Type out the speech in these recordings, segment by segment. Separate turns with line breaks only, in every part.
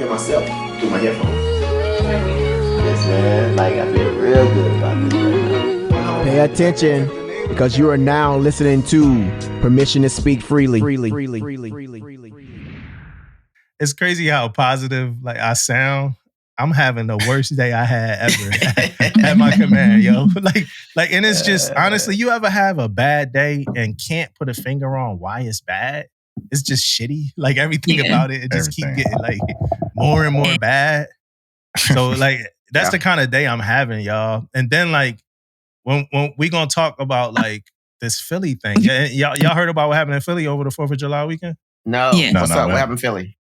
hear myself through my headphones. Yes, man. Like, I feel real good about this right now.
Pay attention, because you are now listening to Permission to Speak Freely.
It's crazy how positive like I sound. I'm having the worst day I had ever at my command, yo. Like, and it's just honestly, you ever have a bad day and can't put a finger on why it's bad? It's just shitty. Like everything about it just keep getting like more and more bad. So like that's the kind of day I'm having, y'all. And then like when we gonna talk about like this Philly thing. Y'all heard about what happened in Philly over the 4th of July weekend?
No. What's up? What happened in Philly?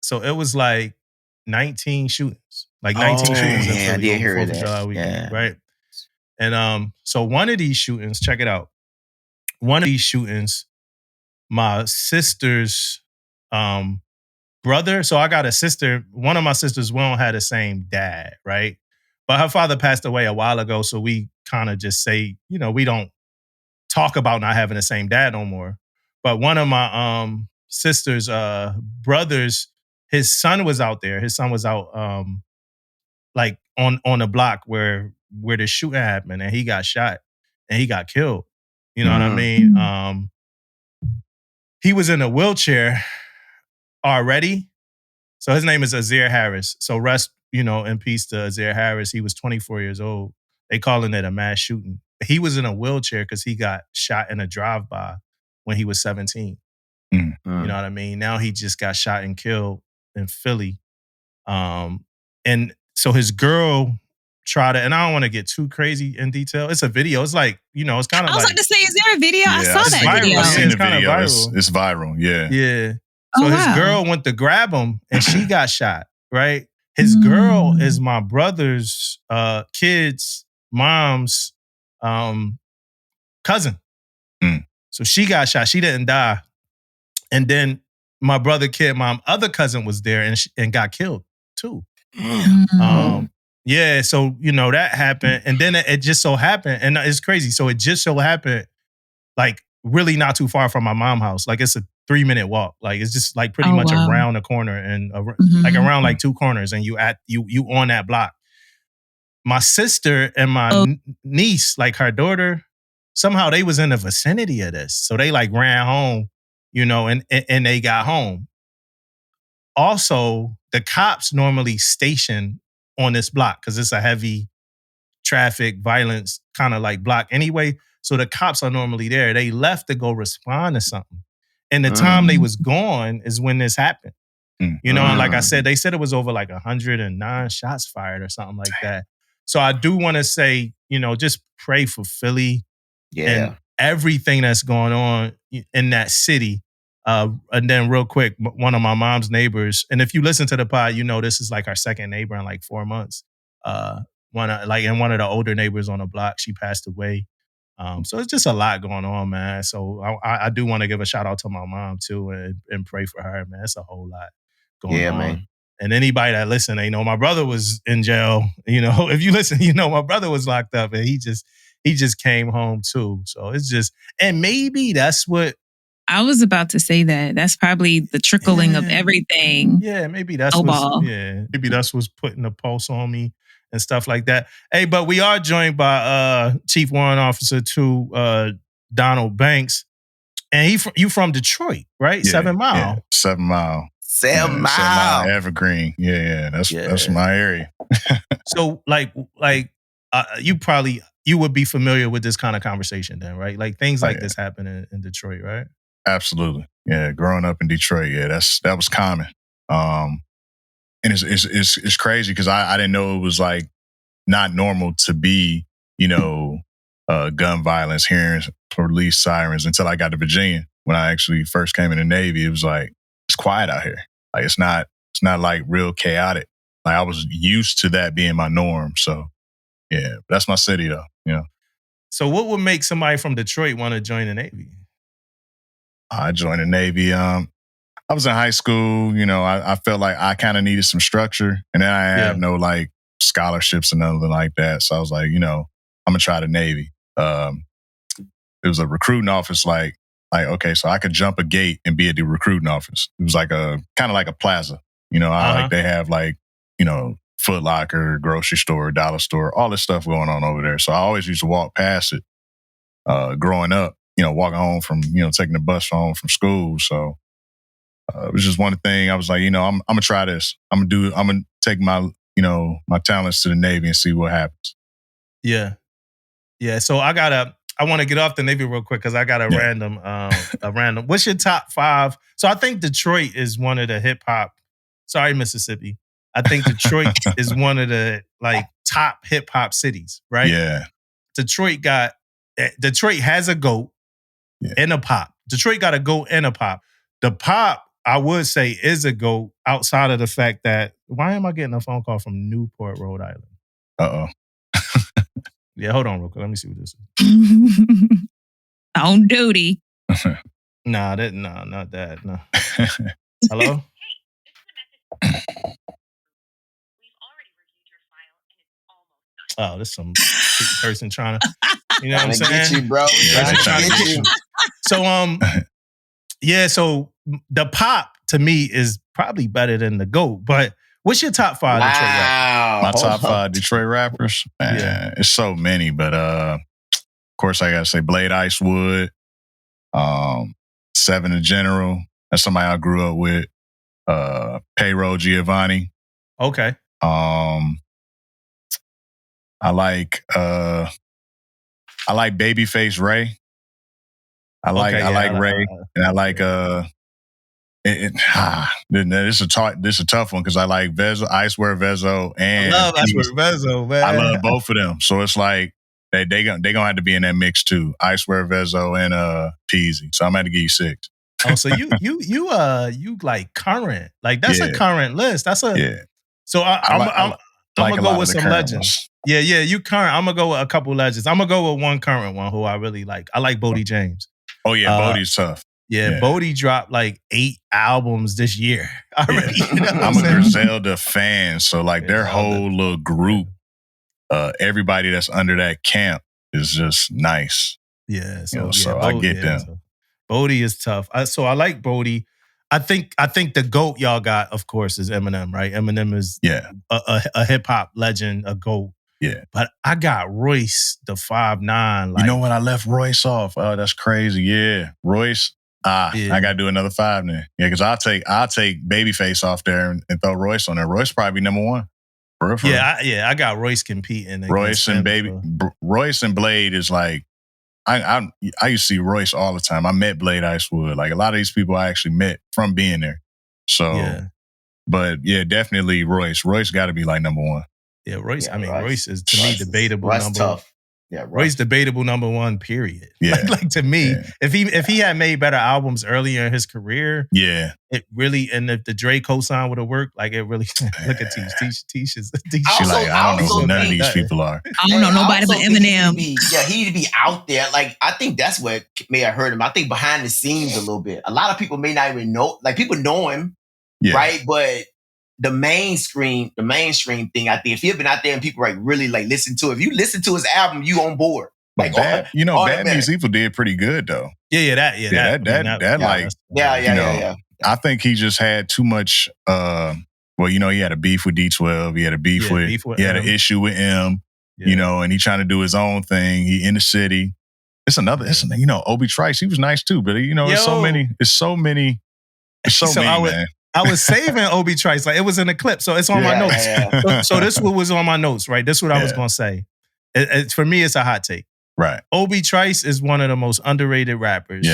So it was like 19 shootings. Like 19 shootings in Philly over 4th of July weekend. Right? And so one of these shootings, check it out. One of these shootings, my sister's brother. So I got a sister. One of my sisters, we don't have the same dad, right? But her father passed away a while ago. So we kind of just say, you know, we don't talk about not having the same dad no more. But one of my sister's brothers, his son was out there. His son was out like on the block where the shooting happened, and he got shot and he got killed. You know what I mean? He was in a wheelchair already. So his name is Azir Harris. So rest, you know, in peace to Azir Harris. He was 24 years old. They calling it a mass shooting. He was in a wheelchair because he got shot in a drive-by when he was 17. You know what I mean? Now he just got shot and killed in Philly. And so his girl tried to, and I don't want to get too crazy in detail. It's a video. It's like, you know, it's kind of like.
I was about to say, is there a video? I saw that video.
I've seen
it's
the
kind
video.
of viral.
It's viral. Yeah.
Yeah. So his girl went to grab him and she got shot, right? His girl is my brother's kid's mom's cousin. So she got shot. She didn't die. And then my brother kid mom other cousin was there and got killed too. Yeah, so you know that happened. And then it just so happened, and it's crazy. So it just so happened like really not too far from my mom's house. Like it's a 3-minute walk. Like it's just like pretty much around the corner and like around like 2 corners, and you on that block. My sister and my niece, like her daughter, somehow they was in the vicinity of this. So they like ran home, you know, and they got home. Also, the cops normally station on this block because it's a heavy traffic violence kind of like block anyway. So the cops are normally there. They left to go respond to something. And the time they was gone is when this happened. You know, and like I said, they said it was over like 109 shots fired or something like that. So I do want to say, you know, just pray for Philly and everything that's going on in that city. And then real quick, one of my mom's neighbors, and if you listen to the pod, you know this is like our second neighbor in like 4 months. One of the older neighbors on the block, she passed away. So it's just a lot going on, man. So I do want to give a shout out to my mom too and pray for her, man. It's a whole lot going on. Man. And anybody that listen, they know my brother was in jail. You know, if you listen, you know my brother was locked up and he just came home too. So it's just, and maybe that's what.
I was about to say that. That's probably the trickling of everything.
Yeah, maybe that's maybe that's what's putting the pulse on me and stuff like that. Hey, but we are joined by Chief Warrant Officer 2 Donald Banks. And you from Detroit, right? 7 Mile.
Yeah, 7 Mile.
7 Mile.
7 Mile Evergreen. Yeah. That's my area.
So you would be familiar with this kind of conversation then, right? Like things like this happen in Detroit, right?
Absolutely. Yeah. Growing up in Detroit, that was common. And it's crazy because I didn't know it was like not normal to be, you know, gun violence, hearing police sirens until I got to Virginia. When I actually first came in the Navy, it was like, it's quiet out here. Like it's not like real chaotic. Like I was used to that being my norm. So yeah, that's my city though, you know.
So what would make somebody from Detroit want to join the Navy?
I joined the Navy. I was in high school, you know, I felt like I kind of needed some structure, and then I have no like scholarships or nothing like that. So I was like, you know, I'm gonna try the Navy. It was a recruiting office, like, okay, so I could jump a gate and be at the recruiting office. It was like kind of like a plaza, You know, like they have like, you know, Foot Locker, grocery store, dollar store, all this stuff going on over there. So I always used to walk past it growing up, you know, walking home from, you know, taking the bus home from school. So it was just one thing. I was like, you know, I'm going to try this. I'm going to take my, you know, my talents to the Navy and see what happens.
Yeah. Yeah. So I want to get off the Navy real quick because I got a random. What's your top 5? So I think Detroit is one of the hip hop. Sorry, Mississippi. I think Detroit is one of the like top hip hop cities, right?
Yeah.
Detroit has a GOAT and a pop. Detroit got a GOAT and a pop. The pop, I would say, is a GOAT outside of the fact that, why am I getting a phone call from Newport, Rhode Island?
Uh-oh.
Yeah, hold on real quick. Let me see what this is.
On duty.
Not that. No. Hello? Oh, this some person trying to, you know what I'm saying?
Get you, bro.
Trying to get you. So, so the pop to me is probably better than the GOAT. But what's your top 5 Detroit rappers?
My top 5 Detroit rappers? Man, it's so many. But of course, I got to say Blade Icewood, 7 in General. That's somebody I grew up with. Payroll Giovanni.
Okay.
I like Babyface Ray. I like Ray, and I like this is a tough one because I like Vezo, Icewear Vezo, and
I love Icewear Vezo, man.
I love both of them, so it's like they gonna have to be in that mix too. Icewear Vezo and Peasy. So I'm gonna give you 6.
Oh, so you like current, like that's a current list. That's a So I'm gonna go with some legends. Yeah, you current. I'm gonna go with a couple legends. I'm gonna go with one current one who I really like. I like Bodie James.
Oh yeah, Bodie's tough.
Yeah, Bodie dropped like 8 albums this year already.
Yeah.
You know
I'm a Griselda fan, so like their whole little group, everybody that's under that camp is just nice.
Yeah, so,
I get them.
So Bodie is tough. So I like Bodie. I think the GOAT y'all got, of course, is Eminem, right? Eminem is a hip hop legend, a GOAT.
Yeah.
But I got Royce, the 5'9". Like,
you know what? I left Royce off. Oh, that's crazy. Yeah. Royce. I gotta do another 5 then. Yeah, because I'll take Babyface off there and throw Royce on there. Royce probably number 1. For real.
I got Royce competing.
Royce and Royce and Blade is like, I used to see Royce all the time. I met Blade Icewood. Like a lot of these people I actually met from being there. So, but yeah, definitely Royce. Royce got to be like number 1.
Yeah, Royce. I mean, Royce is to me debatable number
tough.
1.
Yeah,
Royce debatable number 1. Period.
Yeah,
like to me, if he had made better albums earlier in his career, it really, and if the Dre cosign would have worked, like it really. Look at Teach is.
She's like, I don't know who none of these people are.
I don't know nobody but Eminem.
He need to be out there. Like I think that's what may have hurt him. I think behind the scenes a little bit. A lot of people may not even know. Like people know him, right? But the mainstream thing, I think, if you've been out there and people like really like listen to it, if you listen to his album, you on board. Like
Bad Meets Evil did pretty good though.
Yeah.
I think he just had too much. Well, you know, he had a beef with D12. He had a beef with he had an issue with M. You know, and he trying to do his own thing. He in the city. You know, Obie Trice. He was nice too, but you know, it's so many, man.
I was saving Obie Trice. Like it was in a clip. So it's on my notes.
Yeah.
So this what was on my notes, right? This is what I was going to say. For me, it's a hot take.
Right.
Obie Trice is one of the most underrated rappers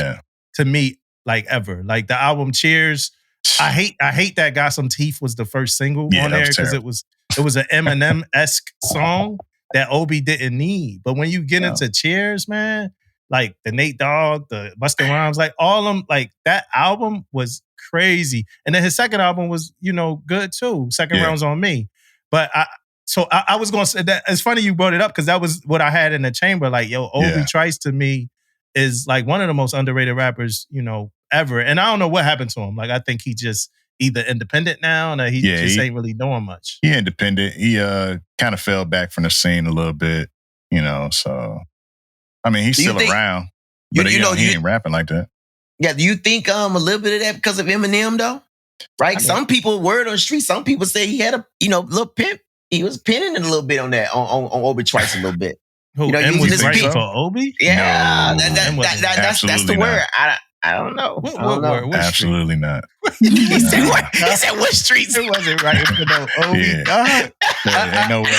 to me, like ever. Like the album Cheers. I hate that Got Some Teeth was the first single on there because it was an Eminem-esque song that Obie didn't need. But when you get into Cheers, man, like the Nate Dogg, the Busta Rhymes, like all of them, like that album was crazy. And then his second album was, you know, good too. Second Round's on Me. But I was going to say that it's funny you brought it up because that was what I had in the chamber. Like, yo, Obie Trice to me is like one of the most underrated rappers, you know, ever. And I don't know what happened to him. Like, I think he just either independent now and he just ain't really doing much.
He independent. He kind of fell back from the scene a little bit, you know, so. I mean, he's still around, but he ain't rapping like that.
Yeah, do you think a little bit of that because of Eminem though? Right? Some people, word on the street, some people say he had a, little pimp. He was pinning it a little bit on that, on Obie Trice a little bit.
Who, M was writing for Obie?
Yeah,
No,
that's the word. I don't know.
What
know.
word?
Absolutely not.
He said what streets?
It wasn't writing for no Obie.
Ain't no way.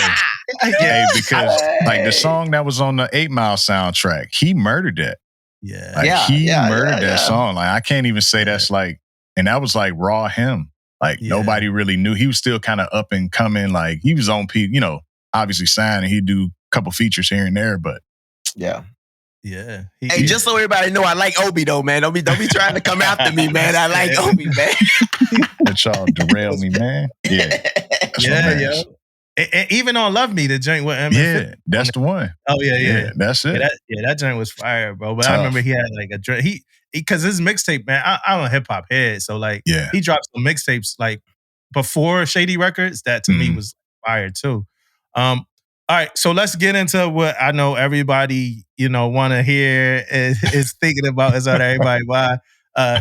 Hey, because like the song that was on the 8 Mile soundtrack, he murdered that.
Yeah.
Like he murdered that song. Like I can't even say that's like, and that was like raw him. Like nobody really knew. He was still kind of up and coming. Like he was on obviously signed and he'd do a couple features here and there, but
yeah.
Yeah.
Hey, just so everybody know, I like Obie though, man. Don't be trying to come after me, man. I like Obie, man.
That y'all derailed me, man. Yeah.
Yeah. And even on Love Me, the joint with M.
Yeah, that's the one.
Oh, yeah.
That's it.
That joint was fire, bro. But
Tough.
I remember he had like because his mixtape, man, I'm a hip hop head. So like, he dropped some mixtapes like before Shady Records. That to me was fire too. All right, so let's get into what I know everybody, want to hear is thinking about is on everybody. Why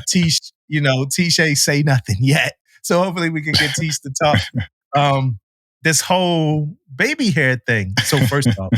Tish, Tisha say nothing yet. So hopefully we can get Tish to talk. This whole baby hair thing. So first off,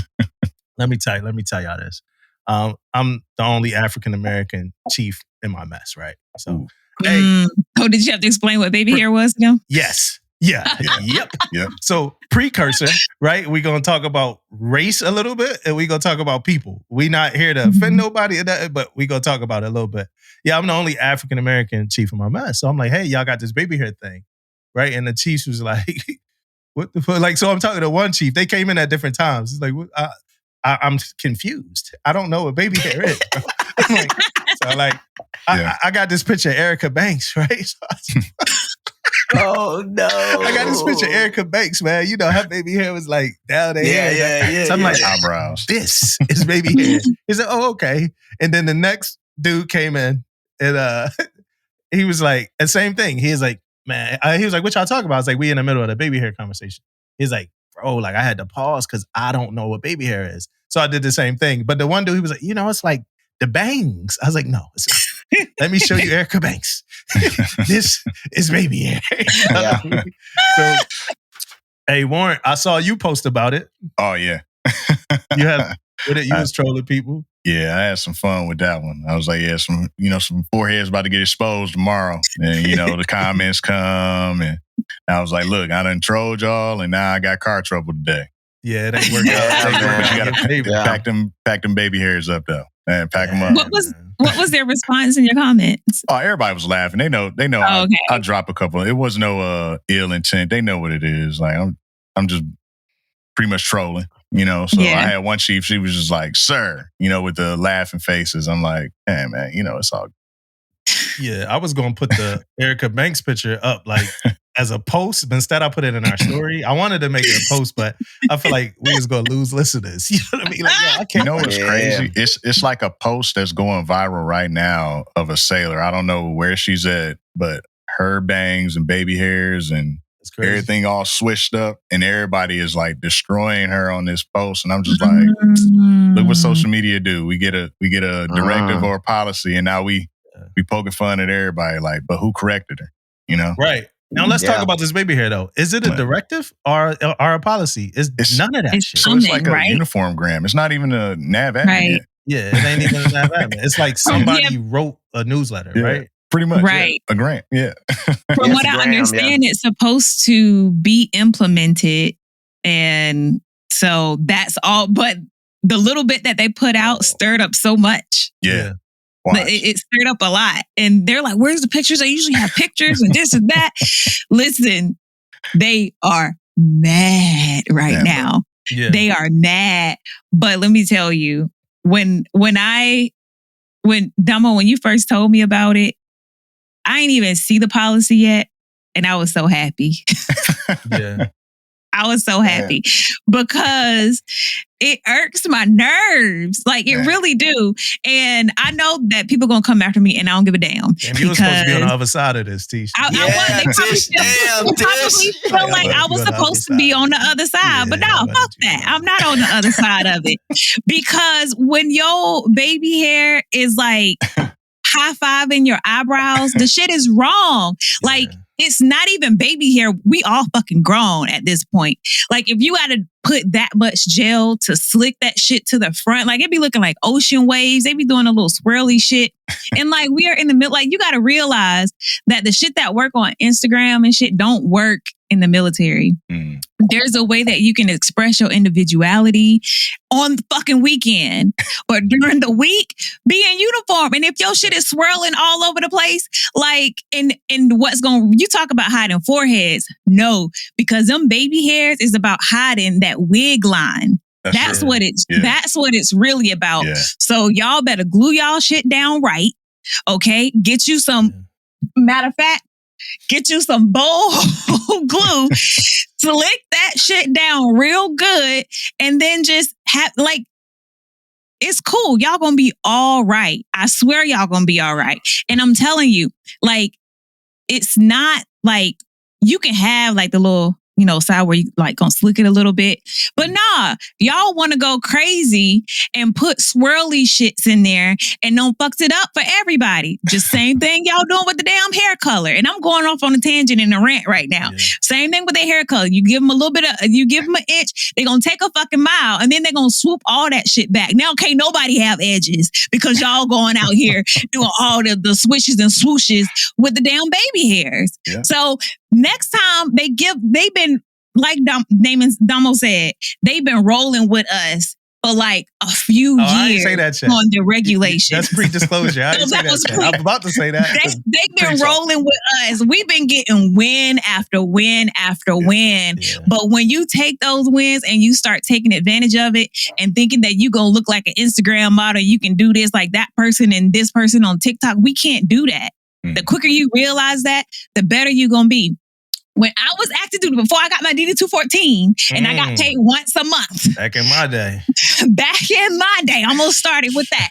let me tell y'all this. I'm the only African American chief in my mess, right? So,
did you have to explain what baby hair was now?
Yes. Yeah. Yep. So precursor, right? We're going to talk about race a little bit and we're going to talk about people. We're not here to offend nobody, but we're going to talk about it a little bit. Yeah, I'm the only African American chief in my mess. So I'm like, hey, y'all got this baby hair thing, right? And the chiefs was like, what the fuck? Like, so I'm talking to one chief. They came in at different times. It's like, I'm confused. I don't know what baby hair is. I got this picture of Erica Banks, right?
Oh no!
I got this picture of Erica Banks, man. Her baby hair was like down there.
Yeah.
So I'm like,
eyebrows.
This is baby hair. He said, oh, okay. And then the next dude came in and he was like, the same thing. He was like, man, he was like, what y'all talking about? I was like, we in the middle of the baby hair conversation. He's like, bro, like I had to pause because I don't know what baby hair is. So I did the same thing. But the one dude, he was like, it's like the bangs. I was like, no, let me show you Erica Banks. This is baby hair. So, hey, Warren, I saw you post about it.
Oh, yeah.
You was trolling people.
Yeah, I had some fun with that one. I was like, some foreheads about to get exposed tomorrow. And, the comments come. And I was like, look, I done trolled y'all and now I got car trouble today.
Yeah, it ain't working out.
But you got to pack them baby hairs up, though. And pack them up.
What was their response in your comments?
Oh, everybody was laughing. They know. Oh, okay. I drop a couple. It was no ill intent. They know what it is. Like I'm just pretty much trolling. So I had one chief, she was just like, sir, with the laughing faces. I'm like, hey, man, it's all good.
Yeah, I was going to put the Erica Banks picture up like as a post, but instead I put it in our story. I wanted to make it a post, but I feel like we was going to lose listeners. You know what I mean? Like, I can't.
What's crazy? It's like a post that's going viral right now of a sailor. I don't know where she's at, but her bangs and baby hairs and everything all switched up, and everybody is like destroying her on this post. And I'm just like, look what social media do. We get a directive or a policy, and now we poking fun at everybody. Like, but who corrected her?
Right. Now let's talk about this baby hair though. Is it a directive or a policy? It's none of that shit.
So it's like a uniform gram. It's not even a nav admin.
Right.
Yeah, it ain't even a nav admin. It's like somebody wrote a newsletter, right?
Pretty much.
Right.
Yeah. A grant. Yeah.
From what I understand, it's supposed to be implemented. And so that's all. But the little bit that they put out stirred up so much.
Yeah.
It stirred up a lot. And they're like, where's the pictures? I usually have pictures and this and that. Listen, they are mad right now. Yeah. They are mad. But let me tell you, when Damo, when you first told me about it, I ain't even see the policy yet. And I was so happy.
Yeah.
I was so happy because it irks my nerves. Like it really do. And I know that people going to come after me and I don't give a damn.
And you were supposed to be on the other side of this, Tish.
I was. They probably feel like I was supposed to be on the other side. But no, fuck that. I'm not on the other side of it. Because when your baby hair is like high-fiving your eyebrows, the shit is wrong. Like, it's not even baby hair. We all fucking grown at this point. Like, if you gotta put that much gel to slick that shit to the front, like, it be looking like ocean waves. They be doing a little swirly shit. And like, we are in the middle. Like, you gotta realize that the shit that work on Instagram and shit don't work in the military. There's a way that you can express your individuality on the fucking weekend, but during the week, be in uniform. And if your shit is swirling all over the place, like, and what's going, you talk about hiding foreheads. No, because them baby hairs is about hiding that wig line. That's what it's really about. Yeah. So y'all better glue y'all shit down right. Okay. Get you some, matter of fact, get you some bowl glue, slick that shit down real good, and then just have, like, it's cool. Y'all gonna be all right. I swear y'all gonna be all right. And I'm telling you, like, it's not like you can have like the little, you know, side where you like gonna slick it a little bit. But nah, y'all want to go crazy and put swirly shits in there and don't fucks it up for everybody. Just same thing y'all doing with the damn hair color. And I'm going off on a tangent and a rant right now. Yeah. Same thing with their hair color. You give them a little bit of, you give them an inch, they're gonna take a fucking mile and then they're gonna swoop all that shit back. Now can't nobody have edges because y'all going out here doing all the swishes and swooshes with the damn baby hairs. Yeah. So next time they've been, like Damo said, they've been rolling with us for like a few years on the regulations.
That's pre-disclosure. I was about to say that.
They've been rolling with us. We've been getting win after win after win. Yeah. But when you take those wins and you start taking advantage of it and thinking that you gonna look like an Instagram model, you can do this like that person and this person on TikTok, we can't do that. The quicker you realize that, the better you're gonna be. When I was active duty, before I got my DD-214, and I got paid once a month.
Back in my day,
I almost started with that.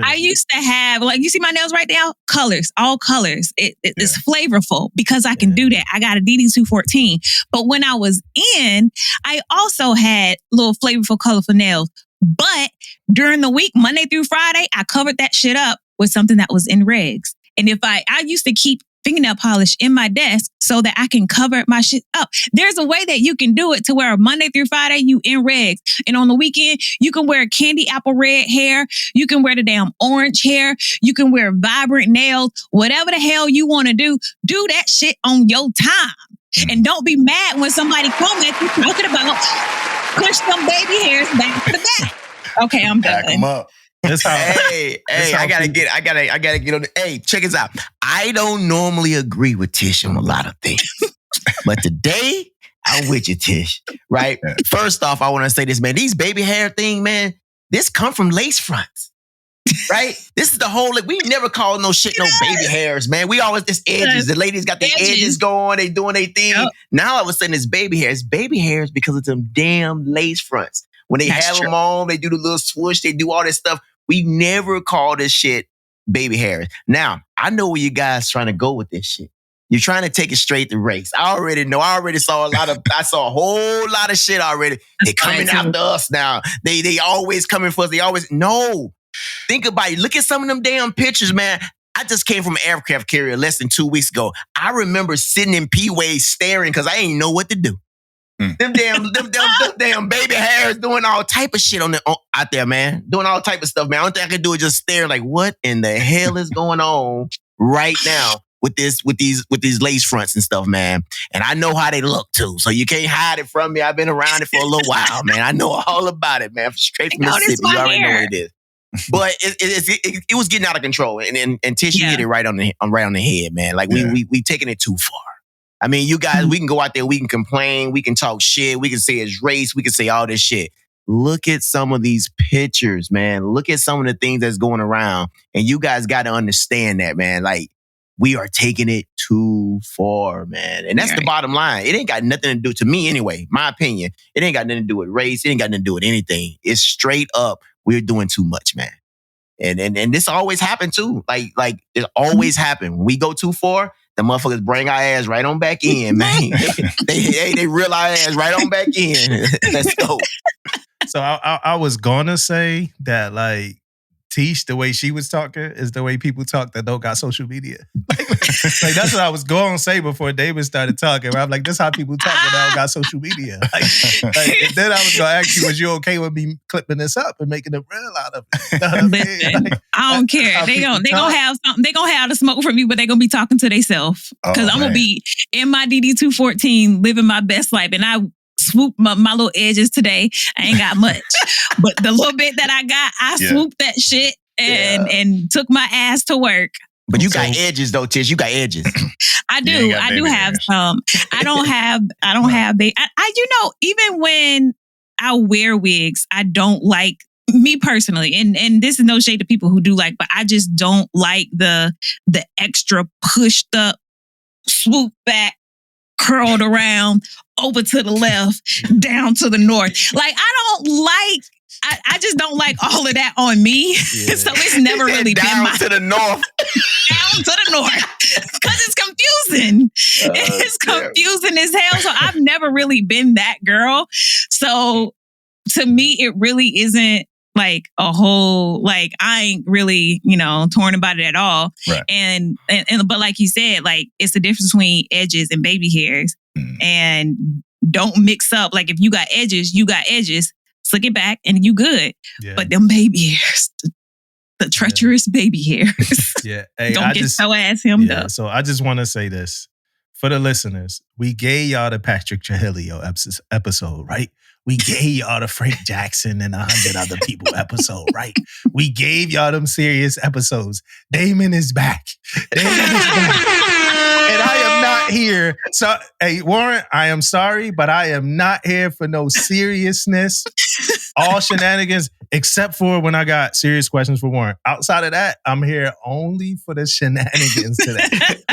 I used to have, like, you see my nails right now? Colors, all colors. It's flavorful because I can do that. I got a DD-214. But when I was in, I also had little flavorful, colorful nails. But during the week, Monday through Friday, I covered that shit up with something that was in regs. And if I used to keep fingernail polish in my desk so that I can cover my shit up. There's a way that you can do it to where Monday through Friday, you in regs. And on the weekend, you can wear candy apple red hair. You can wear the damn orange hair. You can wear vibrant nails. Whatever the hell you want to do that shit on your time. And don't be mad when somebody comes at you talking about push some baby hairs back to the back. Okay, I'm done.
Back them up.
Hey, I gotta get on the, hey, check this out. I don't normally agree with Tish on a lot of things, but today I'm with you, Tish, right? First off, I want to say this, man, these baby hair thing, man, this come from lace fronts, right? This is the whole, like, we never call no shit no baby hairs, man. We always, it's edges. The ladies got their edges going, they doing their thing. Yep. Now all of a sudden it's baby hairs. Baby hairs because of them damn lace fronts. When they have them on, they do the little swoosh, they do all this stuff. We never call this shit baby hairs. Now, I know where you guys trying to go with this shit. You're trying to take it straight to race. I already know. I saw a whole lot of shit already. They're coming after us now. They always coming for us. No. Think about it. Look at some of them damn pictures, man. I just came from an aircraft carrier less than 2 weeks ago. I remember sitting in P-Way staring because I ain't know what to do. Them damn baby hairs doing all type of shit out there, man. Doing all type of stuff, man. Only thing I can do is just stare like, what in the hell is going on right now with these lace fronts and stuff, man. And I know how they look too. So you can't hide it from me. I've been around it for a little while, man. I know all about it, man. Straight from Mississippi. You already know what it is. But it was getting out of control. And Tish, you hit it right on the head, man. Like we taking it too far. I mean, you guys, we can go out there, we can complain, we can talk shit, we can say it's race, we can say all this shit. Look at some of these pictures, man. Look at some of the things that's going around. And you guys got to understand that, man. Like, we are taking it too far, man. And that's the bottom line. It ain't got nothing to do, to me anyway, my opinion, it ain't got nothing to do with race. It ain't got nothing to do with anything. It's straight up, we're doing too much, man. And this always happened too. Like it always happened. When we go too far, the motherfuckers bring our ass right on back in, man. they reel our ass right on back in. Let's go.
So I was gonna say that, like, Tish, the way she was talking is the way people talk that don't got social media. Like that's what I was going to say before David started talking. Where I'm like, this how people talk that don't got social media. And then I was going to ask you, was you okay with me clipping this up and making a reel out of it? You know what I mean?
Listen, I don't care. They gonna have something. They gonna have the smoke from me, but they gonna be talking to themselves. Because I'm gonna be in my DD214 living my best life, and I swooped my little edges today. I ain't got much, but the little bit that I got, I swooped that shit and took my ass to work.
But you got edges though, Tish. You got edges.
I do. I do have some. I don't have. Even when I wear wigs, I don't like, me personally, and this is no shade to people who do like, but I just don't like the extra pushed up, swoop back, curled around, over to the left, down to the north. Like, I just don't like all of that on me. Yeah. So it's never really been
down to the north.
Down to the north. Because it's confusing. It's confusing as hell. So I've never really been that girl. So to me, it really isn't like a whole, like, I ain't really, torn about it at all.
Right.
And but like you said, like, it's the difference between edges and baby hairs. And don't mix up. Like, if you got edges, slick it back and you good. Yeah. But them baby hairs, the treacherous baby hairs.
Yeah. Hey,
don't get so ass hemmed up.
So I just want to say this for the listeners. We gave y'all the Patrick Trujillo episode, right? We gave y'all the Frank Jackson and 100 other people episode, right? We gave y'all them serious episodes. Damon is back. And I am not here. So, hey, Warren, I am sorry, but I am not here for no seriousness. All shenanigans, except for when I got serious questions for Warren. Outside of that, I'm here only for the shenanigans today.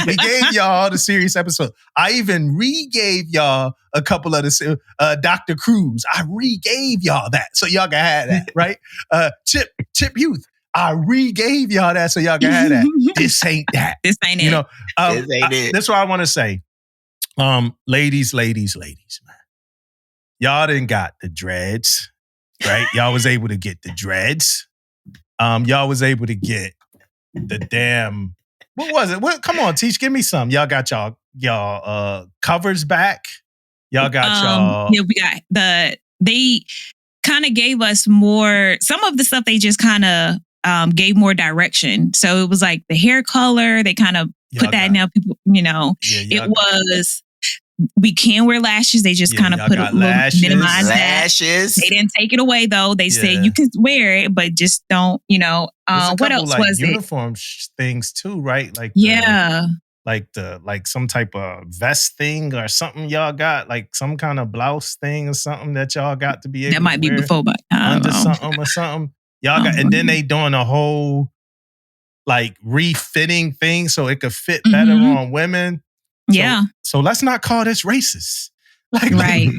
We gave y'all the serious episode. I even re-gave y'all a couple of the Dr. Cruz. I re-gave y'all that, so y'all can have that, right? Chip Youth. I re-gave y'all that, so y'all can have that. This ain't that.
This ain't it.
This ain't it.
That's what I want to say. Ladies, man. Y'all done got the dreads, right? Y'all was able to get the dreads. Y'all was able to get the damn, what was it? Come on, Teach, give me some. Y'all got y'all covers back. Y'all got y'all.
Yeah, we got they kind of gave us more, some of the stuff they just kind of gave more direction. So it was like the hair color, they kind of put that now. People, it was, we can wear lashes. They just kind of put a little, minimize
lashes.
That. They didn't take it away though. They said you can wear it, but just don't, what else
like
was
uniform things too, right? Like like some type of vest thing or something y'all got, like some kind of blouse thing or something that y'all got to be able
that might
to
be before, but
under something or something. Y'all got, and then they doing a whole like refitting thing so it could fit better on women. So let's not call this racist.
Right.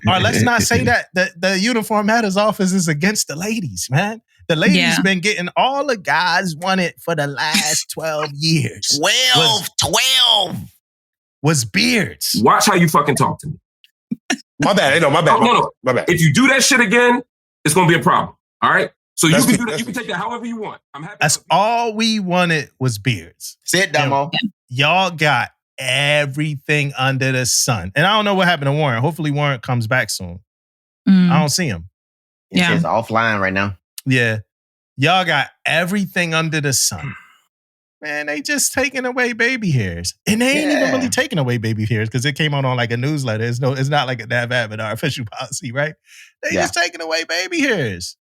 Or let's not say that the Uniform Matters office is against the ladies, man. The ladies been getting all the guys wanted for the last 12 years.
12
was beards.
Watch how you fucking talk to me.
My bad. My bad.
No.
My bad.
If you do that shit again, it's going to be a problem. All right? So you can do that. You can take that however you want. I'm happy.
That's all we wanted was beards.
Sit, Damo.
Y'all got everything under the sun. And I don't know what happened to Warren. Hopefully Warren comes back soon. I don't see him.
He's offline right now.
Yeah. Y'all got everything under the sun. Man, they just taking away baby hairs. And they ain't even really taking away baby hairs because it came out on like a newsletter. It's not like a NAVAB in our official policy, right? They just taking away baby hairs.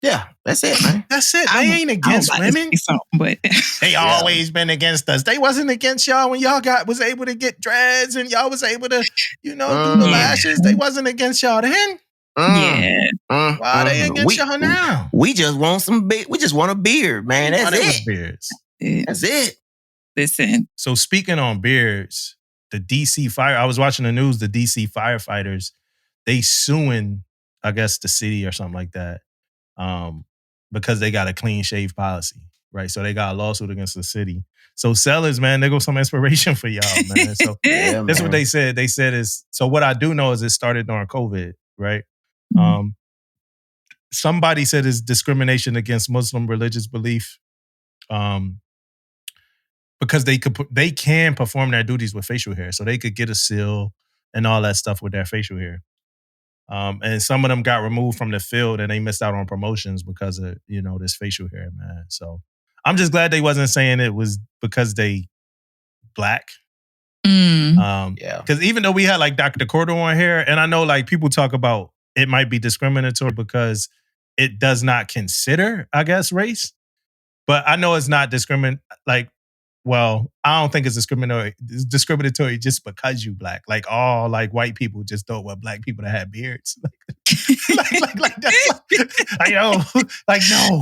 Yeah, that's it, man.
That's it. They ain't against women.
But
they always been against us. They wasn't against y'all when y'all was able to get dreads and y'all was able to, do the lashes. They wasn't against y'all then. Why they against y'all now?
We just want we just want a beard, man. That's it.
Beards.
That's it.
Listen.
So speaking on beards, the DC I was watching the news, the DC firefighters, they suing, I guess, the city or something like that. Because they got a clean shave policy, right? So they got a lawsuit against the city. So sellers, man, there goes some inspiration for y'all, man. So that's what they said. They said so what I do know is it started during COVID, right? somebody said it's discrimination against Muslim religious belief, because they can perform their duties with facial hair, so they could get a seal and all that stuff with their facial hair. And some of them got removed from the field and they missed out on promotions because of, this facial hair, man. So I'm just glad they wasn't saying it was because they black. Because even though we had like Dr. Cordo on here, and I know like people talk about it might be discriminatory because it does not consider, I guess, race. But I know it's not I don't think it's discriminatory. It's discriminatory just because you black. Like all like white people just don't want black people to have beards. No,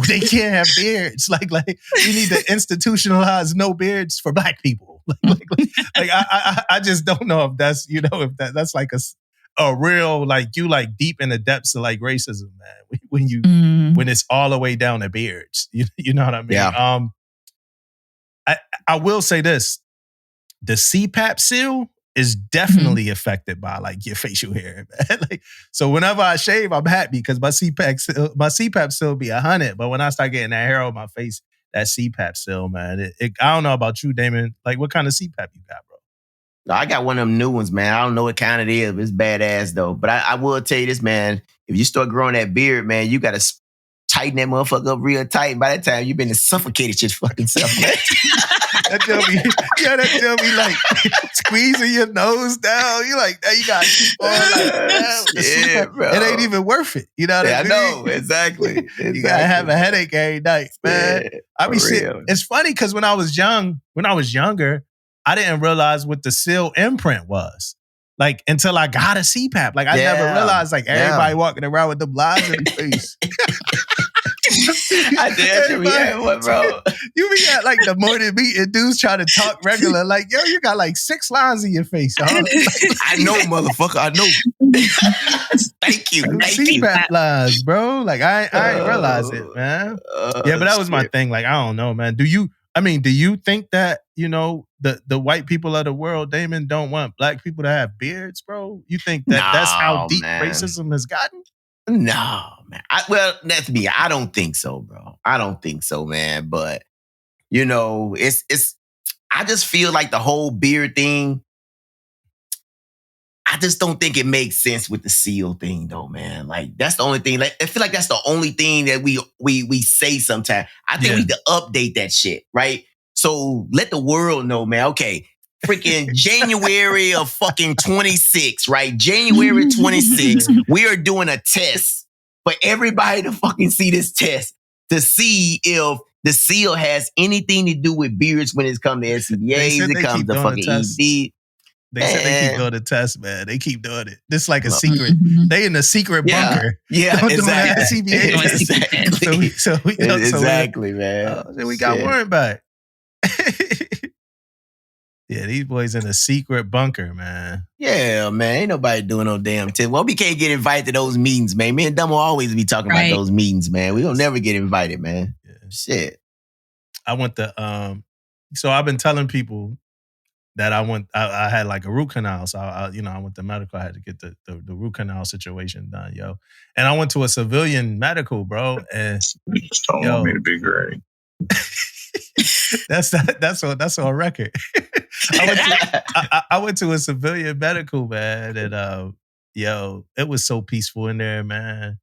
they can't have beards. Like we need to institutionalize no beards for black people. I just don't know if that's if that's like a real like you like deep in the depths of like racism, man. When it's all the way down to beards, you know what I mean?
Yeah.
I will say this: the CPAP seal is definitely affected by like your facial hair, man. So whenever I shave, I'm happy because my CPAP seal be 100. But when I start getting that hair on my face, that CPAP seal, man, I don't know about you, Damon. Like, what kind of CPAP you got, bro?
No, I got one of them new ones, man. I don't know what kind it is, but it's badass though. But I will tell you this, man. If you start growing that beard, man, you got to tighten that motherfucker up real tight. And by that time, you've been suffocated your fucking self.
That tell me like squeezing your nose down. You like that. You got to keep on like, bro. It ain't even worth it. You know what I mean?
I know exactly.
You gotta have a headache every night, man. I be sitting. It's funny because when I was younger, I didn't realize what the seal imprint was. Like until I got a CPAP. Like I never realized like everybody walking around with the lines in the face.
I did. What, bro?
You be at like the morning meeting, dudes trying to talk regular. Like, yo, you got like 6 lines in your face. Huh?
I know, motherfucker. I know. Thank you.
CPAP lines, bro. Like I ain't realize it, man. Yeah, but that was my thing. Like, I don't know, man. Do you think that, the white people of the world, Damon, don't want black people to have beards, bro? You think that that's how deep racism has gotten?
No, man. That's me. I don't think so, bro. I don't think so, man. But, it's I just feel like the whole beard thing, I just don't think it makes sense with the seal thing, though, man. Like, that's the only thing. Like, I feel like that's the only thing that we say sometimes. I think we need to update that shit, right? So let the world know, man. Okay, freaking January of fucking 26, right? January 26, we are doing a test for everybody to fucking see this test to see if the seal has anything to do with beards when it comes to SCBAs, it comes to fucking ED.
They said they keep doing the test, man. They keep doing it. This is like a secret. They in a secret bunker.
Yeah, exactly.
Exactly,
man.
We got Warren back. Yeah, these boys in a secret bunker, man.
Yeah, man. Ain't nobody doing no damn test. Well, we can't get invited to those meetings, man. Me and Damo always be talking about those meetings, man. We don't never get invited, man. Yeah. Shit.
I went to, so I've been telling people that I had like a root canal. So I went to medical. I had to get the root canal situation done, yo. And I went to a civilian medical, bro. And
you just told me to be great.
That's on record. I went to a civilian medical, man, and it was so peaceful in there, man.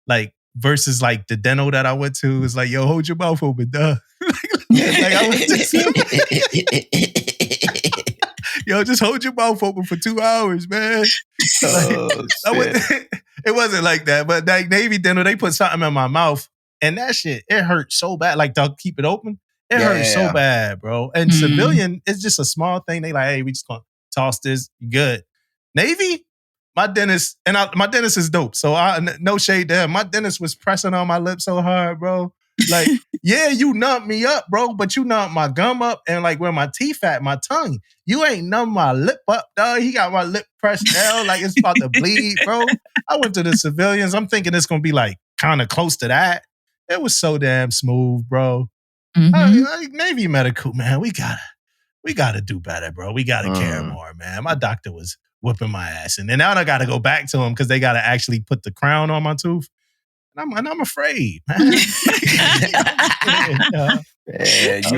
Like versus like the dental that I went to is like, yo, hold your mouth open, duh. Like I went to yo, just hold your mouth open for 2 hours, man. It wasn't like that, but like Navy dental, they put something in my mouth, and that shit, it hurt so bad. Like they'll keep it open. It hurt so bad, bro. And civilian, it's just a small thing. They like, hey, we just gonna toss this. You good. Navy, my dentist is dope. So no shade there. My dentist was pressing on my lip so hard, bro. Like, yeah, you numbed me up, bro, but you numbed my gum up and like where my teeth at, my tongue. You ain't numb my lip up, dog. He got my lip pressed down like it's about to bleed, bro. I went to the civilians. I'm thinking it's gonna be like kind of close to that. It was so damn smooth, bro. Like Navy medical, man, we gotta do better, bro. We gotta care more, man. My doctor was whipping my ass, and then now I gotta go back to him because they gotta actually put the crown on my tooth. and I'm afraid, man.
You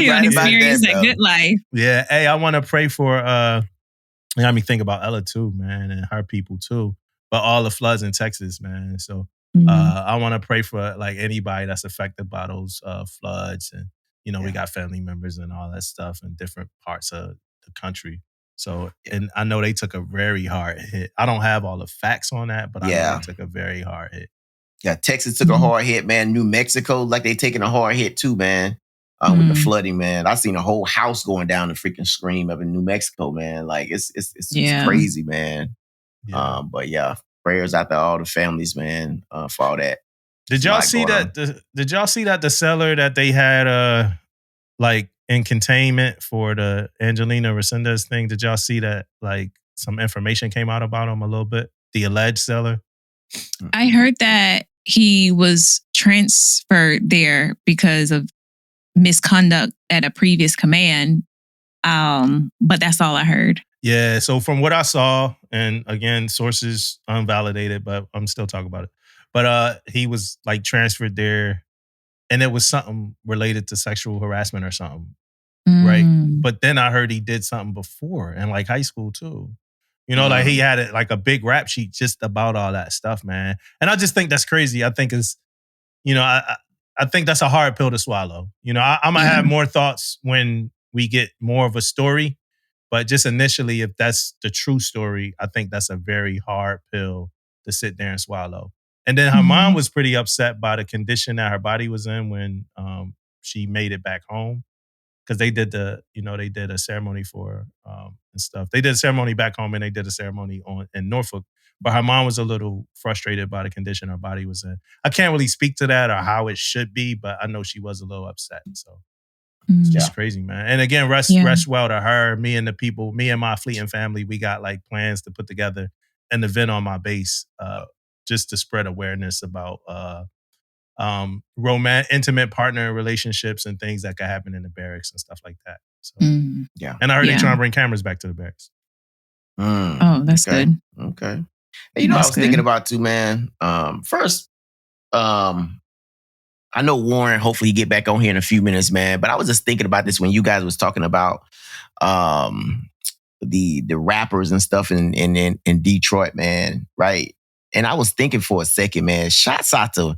don't experience that good life.
Yeah. Hey, I want to pray for. It got me think about Ella too, man, and her people too. But all the floods in Texas, man. So I want to pray for like anybody that's affected by those floods, and we got family members and all that stuff in different parts of the country. So, and I know they took a very hard hit. I don't have all the facts on that, but I know they took a very hard hit.
Yeah, Texas took a hard hit, man. New Mexico, like they taking a hard hit too, man. With the flooding, man. I seen a whole house going down the freaking stream up in New Mexico, man. Like it's crazy, man.
Yeah.
But yeah, prayers out to all the families, man, for all that.
Did y'all see that? Did y'all see that the seller that they had like in containment for the Angelina Resendiz thing? Did y'all see that? Like some information came out about him a little bit. The alleged seller.
I heard that he was transferred there because of misconduct at a previous command. But that's all I heard.
Yeah. So from what I saw, and again, sources unvalidated, but I'm still talking about it. But he was like transferred there, and it was something related to sexual harassment or something, right? But then I heard he did something before in like high school too. Like he had like a big rap sheet just about all that stuff, man. And I just think that's crazy. I think it's, I think that's a hard pill to swallow. I'm gonna have more thoughts when we get more of a story, but just initially, if that's the true story, I think that's a very hard pill to sit there and swallow. And then her mom was pretty upset by the condition that her body was in when she made it back home, because they did they did a ceremony for her and stuff. They did a ceremony back home, and they did a ceremony in Norfolk. But her mom was a little frustrated by the condition her body was in. I can't really speak to that or how it should be, but I know she was a little upset. So it's just crazy, man. And again, rest well to her. Me and my fleeting family, we got like plans to put together an event on my base just to spread awareness about intimate partner relationships and things that could happen in the barracks and stuff like that. So and I heard they're trying to bring cameras back to the barracks.
Oh, that's good.
Okay. Hey, I was thinking about too, man. First, I know Warren, hopefully he get back on here in a few minutes, man. But I was just thinking about this when you guys was talking about the rappers and stuff in Detroit, man, right? And I was thinking for a second, man, shouts out to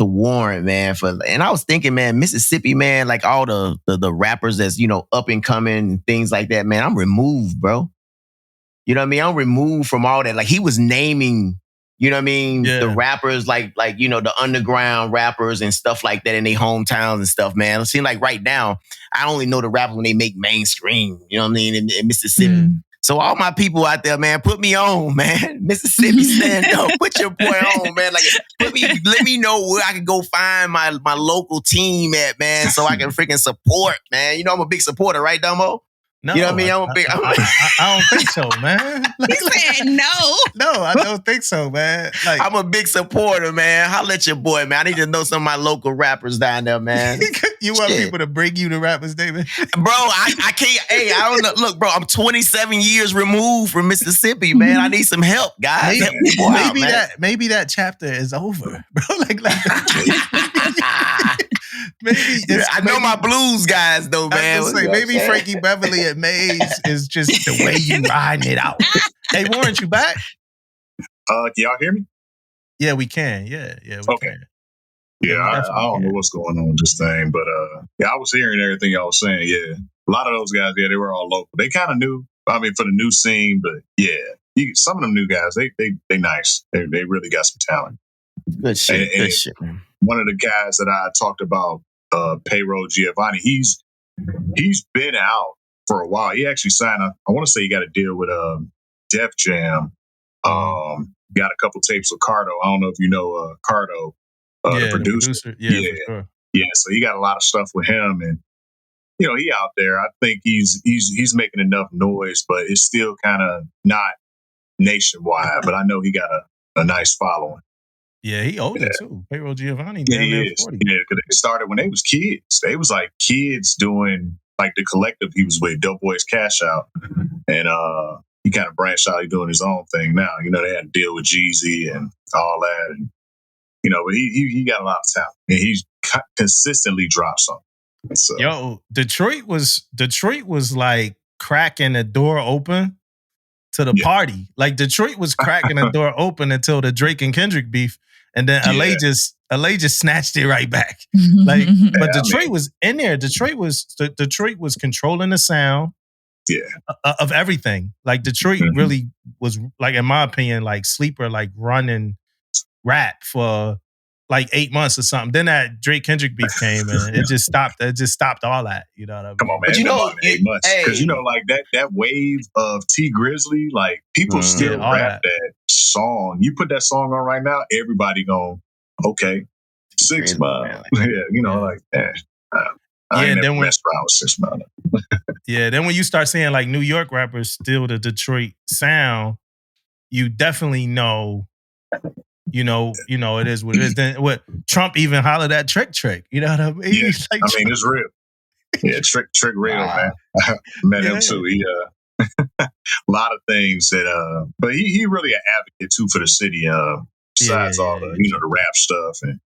Warren, man. And I was thinking, man, Mississippi, man, like all the rappers that's, up and coming and things like that, man, I'm removed, bro. You know what I mean? I'm removed from all that. Like he was naming, the rappers, like the underground rappers and stuff like that in their hometowns and stuff, man. It seems like right now, I only know the rappers when they make mainstream, you know what I mean, in Mississippi. So all my people out there, man, put me on, man. Mississippi, stand up. Put your boy on, man. Like, let me know where I can go find my local team at, man, so I can freaking support, man. I'm a big supporter, right, Damo?
No,
you know what I mean?
I don't think so, man.
He said no.
No, I don't think so, man. Like,
I'm a big supporter, man. Holla at your boy, man. I need to know some of my local rappers down there, man.
You want people to bring you the rappers, David?
Bro, I can't. Hey, I don't know. Look, bro, I'm 27 years removed from Mississippi, man. I need some help, guys.
Maybe that chapter is over, bro. Like
I know my blues guys, though, man.
Maybe Frankie Beverly at Maze is just the way you riding it out. Hey, Warren, you back?
Can y'all hear me?
Yeah, we can. Yeah, we can.
Yeah, I don't know what's going on with this thing, but I was hearing everything y'all was saying. Yeah, a lot of those guys, they were all local. They kind of knew. I mean, for the new scene, but some of them new guys, they nice. They really got some talent.
Good shit. Good shit, man.
One of the guys that I talked about, Payroll Giovanni, he's been out for a while. He actually signed I want to say he got a deal with Def Jam. Got a couple tapes with Cardo. I don't know if you know Cardo, the producer.
Yeah, for sure.
Yeah, so he got a lot of stuff with him, and he out there. I think he's making enough noise, but it's still kind of not nationwide. But I know he got a nice following.
Yeah, he older too. Payroll Giovanni,
he is.
40.
Yeah, because they started when they was kids. They was like kids doing like the collective he was with, Dope Boys Cash Out, and he kind of branched out. He's doing his own thing now. They had to deal with Jeezy and all that. And but he got a lot of talent, and he's consistently drops something. So.
Yo, Detroit was like cracking the door open to the party. Like Detroit was cracking the door open until the Drake and Kendrick beef, and then LA just snatched it right back. Like, but Detroit was in there. Detroit was controlling the sound. Of everything. Like Detroit really was, like, in my opinion, like sleeper, like running rap for like 8 months or something. Then that Drake Kendrick beef came and it just stopped. It just stopped all that. You know what I mean?
Come on, man. But 8 months. Because like that wave of T Grizzly, like people still rap that song. You put that song on right now, everybody going, okay, 6 Mile. Like that. I ain't never messed around with 6 Mile.
Yeah, then when you start seeing like New York rappers steal the Detroit sound, you definitely know, it is what it is. Then what Trump even hollered at Trick. You know what I mean?
Yeah. Like, I mean, it's real. Yeah, Trick real, man. I met him too. He a lot of things that but he really an advocate too for the city. Besides all the the rap stuff and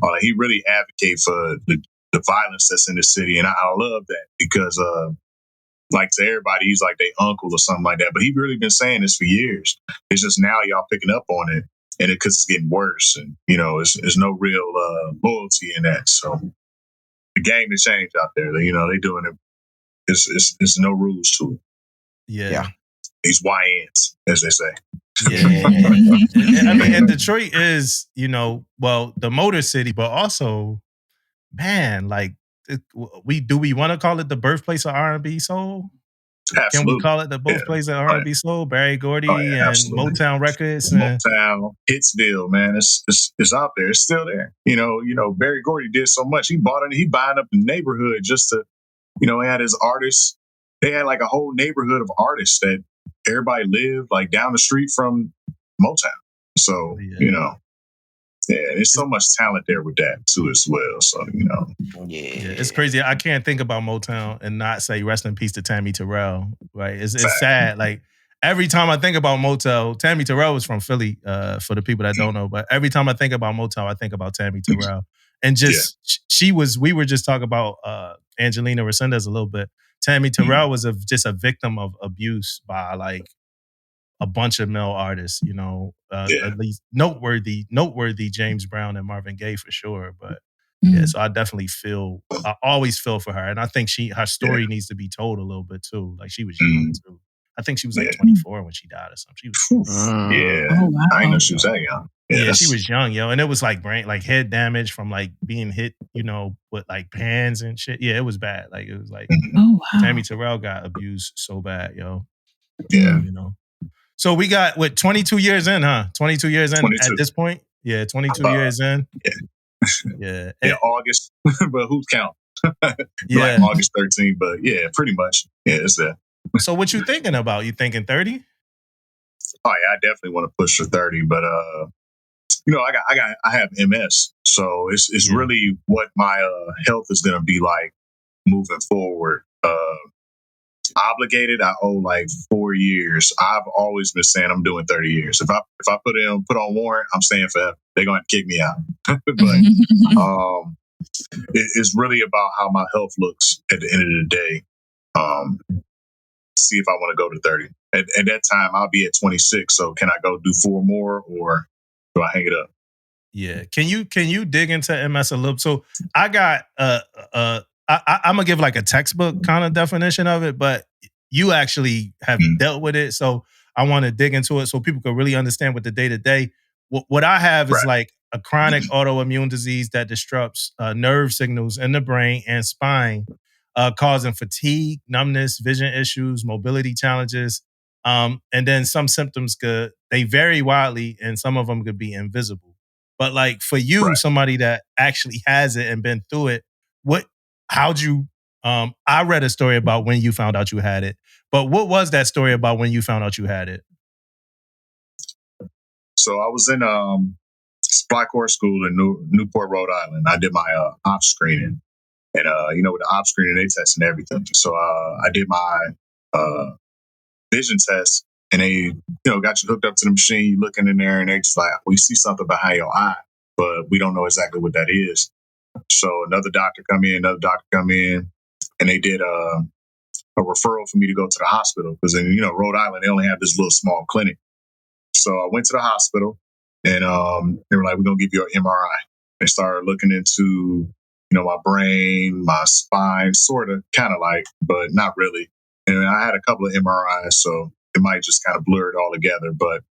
all that, he really advocate for the violence that's in the city, and I love that because like to everybody, he's like their uncle or something like that. But he's really been saying this for years. It's just now y'all picking up on it, and because it's getting worse, and there's no real loyalty in that. So the game has changed out there. They doing it. It's no rules to it.
Yeah.
These YNs, as they say.
Yeah. I mean, and Detroit is, the Motor City, but also, man, like, we want to call it the birthplace of R&B soul?
Absolutely.
Can we call it the birthplace of R&B soul? Barry Gordy and
absolutely.
Motown Records,
Motown, Hitsville, man, it's out there. It's still there. Barry Gordy did so much. He buying up the neighborhood just to, he had his artists. They had like a whole neighborhood of artists that everybody lived like down the street from Motown. So there's so much talent there with that too as well. So
it's crazy. I can't think about Motown and not say rest in peace to Tammy Terrell. Right? It's sad. Like every time I think about Motown, Tammy Terrell was from Philly. For the people that don't know, but every time I think about Motown, I think about Tammy Terrell. And just we were just talking about Angelina Resendiz a little bit. Tammy Terrell was just a victim of abuse by like a bunch of male artists, at least noteworthy James Brown and Marvin Gaye for sure. But so I always feel for her. And I think her story needs to be told a little bit too. Like she was young too. I think she was like 24 when she died or something. She was
Oh, wow. I didn't know she was that young.
Yeah, she was young, yo. And it was like head damage from like being hit, with like pans and shit. Yeah, it was bad. Like it was like Tammy Terrell got abused so bad, yo.
Yeah.
So we got 22 years in, huh? 22 years in
22.
at this point? Yeah, 22 years in.
Yeah. August, but who's counting? Like August 13th, but yeah, pretty much. Yeah, it's that.
So what you thinking about? You thinking 30?
Oh yeah, I definitely want to push for 30, but I have MS, so it's really what my health is going to be like moving forward. Obligated, I owe like 4 years. I've always been saying I'm doing 30 years. If I put on warrant, I'm staying forever. They're going to kick me out. But it's really about how my health looks at the end of the day. See if I want to go to 30. At that time, I'll be at 26. So can I go do 4 more, or do I hang it up?
Yeah. Can you dig into MS a little? So I got I'm gonna give like a textbook kind of definition of it, but you actually have dealt with it. So I want to dig into it so people can really understand what the day-to-day. What I have is like a chronic autoimmune disease that disrupts nerve signals in the brain and spine, causing fatigue, numbness, vision issues, mobility challenges. And then some symptoms they vary widely, and some of them could be invisible. But like for you, somebody that actually has it and been through it, how'd you, I read a story about when you found out you had it, but what was that story about when you found out you had it?
So I was in Supply Corps School in Newport, Rhode Island. I did my ops screening. And, with the ops screening, they testing everything. So I did my vision test, and they, got you hooked up to the machine, you looking in there, and they just like, we see something behind your eye. but we don't know exactly what that is. So another doctor come in, and they did a referral for me to go to the hospital because in Rhode Island they only have this little small clinic. So I went to the hospital, and they were like, "We're gonna give you an MRI." They started looking into my brain, my spine, sort of, kind of like, but not really. And I had a couple of MRIs, so it might just kind of blur it all together. But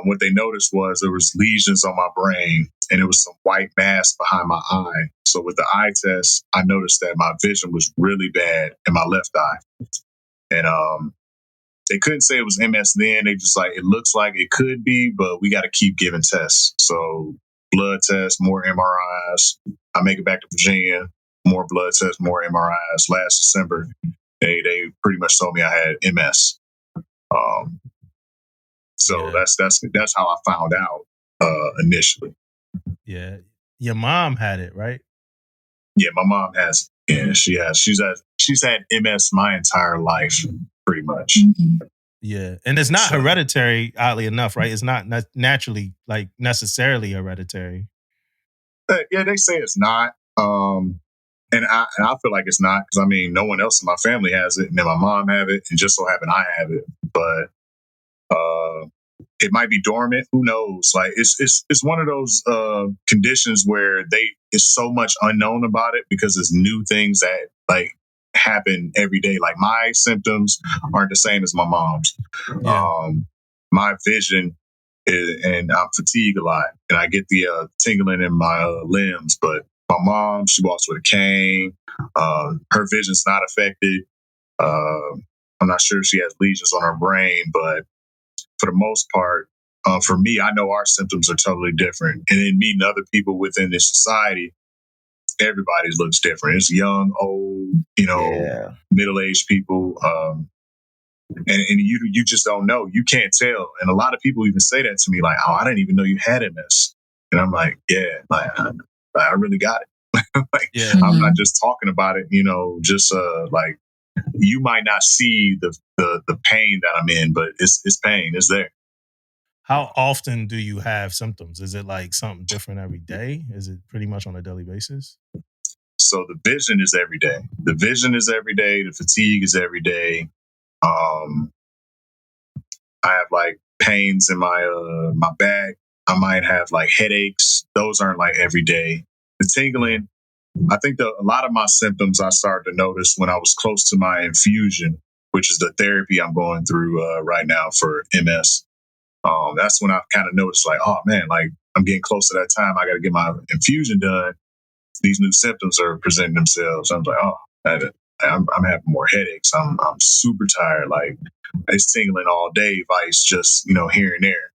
what they noticed was there was lesions on my brain, and it was some white mass behind my eye. So with the eye test, I noticed that my vision was really bad in my left eye. And they couldn't say it was MS then. They just like, it looks like it could be, but we got to keep giving tests. So blood tests, more MRIs. I make it back to Virginia, more blood tests, more MRIs. Last December, they pretty much told me I had MS. So that's how I found out initially.
Yeah, your mom had it, right?
Yeah, my mom has. Yeah, she has. She's had MS my entire life, pretty much.
Mm-hmm.
Yeah, and it's not hereditary, oddly enough, right? It's not naturally, like, necessarily hereditary.
Yeah, they say it's not. And I feel like it's not because no one else in my family has it, and then my mom have it, and just so happen I have it. But it might be dormant. Who knows? Like it's one of those conditions where it's so much unknown about it because it's new things that like happen every day. Like my symptoms aren't the same as my mom's.
Yeah.
My vision and I'm fatigued a lot, and I get the tingling in my limbs. But my mom, she walks with a cane. Her vision's not affected. I'm not sure if she has lesions on her brain, but for the most part, for me, I know our symptoms are totally different. And in meeting other people within this society, everybody's looks different. It's young, old, middle-aged people. And you just don't know. You can't tell. And a lot of people even say that to me, like, "Oh, I didn't even know you had MS." And I'm like, "Yeah, like I really got it." I'm not just talking about it, just like you might not see the pain that I'm in, but it's pain. It's there.
How often do you have symptoms? Is it like something different every day? Is it pretty much on a daily basis?
So the vision is every day. The vision is every day. The fatigue is every day. I have like pains in my back. I might have like headaches. Those aren't like every day. The tingling, I think a lot of my symptoms I started to notice when I was close to my infusion, which is the therapy I'm going through right now for MS. That's when I've kind of noticed like, oh man, like I'm getting close to that time. I got to get my infusion done. These new symptoms are presenting themselves. I'm like, oh, I'm having more headaches. I'm super tired. Like it's tingling all day. Vice just here and there.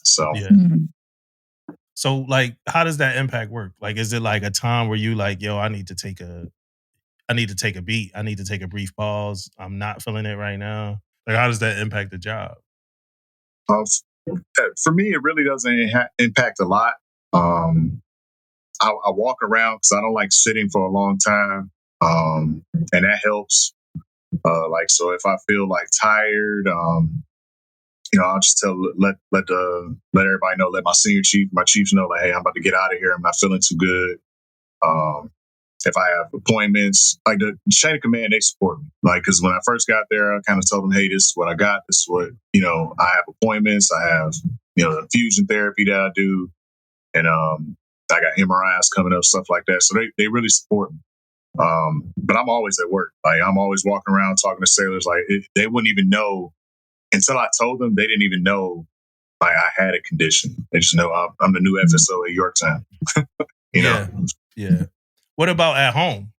So
yeah. So like, how does that impact work? Like, is it like a time where you like, yo, I need to take a beat. I need to take a brief pause. I'm not feeling it right now. Like, how does that impact the job?
For me, it really doesn't impact a lot. I walk around because I don't like sitting for a long time, and that helps. So if I feel like tired, I'll just let everybody know, let my chiefs know, like, hey, I'm about to get out of here. I'm not feeling too good. If I have appointments, like the chain of command, they support me. Like, because when I first got there, I kind of told them, hey, this is what I got. This is what, I have appointments. I have, infusion therapy that I do. And I got MRIs coming up, stuff like that. So they really support me. But I'm always at work. Like, I'm always walking around talking to sailors. Like, they wouldn't even know until I told them. They didn't even know like I had a condition. They just know I'm the new FSO at Yorktown.
Yeah. What about at home?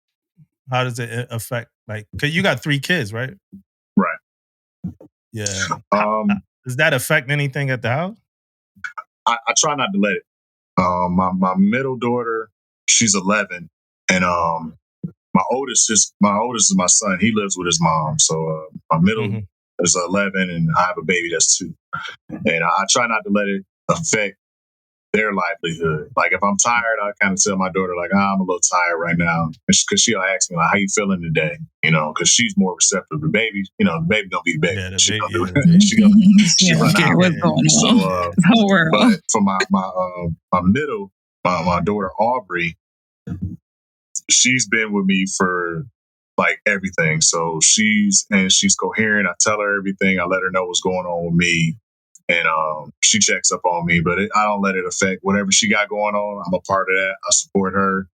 How does it affect? Like, cause you got 3 kids, right?
Right.
Yeah. Does that affect anything at the house?
I try not to let it. My middle daughter, she's 11, and my oldest is my son. He lives with his mom. So my middle is 11, and I have a baby that's 2. And I try not to let it affect their livelihood. Like if I'm tired, I kind of tell my daughter like, I'm a little tired right now, because she'll ask me like, how you feeling today? You know, because she's more receptive. The baby, you know, the baby don't be the baby.
Yeah, the
She
baby,
gonna do
yeah,
it. She
Yeah,
run out.
what's going on?
So,
the whole world.
but for my middle, my daughter Aubrey, she's been with me for like everything. So she's coherent. I tell her everything. I let her know what's going on with me. And she checks up on me, but I don't let it affect whatever she got going on. I'm a part of that. I support her.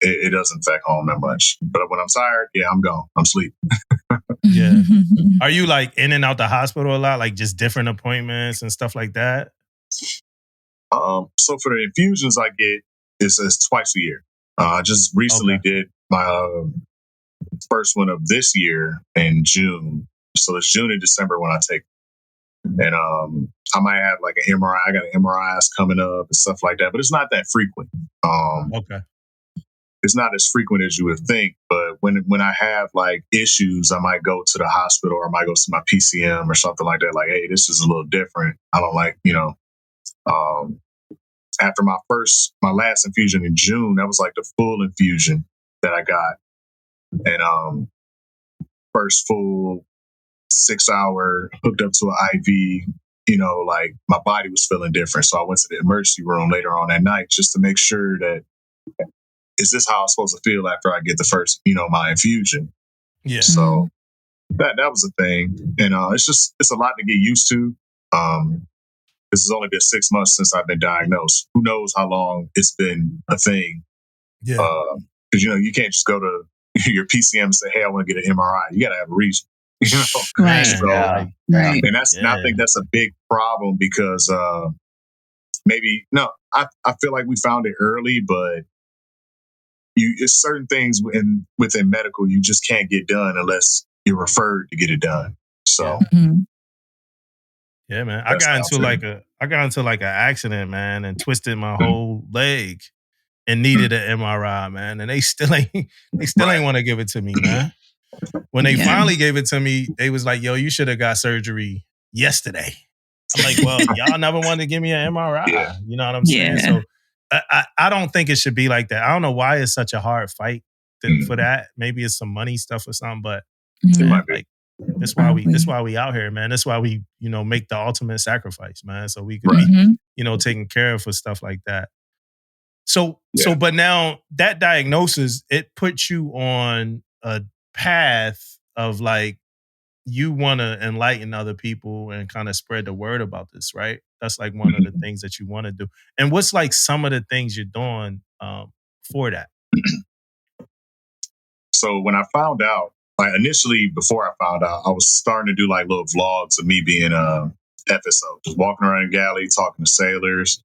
It doesn't affect home that much. But when I'm tired, yeah, I'm gone. I'm sleeping.
Yeah. Are you like in and out the hospital a lot, like just different appointments and stuff like that?
So for the infusions I get, it's twice a year. I just recently did my first one of this year in June. So it's June and December when I take it. And I might have like an MRI. I got an MRIs coming up and stuff like that, but it's not that frequent. It's not as frequent as you would think. But when I have like issues, I might go to the hospital or I might go see my PCM or something like that. Like, hey, this is a little different. I don't like, after my last infusion in June, that was like the full infusion that I got. And first full 6 hour hooked up to an IV, like my body was feeling different. So I went to the emergency room later on that night just to make sure that, is this how I'm supposed to feel after I get the first, my infusion?
Yeah.
So that was a thing. And it's a lot to get used to. This has only been 6 months since I've been diagnosed. Who knows how long it's been a thing?
Yeah.
Because, you can't just go to your PCM and say, hey, I want to get an MRI. You got to have a reason.
Right.
So,
right.
And I think that's a big problem because I feel like we found it early, but it's certain things within medical you just can't get done unless you're referred to get it done. So.
Yeah, man. I got into like an accident, man, and twisted my whole leg and needed an MRI, man. And they still ain't want to give it to me, man. When they finally gave it to me, they was like, yo, you should have got surgery yesterday. I'm like, well, y'all never wanted to give me an MRI. Yeah. You know what I'm saying? So I don't think it should be like that. I don't know why it's such a hard fight for that. Maybe it's some money stuff or something, but like, that's why we out here, man. That's why we, make the ultimate sacrifice, man. So we can be, taken care of for stuff like that. So but now that diagnosis, it puts you on a path of like, you want to enlighten other people and kind of spread the word about this, right? That's like one of the things that you want to do. And what's like some of the things you're doing for that?
So when I found out, like initially before I found out, I was starting to do like little vlogs of me being a FSO, just walking around in galley, talking to sailors.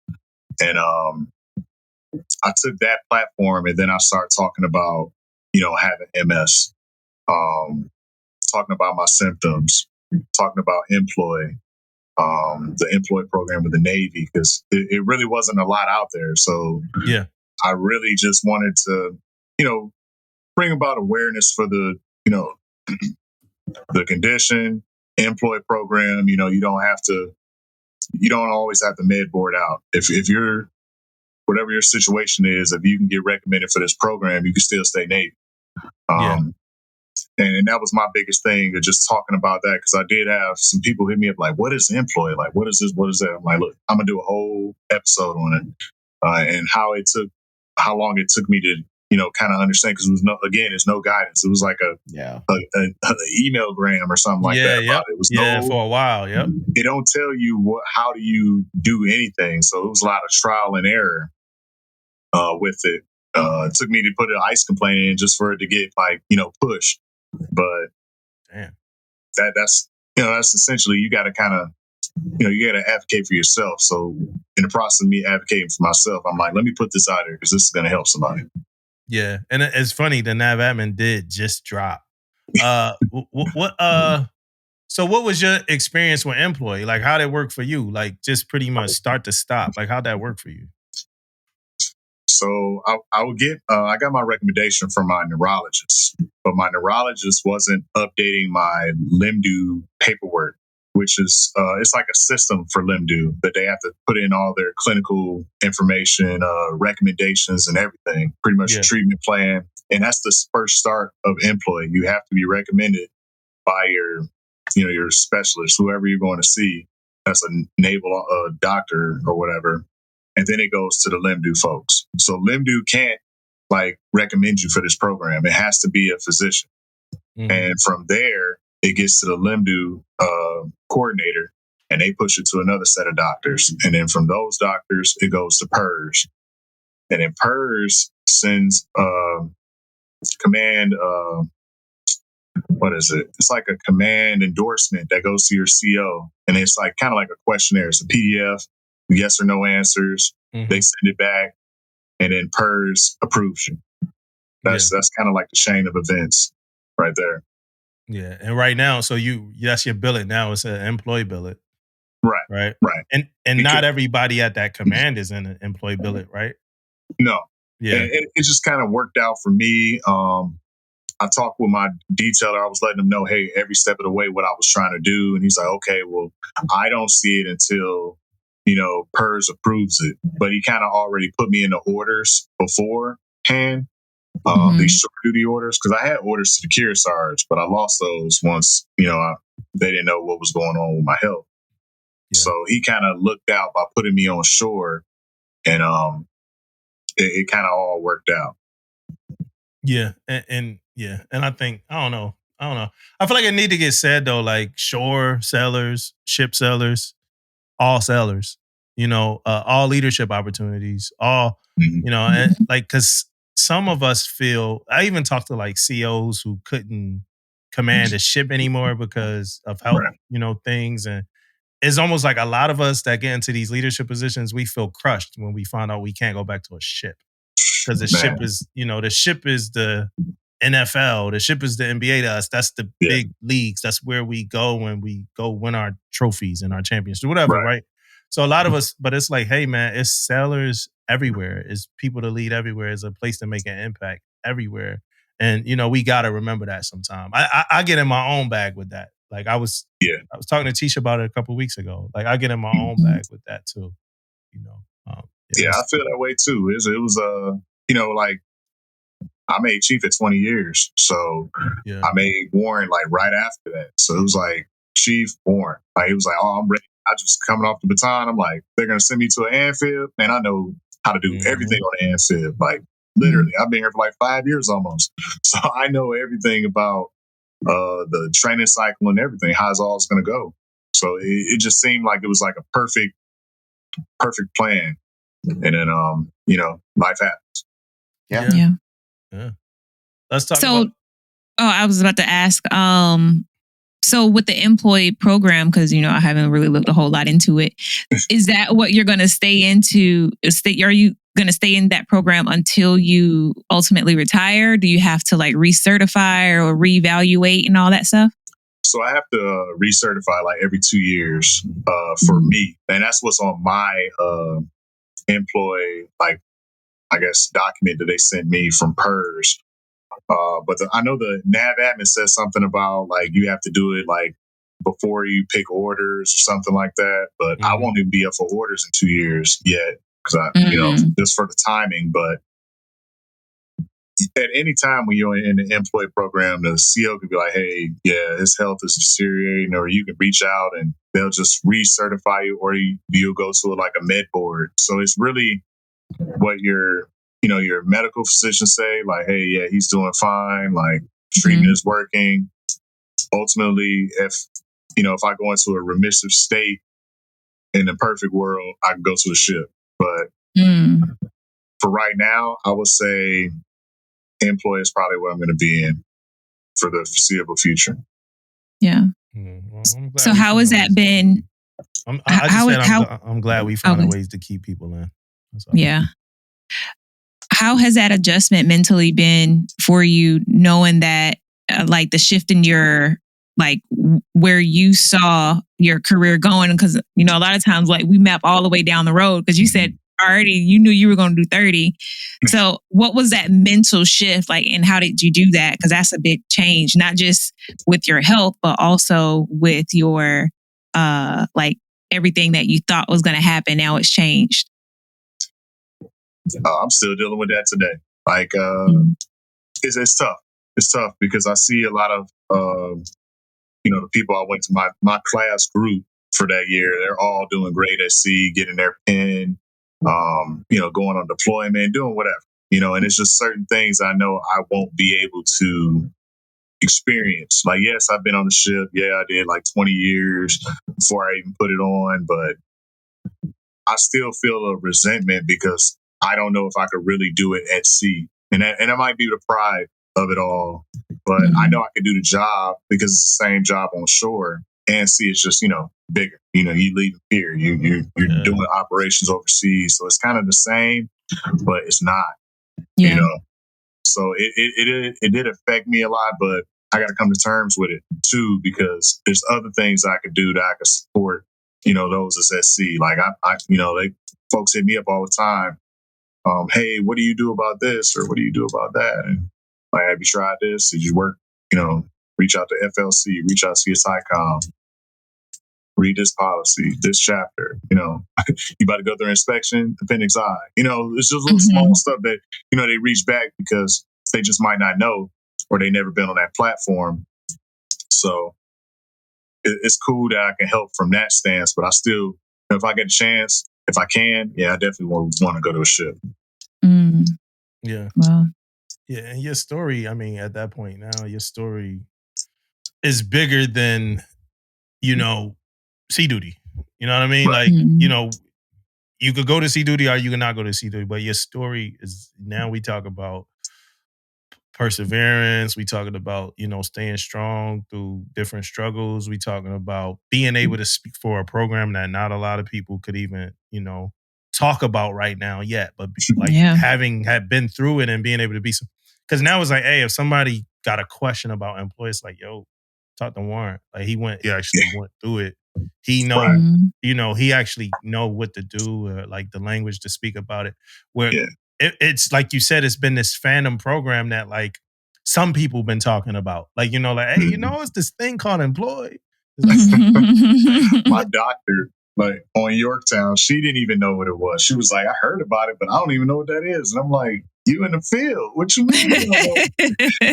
And I took that platform and then I started talking about, having MS, talking about my symptoms, talking about the employee program with the Navy, because it really wasn't a lot out there. So I really just wanted to, bring about awareness for the, the condition, employee program. You don't always have to med board out. If you're, whatever your situation is, if you can get recommended for this program, you can still stay Navy. And that was my biggest thing, of just talking about that, because I did have some people hit me up like, what is employee? Like, what is this? What is that? I'm like, look, I'm going to do a whole episode on it and how long it took me to, kind of understand, because there's no guidance. It was like an emailgram or something like that.
Yep.
It was
for a while. Yep.
It don't tell you how do you do anything. So it was a lot of trial and error with it. It took me to put an ICE complaint in just for it to get pushed. But that's essentially, you got to kind of, you got to advocate for yourself. So in the process of me advocating for myself, I'm like, let me put this out there because this is going to help somebody.
Yeah. And it's funny, the Nav admin did just drop. So what was your experience with employee? Like, how'd it work for you? Like, just pretty much start to stop. Like, how'd that work for you?
So I got my recommendation from my neurologist, but my neurologist wasn't updating my LIMDU paperwork which is it's like a system for LIMDU that they have to put in all their clinical information, recommendations, and everything. Pretty much a treatment plan, and that's the first start of employee. You have to be recommended by your specialist, whoever you're going to see. That's a naval doctor or whatever, and then it goes to the LIMDU folks. So LIMDU can't recommend you for this program. It has to be a physician, and from there it gets to the LIMDU coordinator, and they push it to another set of doctors, and then from those doctors it goes to PERS, and then PERS sends command. What is it? It's like a command endorsement that goes to your CO, and it's kind of like a questionnaire. It's a PDF, yes or no answers. They send it back, and then PERS approves you. That's kind of like the chain of events right there.
Yeah, and right now, so that's your billet now. It's an employee billet, right? And not everybody at that command is in an employee billet, right?
No.
Yeah,
and it just kind of worked out for me. I talked with my detailer. I was letting him know, hey, every step of the way what I was trying to do. And he's like, okay, well, I don't see it until, PERS approves it. But he kind of already put me in the orders beforehand, these short duty orders, because I had orders to the Cure Sarge, but I lost those once, they didn't know what was going on with my health. Yeah. So he kind of looked out by putting me on shore, and it kind of all worked out.
Yeah, and I think I don't know. I feel like it need to get said though, like shore sellers, ship sellers, all sellers. All leadership opportunities, all and because some of us feel. I even talked to COs who couldn't command a ship anymore because of health, things, and it's almost like a lot of us that get into these leadership positions, we feel crushed when we find out we can't go back to a ship. Because the ship is, the ship is the NFL, the ship is the NBA to us. That's the big leagues. That's where we go when we go win our trophies and our championships, whatever, right? So a lot of us, but it's like, hey man, it's sellers everywhere. It's people to lead everywhere. It's a place to make an impact everywhere. And we gotta remember that sometime. I get in my own bag with that. I was talking to Tisha about it a couple of weeks ago. I get in my own bag with that too.
I feel that way too. It was I made chief at 20 years. So I made Warren right after that. So it was chief, Warren. It was oh, I'm ready. I just coming off the baton. I'm they're going to send me to an Anfield. Man, I know how to do everything on the Anfield. Literally, I've been here for 5 years almost. So I know everything about the training cycle and everything, how it's all going to go. So it just seemed like it was a perfect plan. And then, life happens.
Yeah. Let's talk about.
I was about to ask. So with the employee program, because I haven't really looked a whole lot into it, is that what you're going to stay into? Are you going to stay in that program until you ultimately retire? Do you have to recertify or reevaluate and all that stuff?
So I have to recertify every 2 years for me, and that's what's on my employee document that they sent me from PERS. But I know the NAV admin says something about you have to do it before you pick orders or something like that. But I won't even be up for orders in 2 years yet because just for the timing. But at any time when you're in the employee program, the CO could be hey, his health is deteriorating, or you can reach out and they'll just recertify you, or you'll go to a med board. So it's really what your medical physician say, hey, he's doing fine, treatment is working. Ultimately, if I go into a remissive state in the perfect world, I can go to a ship. But for right now, I would say employee is probably what I'm going to be in for the foreseeable future.
Yeah.
Well,
so how has that been?
I'm glad we found ways to keep people in.
Yeah. How has that adjustment mentally been for you, knowing that the shift in your where you saw your career going? Because a lot of times we map all the way down the road, because you said already you knew you were going to do 30. So what was that mental shift and how did you do that? Because that's a big change, not just with your health, but also with your like everything that you thought was going to happen, now it's changed?
I'm still dealing with that today. Like, it's tough. It's tough because I see a lot of, the people I went to my class group for that year, they're all doing great at sea, getting their pen, going on deployment, doing whatever, and it's just certain things I know I won't be able to experience. Like, yes, I've been on the ship. Yeah, I did like 20 years before I even put it on, but I still feel a resentment because I don't know if I could really do it at sea. And that might be the pride of it all. But I know I could do the job because it's the same job on shore. And sea is just, bigger. You leave here. You're doing operations overseas. So it's kind of the same, but it's not.
Yeah.
So it did affect me a lot, but I got to come to terms with it too, because there's other things I could do that I could support, those that's at sea. Like folks hit me up all the time. Hey, what do you do about this? Or what do you do about that? And like, have you tried this? Did you work, reach out to FLC, reach out to CSICOM, read this policy, this chapter, you about to go through inspection, appendix I, it's just little small stuff that, they reach back because they just might not know, or they never been on that platform. So it's cool that I can help from that stance, but I still, if I get a chance, if I can, I definitely want to go to a ship.
Yeah.
Wow.
Yeah. And your story, I mean, at that point now, your story is bigger than, sea duty. You know what I mean?
Right.
Like, you could go to sea duty or you could not go to sea duty, but your story is, now we talk about perseverance. We talking about, staying strong through different struggles. We talking about being able to speak for a program that not a lot of people could even, talk about right now yet, but like having had been through it and being able to be some, because now it's like, hey, if somebody got a question about employees, like, yo, talk to Warren. Like he actually went through it. He know, he actually know what to do, like the language to speak about it. Where it's like you said, it's been this fandom program that like some people been talking about. Like, like, hey, it's this thing called employee.
Like, my doctor, like on Yorktown, she didn't even know what it was. She was like, I heard about it, but I don't even know what that is. And I'm like, you in the field? What you mean?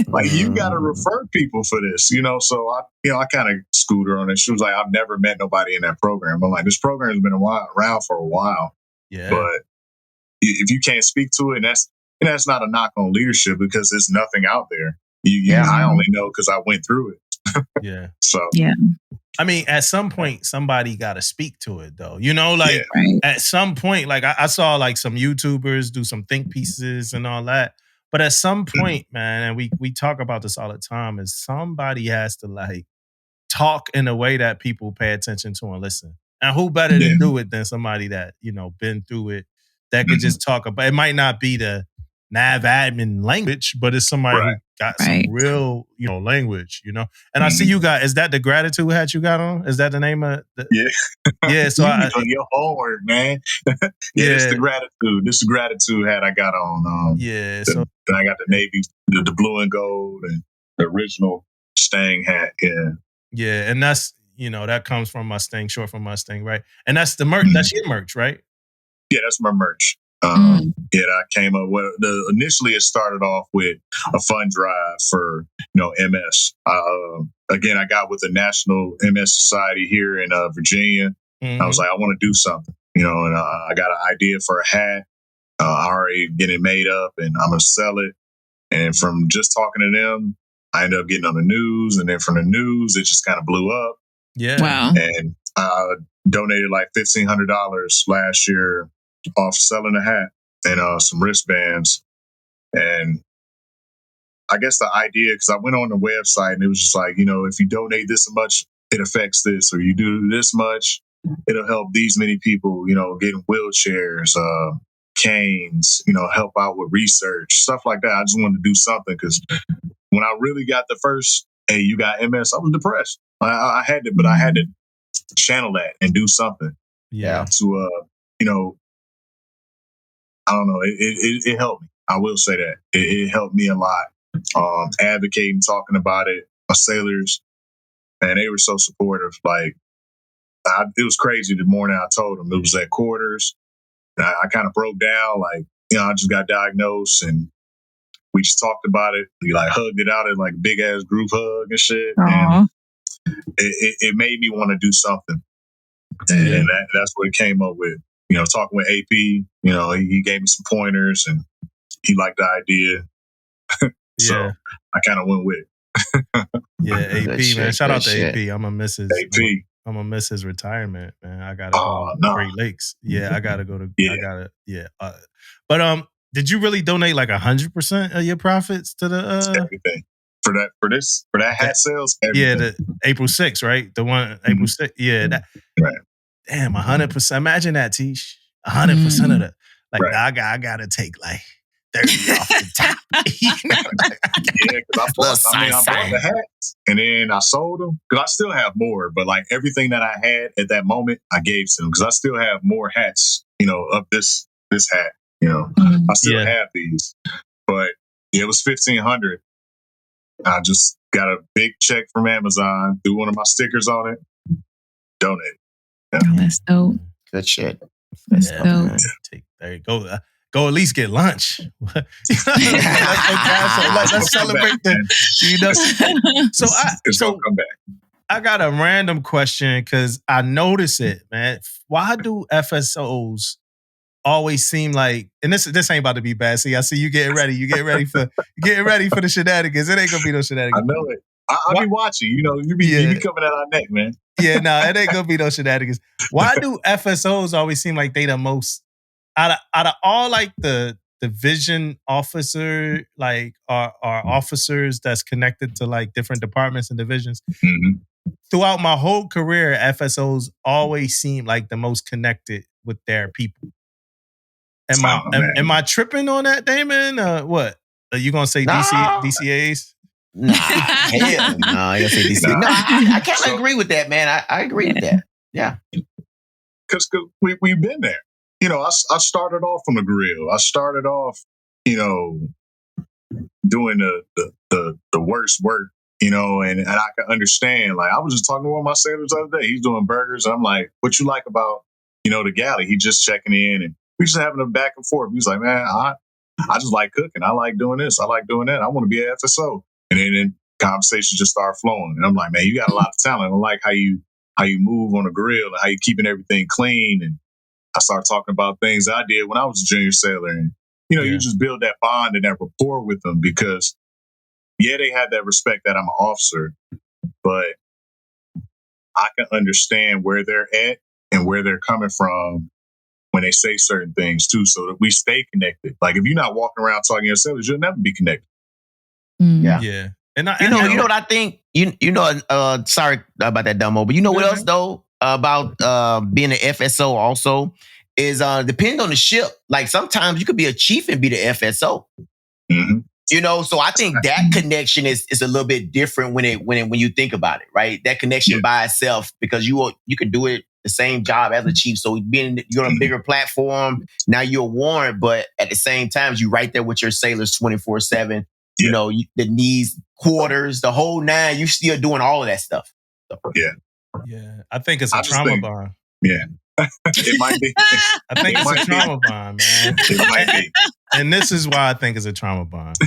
Like, you got to refer people for this, So I kind of schooled her on it. She was like, I've never met nobody in that program. I'm like, this program has been around for a while, but if you can't speak to it, and that's not a knock on leadership because there's nothing out there. I only know because I went through it. So
I mean, at some point, somebody got to speak to it, though. At some point, like I saw like some YouTubers do some think pieces and all that. But at some point, man, and we talk about this all the time, is somebody has to like talk in a way that people pay attention to and listen. And who better to do it than somebody that, been through it, that could just talk about it. Might not be the nav admin language, but it's somebody who got some real, language, And I see you got, is that the gratitude hat you got on? Is that the name of the? Yeah. So
you doing your homework, man. It's the gratitude. This is the gratitude hat I got on.
So
I got the navy, the blue and gold, and the original Stang hat.
Yeah, and that's that comes from Mustang, short from Mustang, right? And that's the merch. That's your merch, right?
Yeah, that's my merch. I came up with initially it started off with a fund drive for MS. Again, I got with the National MS Society here in Virginia. I was like, I want to do something, and I got an idea for a hat. I already getting it made up, and I'm gonna sell it. And from just talking to them, I ended up getting on the news, and then from the news, it just kind of blew up.
Yeah,
wow.
And I donated like $1,500 last year off selling a hat and some wristbands. And I guess the idea, because I went on the website and it was just like, if you donate this much, it affects this, or you do this much, it'll help these many people, getting wheelchairs, canes, help out with research, stuff like that. I just wanted to do something because when I really got the first, hey, you got MS, I was depressed. I had to channel that and do something.
Yeah.
To, I don't know. It helped me. I will say that it helped me a lot. Advocating, talking about it. My sailors, and they were so supportive. Like, it was crazy the morning I told him. It was at quarters. I kind of broke down, like, I just got diagnosed, and we just talked about it. We like hugged it out in like a big ass group hug and shit.
Aww.
And it made me want to do something. And that's what it came up with. Talking with AP, he gave me some pointers and he liked the idea. So I kind of went with it.
Yeah, AP, man. Shout out to AP. I'm gonna miss his
AP.
I'm gonna miss his retirement, man. I gotta go to Great Lakes. Yeah, I gotta go to. But did you really donate like 100% of your profits to the
everything for that hat sales? Everything.
Yeah, the April 6th, right? The one April 6th. Yeah, that.
Right.
Damn, 100%. Imagine that, Tish. 100% of the. Like, I gotta take like 30 off the top.
Yeah, because I bought the hats and then I sold them because I still have more, but like everything that I had at that moment, I gave to them because I still have more hats, of this hat. I still have these, but it was $1,500. I just got a big check from Amazon, threw one of my stickers on it, donate.
Yeah. Oh, that's dope.
Good shit.
That's dope.
There you go. Go at least get lunch. Let's celebrate So
come back.
I got a random question because I notice it, man. Why do FSOs always seem like, and this ain't about to be bad. See, I see you getting ready. You getting ready for the shenanigans. It ain't gonna be no shenanigans.
I know it. I'll be watching. You be coming at our neck, man.
Yeah, no, it ain't gonna be no shenanigans. Why do FSOs always seem like they the most out of all like the division officer, like our officers that's connected to like different departments and divisions?
Mm-hmm.
Throughout my whole career, FSOs always seem like the most connected with their people. Am I tripping on that, Damon? What? Are you gonna say DCAs?
Nah, hell no. I gotta say DCAs. No, I can't agree with that, man. I agree with that. Yeah,
because we've been there. I started off on the grill. I started off, doing the worst work, and I can understand. Like, I was just talking to one of my sailors the other day. He's doing burgers. And I'm like, what you like about, the galley? He just checking in and we just having a back and forth. He was like, man, I just like cooking. I like doing this. I like doing that. I want to be an FSO. And then conversations just start flowing. And I'm like, man, you got a lot of talent. I like how you move on the grill and how you keeping everything clean. And I started talking about things I did when I was a junior sailor. And, you just build that bond and that rapport with them because, they had that respect that I'm an officer, but I can understand where they're at and where they're coming from when they say certain things too, so that we stay connected. Like, if you're not walking around talking to your sailors, you'll never be connected.
Yeah. And
you know what I think? Sorry about that, Damo, but you know what else though about being an FSO also is depending on the ship. Like, sometimes you could be a chief and be the FSO.
Mm-hmm.
So I think that connection is a little bit different when you think about it, right? That connection by itself, because you can do it the same job as a chief. So you're on a bigger platform. Now you're a warrant, but at the same time, you're right there with your sailors 24/7.
Yeah.
The needs, quarters, the whole nine. You still doing all of that stuff. So.
Yeah. I think it's a trauma bond.
Yeah. It might be.
I think it's a trauma bond, man.
It might be.
And this is why I think it's a trauma bond.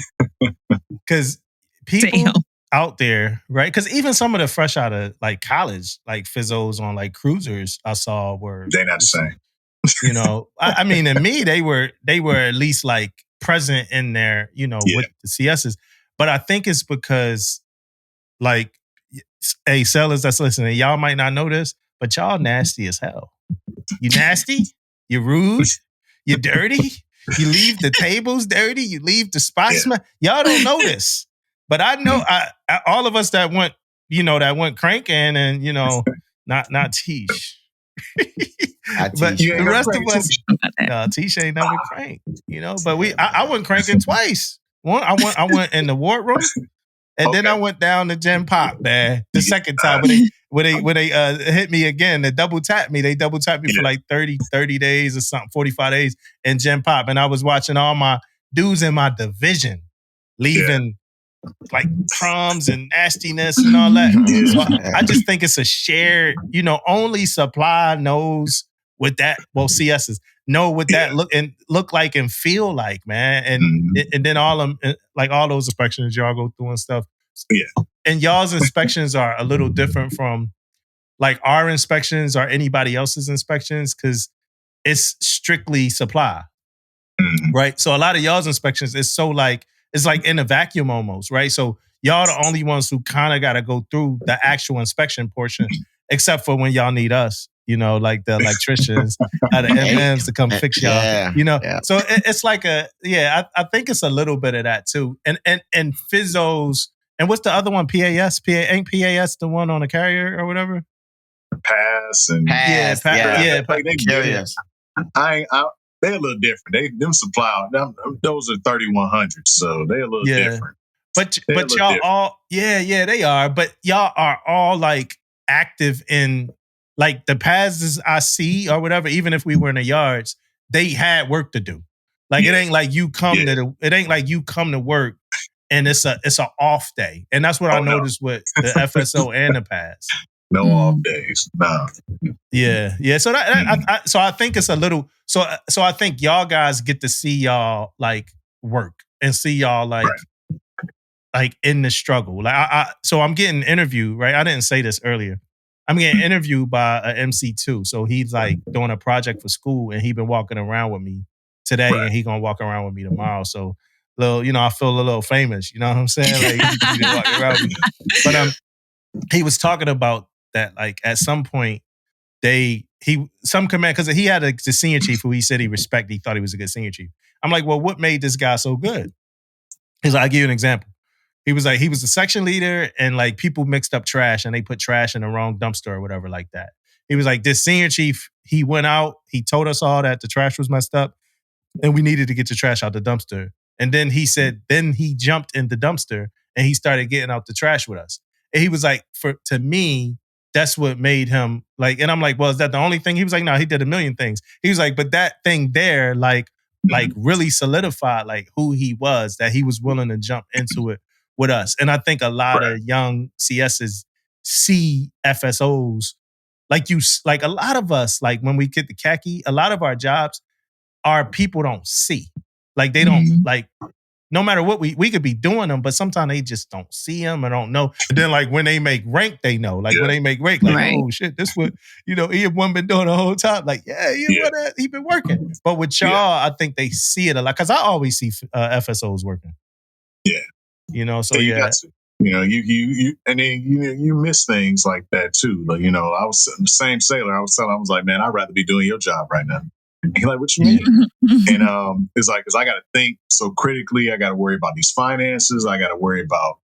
Because people out there, right? Because even some of the fresh out of like college, like fizzos on like cruisers I saw were...
They're not the same.
I mean, in me, they were at least like present in there, with the CSs. But I think it's because like, hey, sellers that's listening, y'all might not know this, but y'all nasty as hell. You nasty, you rude, you dirty, you leave the tables dirty, you leave the spots. Y'all don't know this. But I know all of us that went, that went cranking and, not Tish. But the rest of us, Tish ain't never cranked, but I went cranking twice. I went in the wardroom. And then I went down to Gen Pop, man. The second time when they hit me again, they double tapped me. They double tapped me for like 30 days or something, 45 days in Gen Pop. And I was watching all my dudes in my division leaving like crumbs and nastiness and all that. So I just think it's a shared, only supply knows what that, CSs know what that look like and feel like, man. And then all those inspections y'all go through and stuff.
Yeah.
And y'all's inspections are a little different from like our inspections or anybody else's inspections because it's strictly supply. Right. So a lot of y'all's inspections is so like, it's like in a vacuum almost, right? So y'all the only ones who kind of got to go through the actual inspection portion, except for when y'all need us, like the electricians, the MMs to come fix y'all, So it's like I think it's a little bit of that too. And Fizzos, and what's the other one? Ain't PAS the one on the carrier or whatever?
Pass and
Pass.
They're a little different. Them supply, those are 3100s, so they're a little different.
But y'all all, they are. But y'all are all like active in like the passes I see or whatever. Even if we were in the yards, they had work to do. Like it ain't like you come to work and it's a off day. And that's what I noticed with the FSO and the pass.
No off days. No.
Yeah. So I think it's a little. So I think y'all guys get to see y'all like work and see y'all like in the struggle. Like so I'm getting interviewed, right? I didn't say this earlier. I'm getting interviewed by an MC2. So he's like doing a project for school, and he been walking around with me today, and he gonna walk around with me tomorrow. So I feel a little famous. You know what I'm saying? Like he walking around with me. But he was talking about that like at some point because he had the senior chief who he said he respected. He thought he was a good senior chief. I'm like, well, what made this guy so good? He's like, I'll give you an example. He was like, he was the section leader and like people mixed up trash and they put trash in the wrong dumpster or whatever like that. He was like, this senior chief, he went out, he told us all that the trash was messed up and we needed to get the trash out the dumpster. And then he said, then he jumped in the dumpster and he started getting out the trash with us. And he was like, to me, that's what made him like, and I'm like, well, is that the only thing? He was like, no, he did a million things. He was like, but that thing there, like really solidified like who he was, that he was willing to jump into it with us. And I think a lot of young CSs see FSOs like a lot of us, like when we get the khaki, a lot of our jobs, our people don't see. Like they don't like, no matter what we could be doing them, but sometimes they just don't see them or don't know. And then like when they make rank, they know. Like when they make rank, like, oh shit, this what, Ian been doing the whole time. Like, he been working. But with y'all, I think they see it a lot. Cause I always see FSOs working.
Yeah.
So
you got to. You and then you miss things like that too. Like, I was the same sailor. I was like, man, I'd rather be doing your job right now. And he's like, what you mean? And it's like, because I got to think so critically. I got to worry about these finances. I got to worry about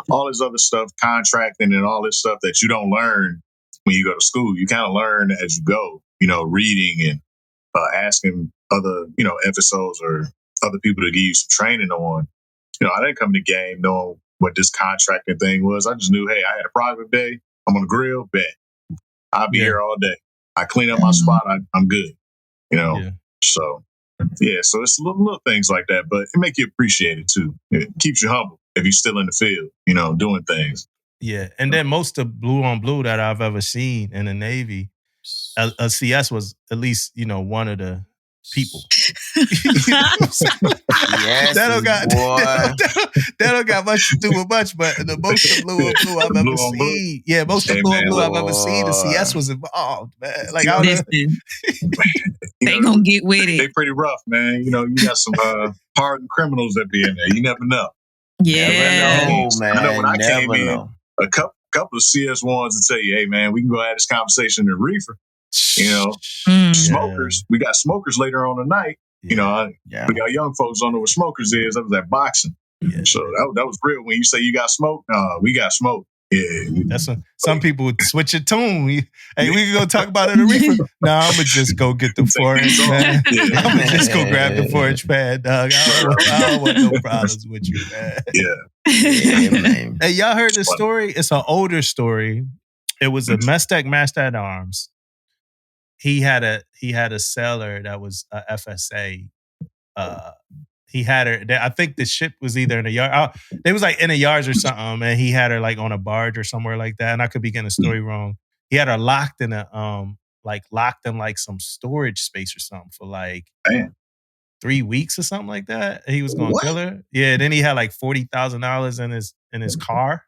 all this other stuff, contracting and all this stuff that you don't learn when you go to school. You kind of learn as you go, reading and asking other, FSOs or other people to give you some training on. I didn't come to the game knowing what this contracting thing was. I just knew, hey, I had a project day. I'm on the grill, bet. I'll be here all day. I clean up my spot. I'm good. So so it's little things like that, but it make you appreciate it too. It keeps you humble if you're still in the field, doing things.
Yeah, and then most of blue on blue that I've ever seen in the Navy, a CS was at least one of the people.
Yes,
that don't got much to do with much, but the most of blue on blue I've ever seen. Yeah, most of blue on blue I've ever seen. The CS was involved, man. Like
they gonna get with it.
They pretty rough, man. You got some hardened criminals that be in there. You never know.
Yeah,
man.
I know when I came in, a couple of CS1s would tell you, hey, man, we can go have this conversation in the reefer. Smokers. We got smokers later on tonight. We got young folks don't know what smokers is. That was that boxing. Yeah. So that was real. When you say you got smoke, we got smoke. Yeah.
That's some people would switch a tune. Hey, we can go talk about it in the reefer. No, I'm going to just go get the forage, man. I'm going to just go grab the forage pad, dog. I don't want no problems with you, man.
Yeah.
Hey, y'all heard this story? It's an older story. It was a Mestec Master at Arms. He had a sailor that was a FSA. he had her. I think the ship was either in the yard. They was like in the yards or something, and he had her like on a barge or somewhere like that. And I could be getting the story wrong. He had her locked in like some storage space or something for like 3 weeks or something like that. He was gonna kill her. Yeah. Then he had like $40,000 in his car.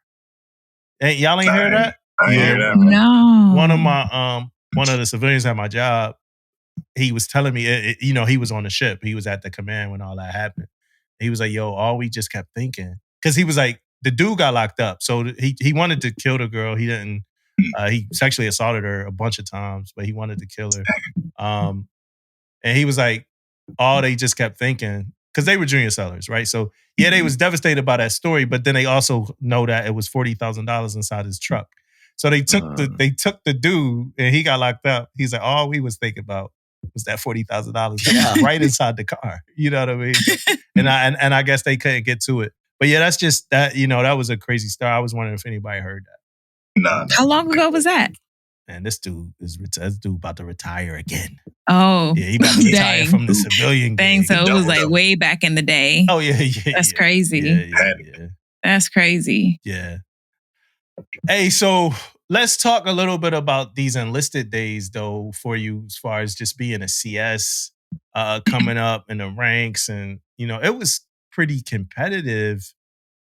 Hey, y'all ain't heard that?
I ain't hear that.
No.
One of the civilians at my job, he was telling me, he was on the ship. He was at the command when all that happened. He was like, yo, all we just kept thinking, because he was like, the dude got locked up. So he wanted to kill the girl. He didn't, he sexually assaulted her a bunch of times, but he wanted to kill her. And he was like, all they just kept thinking, because they were junior sellers, right? So yeah, they was devastated by that story, but then they also know that it was $40,000 inside his truck. So they took the dude and he got locked up. He's like, all we was thinking about was that $40,000 right inside the car. You know what I mean? and I guess they couldn't get to it. But yeah, that's just that. That was a crazy story. I was wondering if anybody heard that.
No.
How long ago was that?
And this dude about to retire again.
Oh,
yeah, he about to retire from the civilian game.
So it was like way back in the day.
Oh yeah.
That's crazy.
Yeah.
That's crazy.
Yeah. Hey, so let's talk a little bit about these enlisted days, though, for you, as far as just being a CS, coming up in the ranks, and it was pretty competitive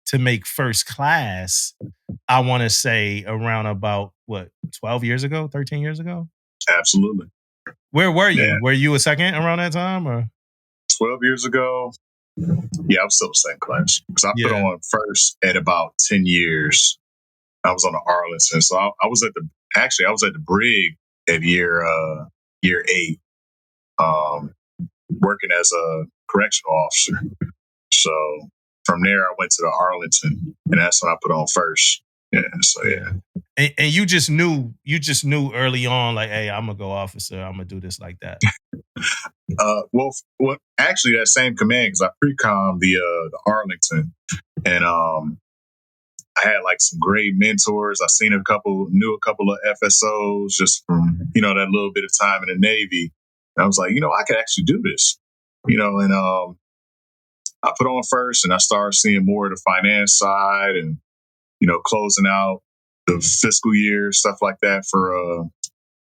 to make first class. I want to say around about 12 years ago, 13 years ago.
Absolutely.
Where were you? Yeah. Were you a second around that time, or
12 years ago? Yeah, I was still the same class because I put on first at about 10 years. I was on the Arlington, so I was at the Brig at year 8, working as a correctional officer. So from there, I went to the Arlington, and that's when I put on first. Yeah, so yeah.
And you just knew early on, like, hey, I'm gonna go officer. I'm gonna do this like that.
Well, actually, that same command, because I pre-comm the Arlington, and I had like some great mentors. I knew a couple of FSOs just from that little bit of time in the Navy. And I was like, I could actually do this, and I put on first, and I started seeing more of the finance side, and closing out the fiscal year, stuff like that for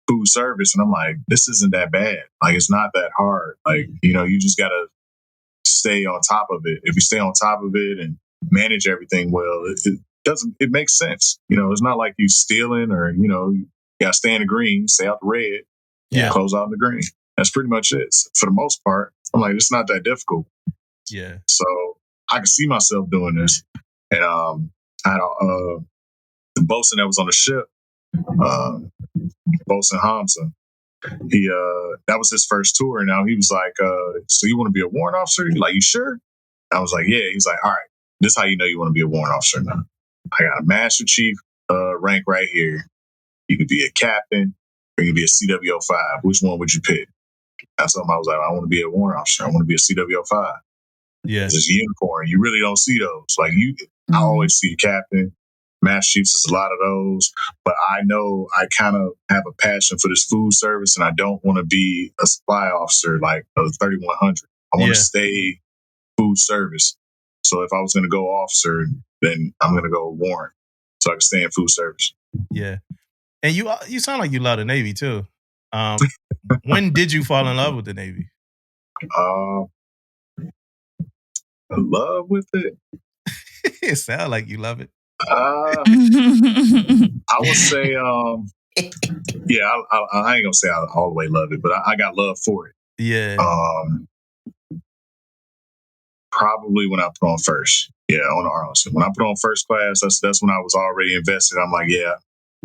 food service. And I'm like, this isn't that bad. Like, it's not that hard. Like, you just got to stay on top of it. If you stay on top of it and manage everything well, it makes sense. It's not like you stealing or, you got to stay in the green, stay out the red, close out in the green. That's pretty much it. For the most part, I'm like, it's not that difficult.
Yeah.
So I could see myself doing this. And I had the bosun that was on the ship, Bosun Hamza. He that was his first tour. And now he was like, so you want to be a warrant officer? Like, you sure? I was like, yeah. He's like, all right, this is how you know you want to be a warrant officer now. I got a Master Chief rank right here. You could be a captain or you could be a CWO5. Which one would you pick? That's something I was like, I want to be a warrant officer. I want to be a CWO5.
Yeah.
It's a unicorn. You really don't see those. Like I always see the captain. Master Chiefs is a lot of those. But I know I kind of have a passion for this food service, and I don't want to be a supply officer like a 3100. I want to stay food service. So if I was going to go officer, then I'm going to go warrant so I can stay in food service.
Yeah. And you sound like you love the Navy too. When did you fall in love with the Navy?
Love with it?
It sounds like you love it.
I would say, I ain't gonna say I all the way love it, but I got love for it.
Yeah.
Probably when I put on first. Yeah, on the Arlington. When I put on first class, that's when I was already invested. I'm like, yeah,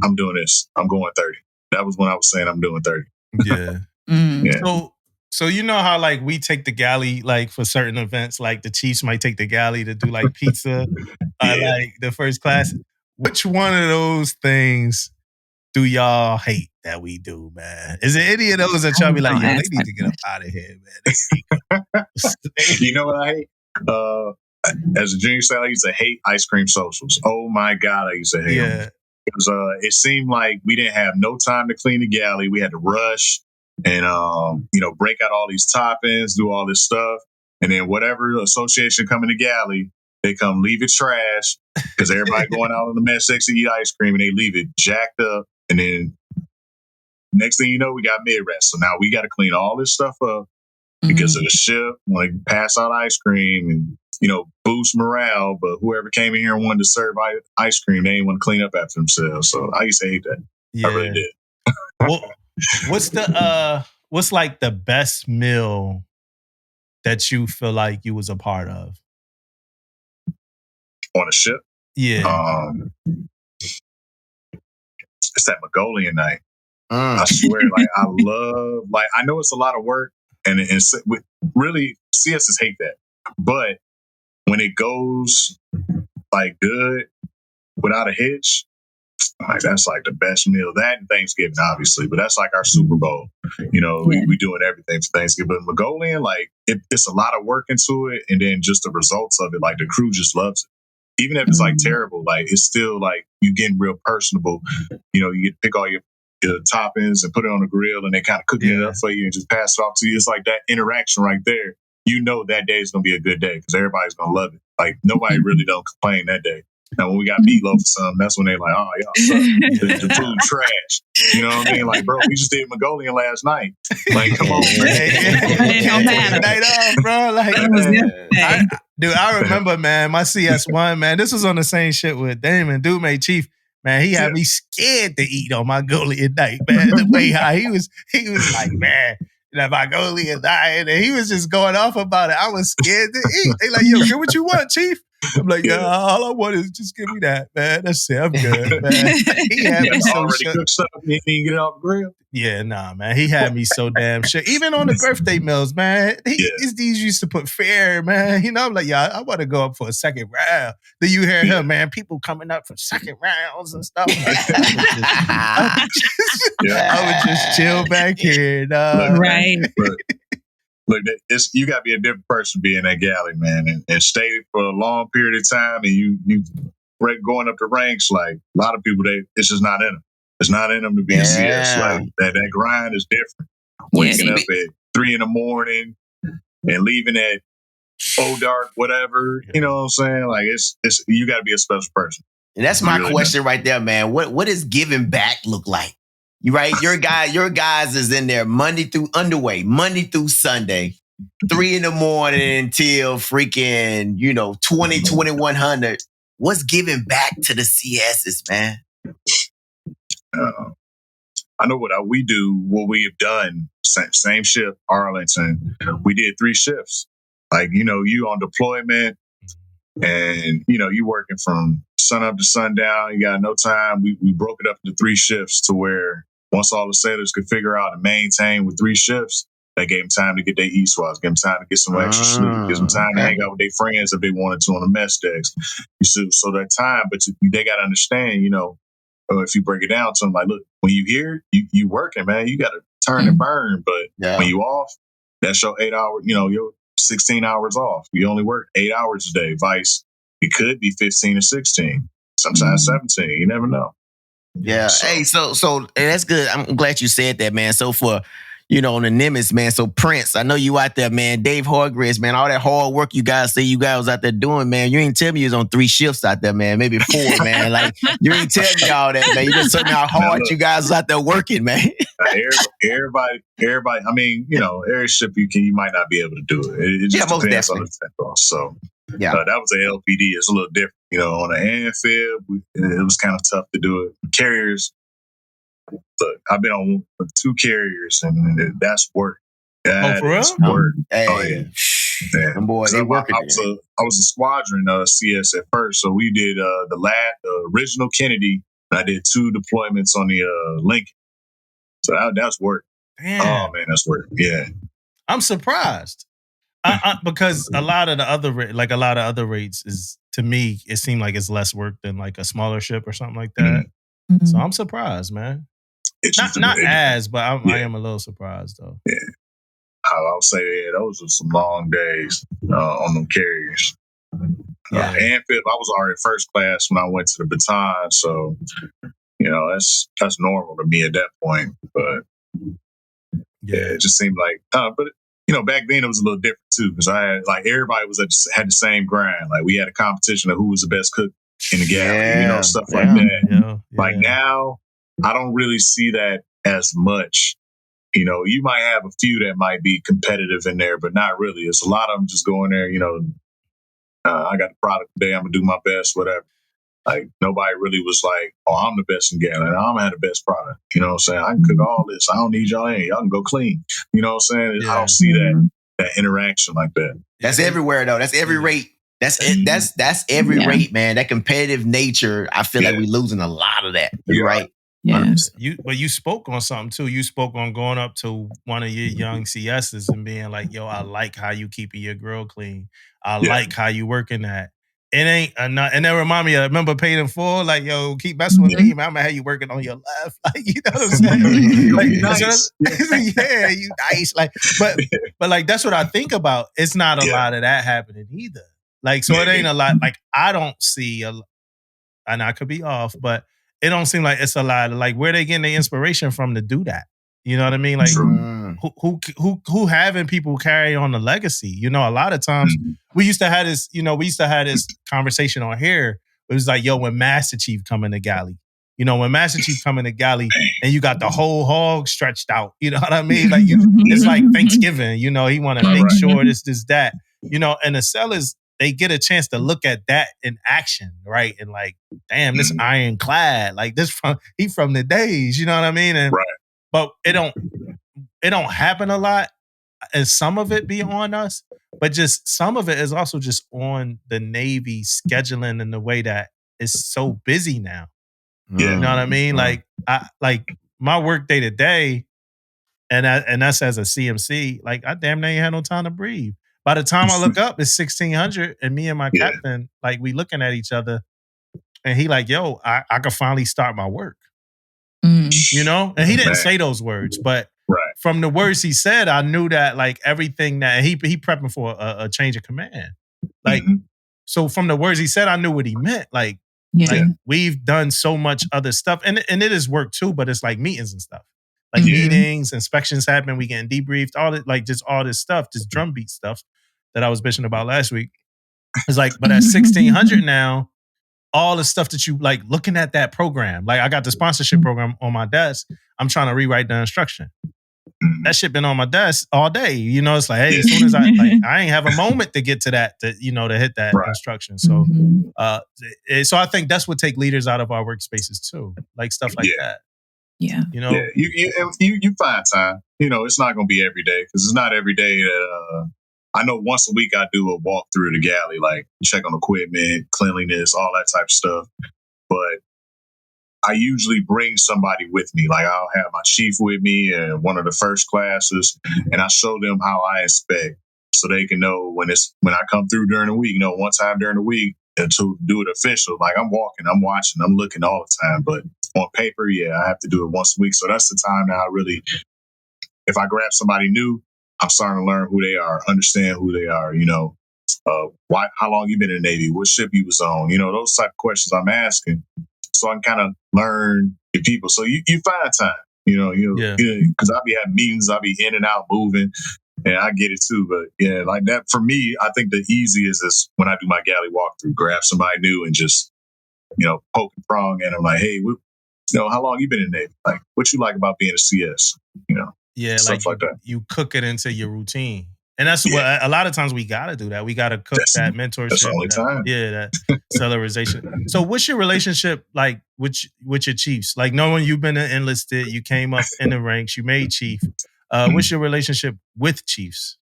I'm doing this. I'm going 30. That was when I was saying I'm doing 30.
Yeah. Yeah. So you know how like we take the galley like for certain events, like the Chiefs might take the galley to do like pizza, like the first class. Which one of those things do y'all hate that we do, man? Is there any of those that y'all be like, yo, they need to get up out of here, man?
You know what I hate? As a junior sailor, I used to hate ice cream socials. Oh my God, I used to hate them. Because it seemed like we didn't have no time to clean the galley. We had to rush and break out all these toppings, do all this stuff. And then whatever association come in the galley, they come leave it trash because everybody going out on the mess section to eat ice cream and they leave it jacked up. And then next thing you know, we got mid-rest. So now we got to clean all this stuff up because of the ship, when they pass out ice cream and, boost morale. But whoever came in here and wanted to serve ice cream, they didn't want to clean up after themselves. So I used to hate that. Yeah. I really did.
Well, what's like the best meal that you feel like you was a part of?
On a ship?
Yeah.
It's that Mongolian night. I swear, I love, I know it's a lot of work, and really, CSs hate that. But when it goes, good, without a hitch, that's the best meal. That and Thanksgiving, obviously, but that's our Super Bowl. We doing everything for Thanksgiving. But Mongolian, it's a lot of work into it, and then just the results of it, the crew just loves it. Even if it's terrible, it's still you getting real personable. You get to pick all your toppings and put it on the grill, and they kind of cooking it up for you and just pass it off to you. It's that interaction right there. That day is gonna be a good day because everybody's gonna love it. Nobody really don't complain that day. Now, when we got meatloaf or something, that's when they oh, y'all suck. The food trash. You know what I mean? Bro, we just did Mongolian last night. Come on, man.
Night off, bro. I remember, man, my CS1, man, this was on the same shit with Damon, Dume Chief. Man, he had me scared to eat on Mongolian night, man. The way how he was like, man, that Mongolian diet, and he was just going off about it. I was scared to eat. They yo, get what you want, Chief. I'm like, all I want is just give me that, man. That's it. I'm good, man. He had me so
cooked stuff. You didn't get it off the grill.
Yeah, nah, man. He had me so damn shit. Even on the birthday meals, man. These used to put fair, man. I'm like, I want to go up for a second round. Then you hear him, man. People coming up for second rounds and stuff. I would just chill back here, dog.
Right.
Look, you got to be a different person being that galley, man, and stay for a long period of time. And you going up the ranks, a lot of people, it's just not in them. It's not in them to be a CS. That grind is different. Waking up at 3 a.m. and leaving at dark, whatever. You know what I'm saying? It's you got to be a special person.
And that's my question right there, man. What does giving back look like? Right, your guys is in there Monday through Sunday, 3 a.m. until freaking 2100. What's giving back to the CSs, man?
I know what we do. What we have done, same shift, Arlington. We did 3 shifts. You on deployment, and you working from sun up to sundown. You got no time. We broke it up into 3 shifts to where, once all the sailors could figure out and maintain with 3 shifts, they gave them time to get their E-swaps, gave them time to get some extra sleep, give them time to hang out with their friends if they wanted to on the mess decks. So that time, but they got to understand, if you break it down to them, look, when you here, you working, man, you got to turn and burn. But when you off, that's your 8 hour, your 16 hours off. You only work 8 hours a day. Vice, it could be 15 or 16, sometimes 17. You never know.
Yeah. Hey, so that's good. I'm glad you said that, man. So for, on the Nimitz, man. So Prince, I know you out there, man. Dave Hargreaves, man. All that hard work you guys say you guys was out there doing, man. You ain't tell me you was on 3 shifts out there, man. Maybe 4, man. You ain't tell me all that, man. You just told me how hard you guys was out there working, man.
Everybody. I mean, every shift you might not be able to do it. It just depends on the tempo. So that was an LPD. It's a little different. On an amphib, it was kind of tough to do it. Carriers, look, I've been on 2 carriers, and that's work.
For real?
Work.
Hey.
Oh, yeah.
Boy, they working.
I was a squadron CS at first, so we did the original Kennedy, and I did 2 deployments on the Lincoln. So that's work.
Damn.
Oh, man, that's work. Yeah.
I'm surprised. Because a lot of the other rates is, to me, it seemed like it's less work than a smaller ship or something like that. Mm-hmm. So I'm surprised, man. Not but I am a little surprised though.
Yeah, I'll say those are some long days on them carriers. Amphib, I was already first class when I went to the baton, so that's normal to me at that point. But it just seemed like, but back then it was a little different too, because I had everybody had the same grind. Like we had a competition of who was the best cook in the galley, stuff like that.
Yeah.
Like now, I don't really see that as much. You might have a few that might be competitive in there, but not really. It's a lot of them just going there, I got the product today, I'm gonna do my best, whatever. Like nobody really was like, oh, I'm the best in galley. I'm gonna have the best product. You know what I'm saying? I can cook all this. I don't need y'all in. Y'all can go clean. You know what I'm saying? I don't see that interaction like that.
That's everywhere though. That's every rate. That's it. That's every rate, man. That competitive nature. I feel like we're losing a lot of that. You're right.
Yeah.
But you spoke on something too. You spoke on going up to one of your young CSs and being like, yo, I like how you keeping your grill clean. I like how you working that. It ain't enough. And that remind me of, remember Paid in Full? Like, yo, keep messing with me, man. I'm gonna have you working on your left. Like, you know what I'm saying? Like,
nice.
Yeah, you nice. Like, but like that's what I think about. It's not a lot of that happening either. Like, so it ain't a lot. Like, I don't see and I could be off, but it don't seem like it's a lot of like where they getting the inspiration from to do that. You know what I mean? Like who having people carry on the legacy? A lot of times we used to have this conversation on here. It was like, yo, when Master Chief coming to galley, when Master Chief coming to galley and you got the whole hog stretched out, you know what I mean? Like it's like Thanksgiving, he want to make sure this, that, and the sellers, they get a chance to look at that in action, right? And like, damn, this ironclad, like he from the days, you know what I mean? And but it don't happen a lot, and some of it be on us, but just some of it is also just on the Navy scheduling in the way that it's so busy now. You know what I mean? Like my work day to day, and that's as a CMC. Like I damn near ain't had no time to breathe. By the time I look up, it's 1600, and me and my captain, like we looking at each other, and he like, yo, I could finally start my work. And he didn't say those words, but from the words he said, I knew that like everything that he prepping for a change of command. Like, so from the words he said, I knew what he meant. Like we've done so much other stuff, and it is work too, but it's like meetings and stuff. Like meetings, inspections happen, we getting debriefed, all it, like just all this stuff, just drumbeat stuff that I was bitching about last week. It's like, but at 1600 now, all the stuff that you like looking at that program, like I got the sponsorship program on my desk. I'm trying to rewrite the instruction. That shit been on my desk all day. It's like, hey, as soon as I ain't have a moment to get to that, to hit that instruction. So, so I think that's what take leaders out of our workspaces too, like stuff like that.
Yeah.
You find time. It's not going to be every day, because it's not every day that I know once a week I do a walk through the galley, like check on equipment, cleanliness, all that type of stuff. But I usually bring somebody with me. Like I'll have my chief with me and one of the first classes, and I show them how I inspect, so they can know when I come through during the week. One time during the week, and to do it official, like I'm walking, I'm watching, I'm looking all the time. But on paper, I have to do it once a week. So that's the time that I really, if I grab somebody new, I'm starting to learn who they are, understand who they are. How long you been in the Navy? What ship you was on? Those type of questions I'm asking, so I can kind of learn the people. So you find time, because I'll be having meetings, I'll be in and out moving, and I get it too. But like that for me, I think the easiest is when I do my galley walkthrough, grab somebody new and just poke and prong, and I'm like, hey, how long you been in the Navy? Like, what you like about being a CS? Stuff like that.
You cook it into your routine. And that's what a lot of times we got to do that. We got to cook that mentorship.
That's the only time.
That celerization. So what's your relationship like with your chiefs? Like knowing you've been enlisted, you came up in the ranks, you made chief. What's your relationship with chiefs?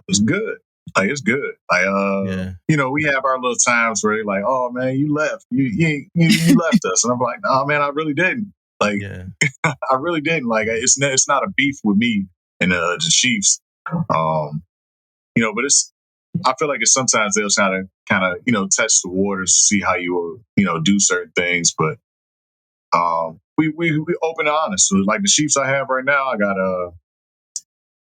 It's good. Like, it's good. Like, we have our little times where they're like, oh man, you left. You left us. And I'm like, no, man, I really didn't. Like, I really didn't. Like, it's not a beef with me and the Chiefs. But I feel like sometimes they'll kind of test the waters to see how you will, do certain things. But we open and honest. So like the Chiefs I have right now, I got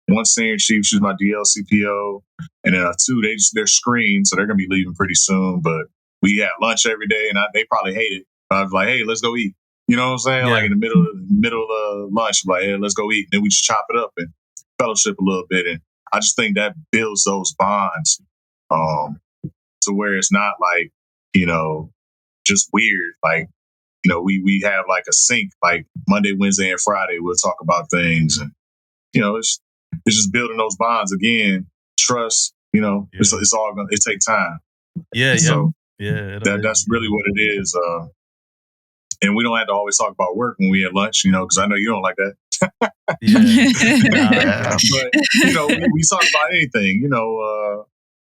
one senior chief, she's my DLCPO, and then two, they're screened, so they're gonna be leaving pretty soon. But we had lunch every day, and they probably hate it. But I was like, hey, let's go eat. You know what I'm saying? Like in the middle of lunch, I'm like, hey, let's go eat. And then we just chop it up and fellowship a little bit. And I just think that builds those bonds to where it's not like, just weird. Like, we have like a sync, like Monday, Wednesday, and Friday, we'll talk about things. And, it's just building those bonds again, trust, it's all going to, it takes time.
Yeah.
So
that's
really what it is. And we don't have to always talk about work when we at lunch, because I know you don't like that. But, we talk about anything,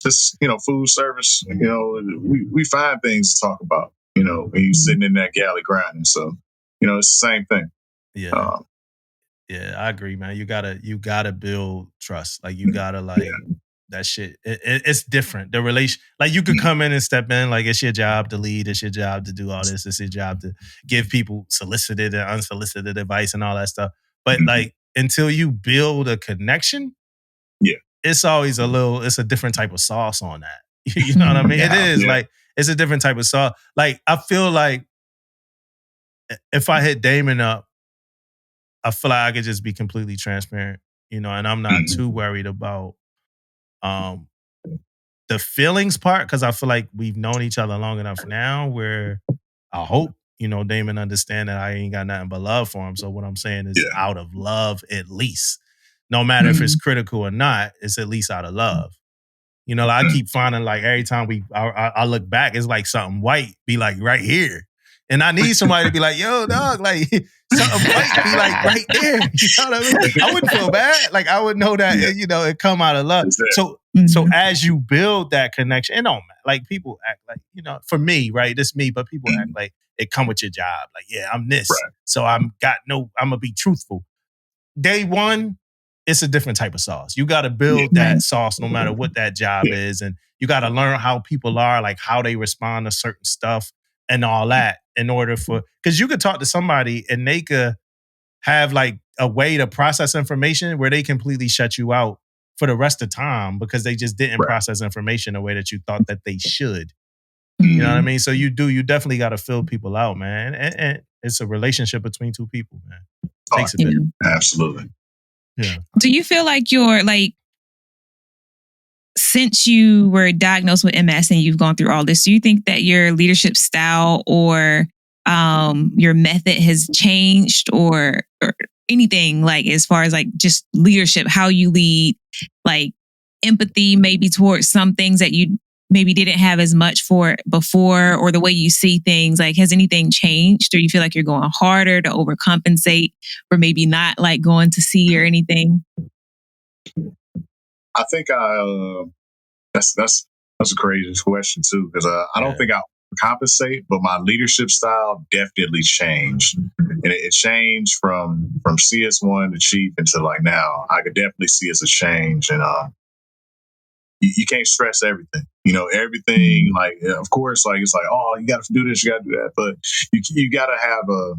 just, food service, we find things to talk about, when you're sitting in that galley grinding. So, it's the same thing.
Yeah. I agree, man. You gotta build trust. Like you gotta that shit. It's different. The relation, like you could come in and step in, like it's your job to lead, it's your job to do all this, it's your job to give people solicited and unsolicited advice and all that stuff. But like until you build a connection, it's always it's a different type of sauce on that. You know what I mean? It is like it's a different type of sauce. Like I feel like if I hit Damon up, I feel like I could just be completely transparent, and I'm not too worried about the feelings part, because I feel like we've known each other long enough now where I hope, Damon understand that I ain't got nothing but love for him. So what I'm saying is out of love, at least. No matter if it's critical or not, it's at least out of love. I keep finding like every time I look back, it's like something white be like right here. And I need somebody to be like, yo, dog, like something white be like right there. You know what I mean? I wouldn't feel bad. Like I would know that, it come out of love. So as you build that connection, it don't matter. Like people act like, for me, right? This me, but people act like it come with your job. Like, yeah, I'm this. Right. So I'm gonna be truthful. Day one, it's a different type of sauce. You got to build that sauce no matter what that job is. And you got to learn how people are, like how they respond to certain stuff and all that in order because you could talk to somebody and they could have like a way to process information where they completely shut you out for the rest of the time because they just didn't process information the way that you thought that they should. You know what I mean? So you definitely got to fill people out, man. And it's a relationship between two people, man. It takes a bit.
Absolutely.
Yeah.
Do you feel like since you were diagnosed with MS and you've gone through all this, do you think that your leadership style or your method has changed or anything like as far as like just leadership, how you lead, like empathy maybe towards some things that you maybe didn't have as much for before, or the way you see things? Like, has anything changed, or you feel like you're going harder to overcompensate for maybe not like going to sea or anything?
I think that's a crazy question too, because I don't think I compensate, but my leadership style definitely changed, and it changed from CS1 to chief into like now. I could definitely see it's a change, and you can't stress everything. Everything, like, of course, like, it's like, oh, you got to do this, you got to do that. But you got to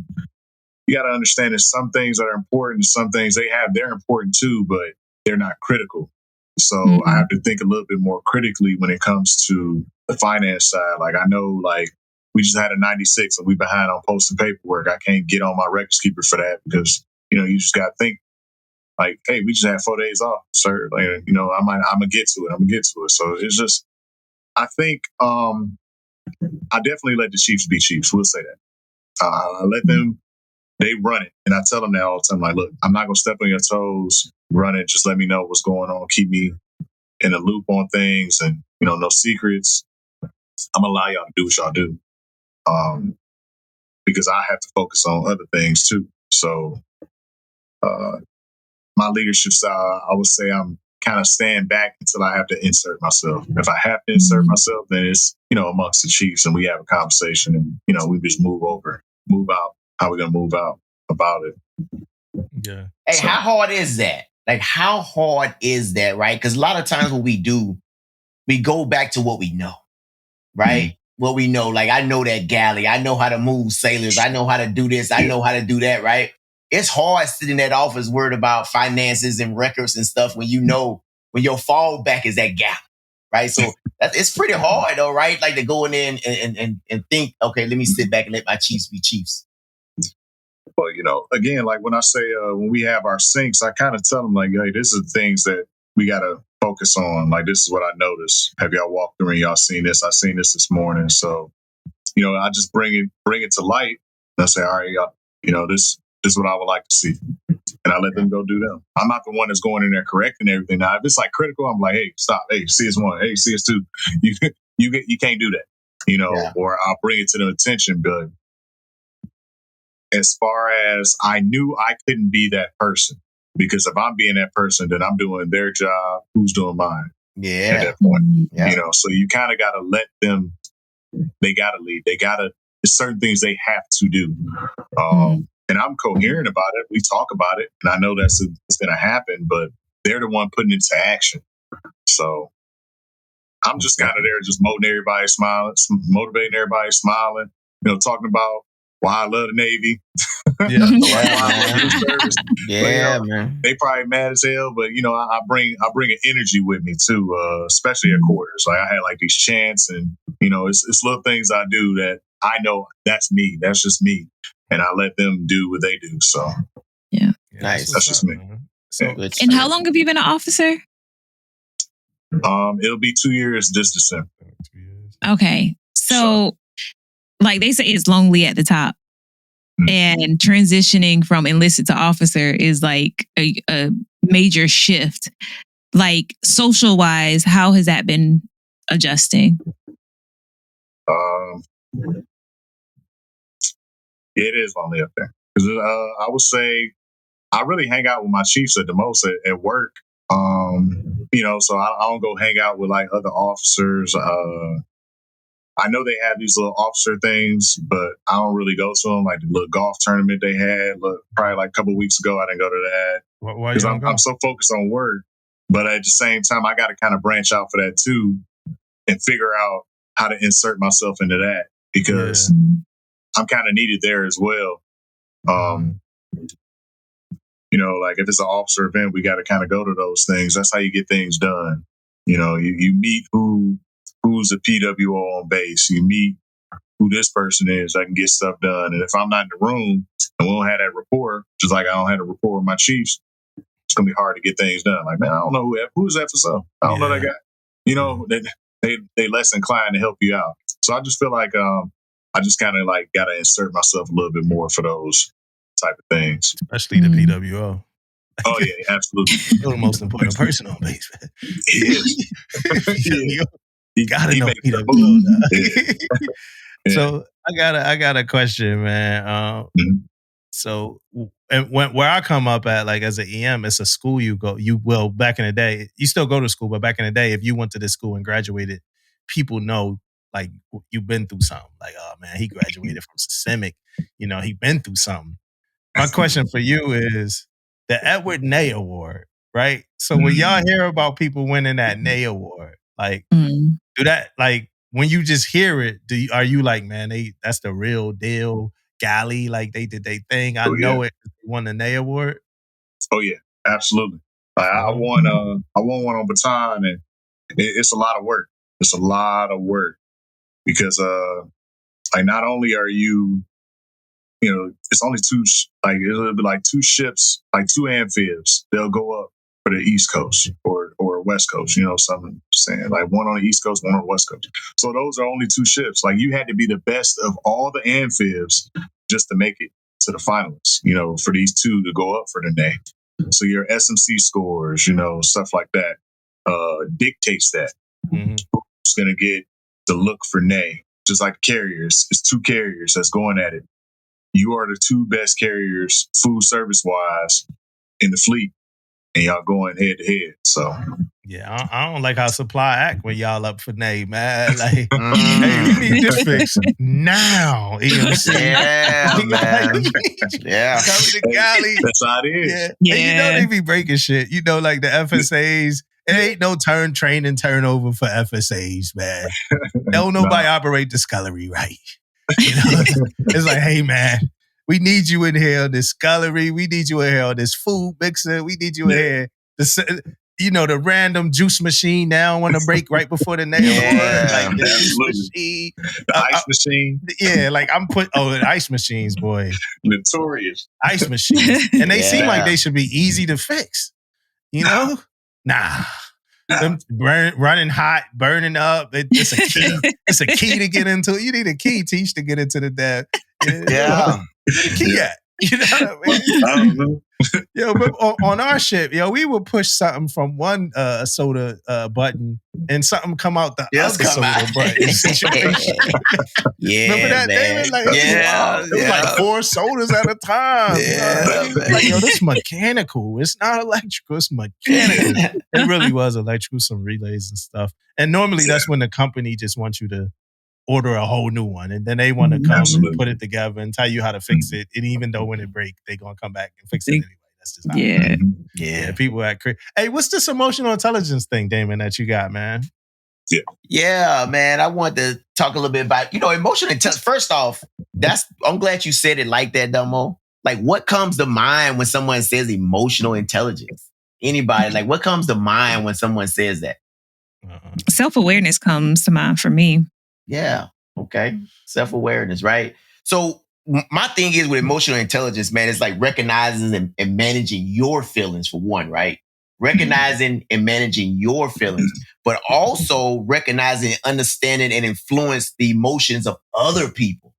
you got to understand that some things that are important, some things they're important too, but they're not critical. So I have to think a little bit more critically when it comes to the finance side. Like, I know, like, we just had a 96 and we behind on posting paperwork. I can't get on my records keeper for that because, you just got to think, like, hey, we just had 4 days off, sir. Like, I'm gonna get to it. So it's just, I think I definitely let the Chiefs be Chiefs. We'll say that. I let them, they run it. And I tell them that all the time, like, look, I'm not gonna step on your toes, run it. Just let me know what's going on. Keep me in a loop on things and, no secrets. I'm gonna allow y'all to do what y'all do. Because I have to focus on other things too. So my leadership style, I would say I'm kind of stand back until I have to insert myself. If I have to insert myself, then it's, amongst the Chiefs and we have a conversation and, we just move out. How we going to move out about it.
Yeah.
Hey, how hard is that? Like, how hard is that, right? Because a lot of times what we do, we go back to what we know, right? What we know. Like, I know that galley. I know how to move sailors. I know how to do this. I know how to do that, right? It's hard sitting in that office worried about finances and records and stuff when when your fallback is that galley, right? So it's pretty hard though, right? Like to go in there and think, okay, let me sit back and let my Chiefs be Chiefs.
Well, again, like when I say when we have our syncs, I kind of tell them like, hey, this is the things that we got to focus on. Like, this is what I noticed. Have y'all walked through and y'all seen this? I seen this morning. So, I just bring it to light. And I say, all right, y'all, this is what I would like to see. And I let them go do them. I'm not the one that's going in there correcting everything. Now, if it's like critical, I'm like, hey, stop. Hey, CS1. Hey, CS2. You can't do that, or I'll bring it to their attention. But as far as I knew I couldn't be that person, because if I'm being that person, then I'm doing their job. Who's doing mine?
Yeah.
At that point,
yeah.
So you kind of got to let them, they got to lead. There's certain things they have to do. And I'm coherent about it. We talk about it, and I know it's going to happen, but they're the one putting it into action. So I'm just kind of there, just motivating everybody, smiling, talking about why I love the Navy.
Man.
They probably mad as hell, but I bring an energy with me too, especially at quarters. Like I had like these chants, and it's little things I do that I know that's me. That's just me. And I let them do what they do. So,
yeah.
Nice.
That's just me.
So,
and how long have you been an officer?
It'll be 2 years this December.
Okay. So, like they say, it's lonely at the top. And transitioning from enlisted to officer is like a major shift. Like social wise, how has that been adjusting?
It is lonely up there. Because I would say I really hang out with my chiefs at the most at work. So I don't go hang out with like other officers. I know they have these little officer things, but I don't really go to them. Like the little golf tournament they had, probably like a couple of weeks ago, I didn't go to that.
Why
because I'm so focused on work. But at the same time, I got to kind of branch out for that too, and figure out how to insert myself into that, because I'm kind of needed there as well. Like if it's an officer event, we got to kind of go to those things. That's how you get things done. You meet who's a PWO on base. You meet who this person is that can get stuff done. And if I'm not in the room and we don't have that rapport, just like I don't have a rapport with my chiefs, it's gonna be hard to get things done. Like, man, I don't know who's FSO. I don't know that guy. They less inclined to help you out. So I just feel like I just kind of like got to insert myself a little bit more for those type of things,
especially the PWO.
Oh yeah, absolutely.
You're the most important person on base, man.
He is.
You gotta know PWO. So I got a question, man. So where I come up at, like as an EM, it's a school back in the day, you still go to school, but back in the day, if you went to this school and graduated, people know like you've been through something. Like, oh man, he graduated from systemic. He been through something. My question for you is the Edward Ney Award, right? So when y'all hear about people winning that Ney Award, like do that, like when you just hear it, are you like, man, that's the real deal? Galley, like they did their thing. I know it. They won the Ney Award.
Oh yeah, absolutely. I won one on baton, and it's a lot of work. It's a lot of work because like not only are you, it's only it'll be like two ships, like two amphibs. They'll go up for the East Coast or West Coast. Something I'm saying, like one on the East Coast, one on the West Coast. So those are only two ships. Like you had to be the best of all the amphibs just to make it to the finalists. For these two to go up for the Ney. So your SMC scores, stuff like that, dictates that. Who's going to get the look for Ney? Just like carriers, it's two carriers that's going at it. You are the two best carriers, food service wise, in the fleet, and y'all going head to head. So
yeah, I don't like how supply act when y'all up for Ney, man. Like, hey, we need this fixed now. EMC.
Yeah, man. Yeah,
come to Galley.
That's how it is.
Yeah. And they be breaking shit. Like the FSAs. It ain't no turnover for FSAs, man. Don't nobody operate the scullery right. It's like, hey man, we need you in here on this scullery. We need you in here on this food mixer. We need you in here. the random juice machine now on the break right before the neighborhood, like the juice machine,
the ice machine.
Yeah, like the ice machines, boy,
notorious
ice machines, and they seem like they should be easy to fix. Nah. Them running hot, burning up. It's a key. It's a key to get into. You need a key, Teach, to get into the dev.
Yeah.
The key at. You know what I mean? But on our ship, we would push something from one soda button and something come out the other soda button.
Remember
that, David? Like, it was like 4 sodas at a time. Like, this is mechanical. It's not electrical. It's mechanical. It really was electrical, some relays and stuff. And normally that's when the company just wants you to order a whole new one, and then they want to come and put it together and tell you how to fix it. And even though when it breaks, they're gonna come back and fix it anyway. That's just how it is. People act crazy. Hey, what's this emotional intelligence thing, Damon, that you got, man?
Yeah, man. I want to talk a little bit about emotional intelligence. First off, I'm glad you said it like that, Damo. Like, what comes to mind when someone says emotional intelligence? Anybody? Like, what comes to mind when someone says that?
Self-awareness comes to mind for me.
Yeah. Okay. Self-awareness, right? So my thing is with emotional intelligence, man, it's like recognizing and managing your feelings for one, right? Recognizing and managing your feelings, but also recognizing, understanding, and influence the emotions of other people,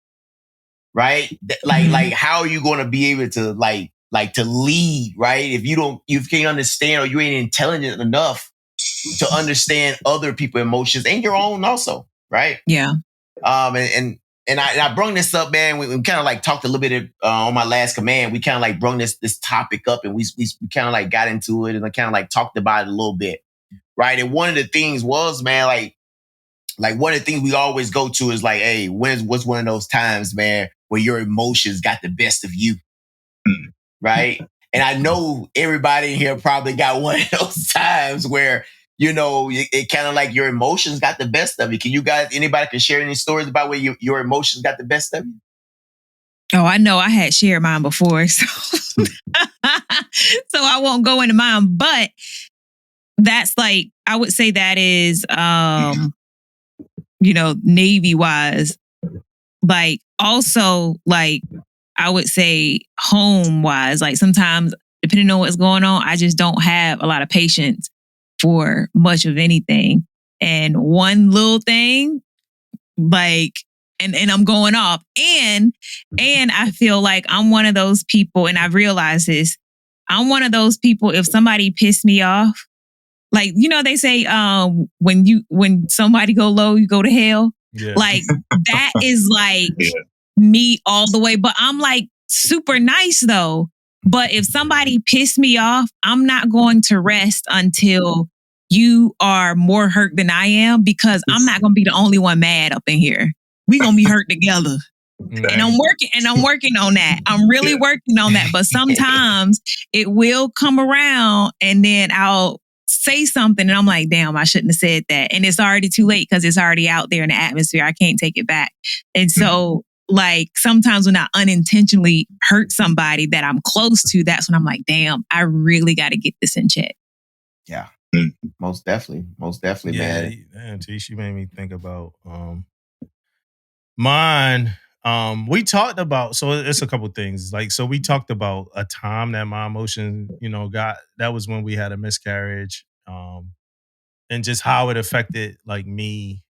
right? Like how are you going to be able to like to lead, right? If you can't understand or you ain't intelligent enough to understand other people's emotions and your own also. Right.
Yeah.
And I brung this up, man. We kind of like talked a little bit on my last command. We kind of like brung this topic up, and we kind of like got into it, and I kind of like talked about it a little bit, right? And one of the things was, man, like one of the things we always go to is like, hey, what's one of those times, man, where your emotions got the best of you, right? And I know everybody in here probably got one of those times where it kind of like your emotions got the best of you. Can you guys, anybody can share any stories about where your emotions got the best of you?
Oh, I know I had shared mine before, so I won't go into mine, but that's like, I would say that is, Navy wise, like also like, I would say home wise, like sometimes depending on what's going on, I just don't have a lot of patience for much of anything. And one little thing, like, and I'm going off. And I feel like I'm one of those people, and I've realized this, I'm one of those people, if somebody pissed me off, like, they say, when somebody go low, you go to hell. Yeah. Like, that is like me all the way. But I'm like super nice though. But if somebody pissed me off, I'm not going to rest until you are more hurt than I am, because I'm not going to be the only one mad up in here. We going to be hurt together. Right. And I'm working on that. I'm really working on that. But sometimes it will come around and then I'll say something and I'm like, damn, I shouldn't have said that. And it's already too late because it's already out there in the atmosphere. I can't take it back. And so like sometimes when I unintentionally hurt somebody that I'm close to, that's when I'm like, damn, I really got to get this in check.
Yeah, most definitely, man.
Man, Tish, you made me think about mine. We talked about, so it's a couple things. Like, so we talked about a time that my emotion, that was when we had a miscarriage, and just how it affected like me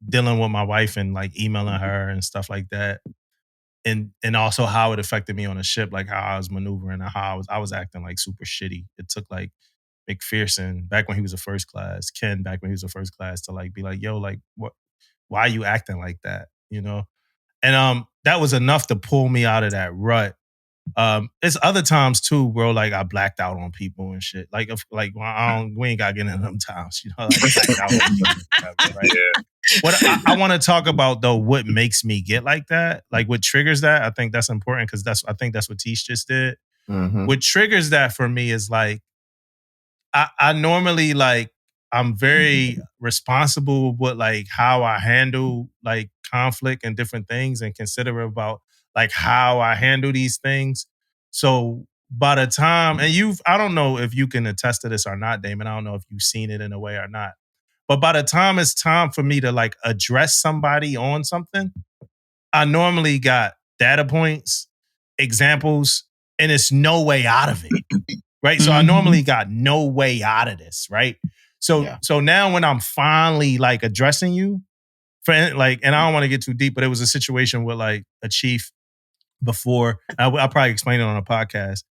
dealing with my wife and like emailing her and stuff like that. And also how it affected me on the ship, like how I was maneuvering and how I was acting like super shitty. It took like McPherson back when he was a first class, Ken back when he was a first class, to like be like, yo, like what? Why are you acting like that? And that was enough to pull me out of that rut. It's other times too, bro. Like I blacked out on people and shit. Like we ain't gotta get into them times, Like blacked out on people, right? Yeah. What I want to talk about though, what makes me get like that, like what triggers that. I think that's important because I think that's what Tish just did. Mm-hmm. What triggers that for me is like I normally like I'm very responsible with like how I handle like conflict and different things and considerate about like how I handle these things. So by the time, and I don't know if you can attest to this or not, Damon. I don't know if you've seen it in a way or not. But by the time it's time for me to like address somebody on something, I normally got data points, examples, and it's no way out of it. Right. So I normally got no way out of this. Right. So now when I'm finally like addressing you, and I don't want to get too deep, but it was a situation with like a chief before. I'll probably explain it on a podcast.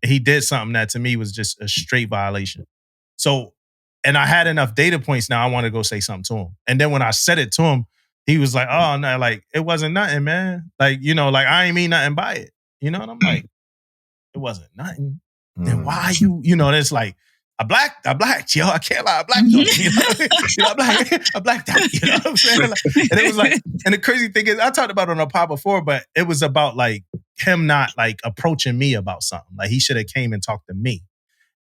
He did something that to me was just a straight violation. So, and I had enough data points now, I want to go say something to him. And then when I said it to him, he was like, oh, no, like, it wasn't nothing, man. Like, like, I ain't mean nothing by it. And I'm like, it wasn't nothing. Then why you, it's like, I blacked, yo. I can't lie, I blacked on I blacked out, you know what I'm saying? Like, and it was like, and the crazy thing is, I talked about it on a pod before, but it was about like him not like approaching me about something. Like he should have came and talked to me.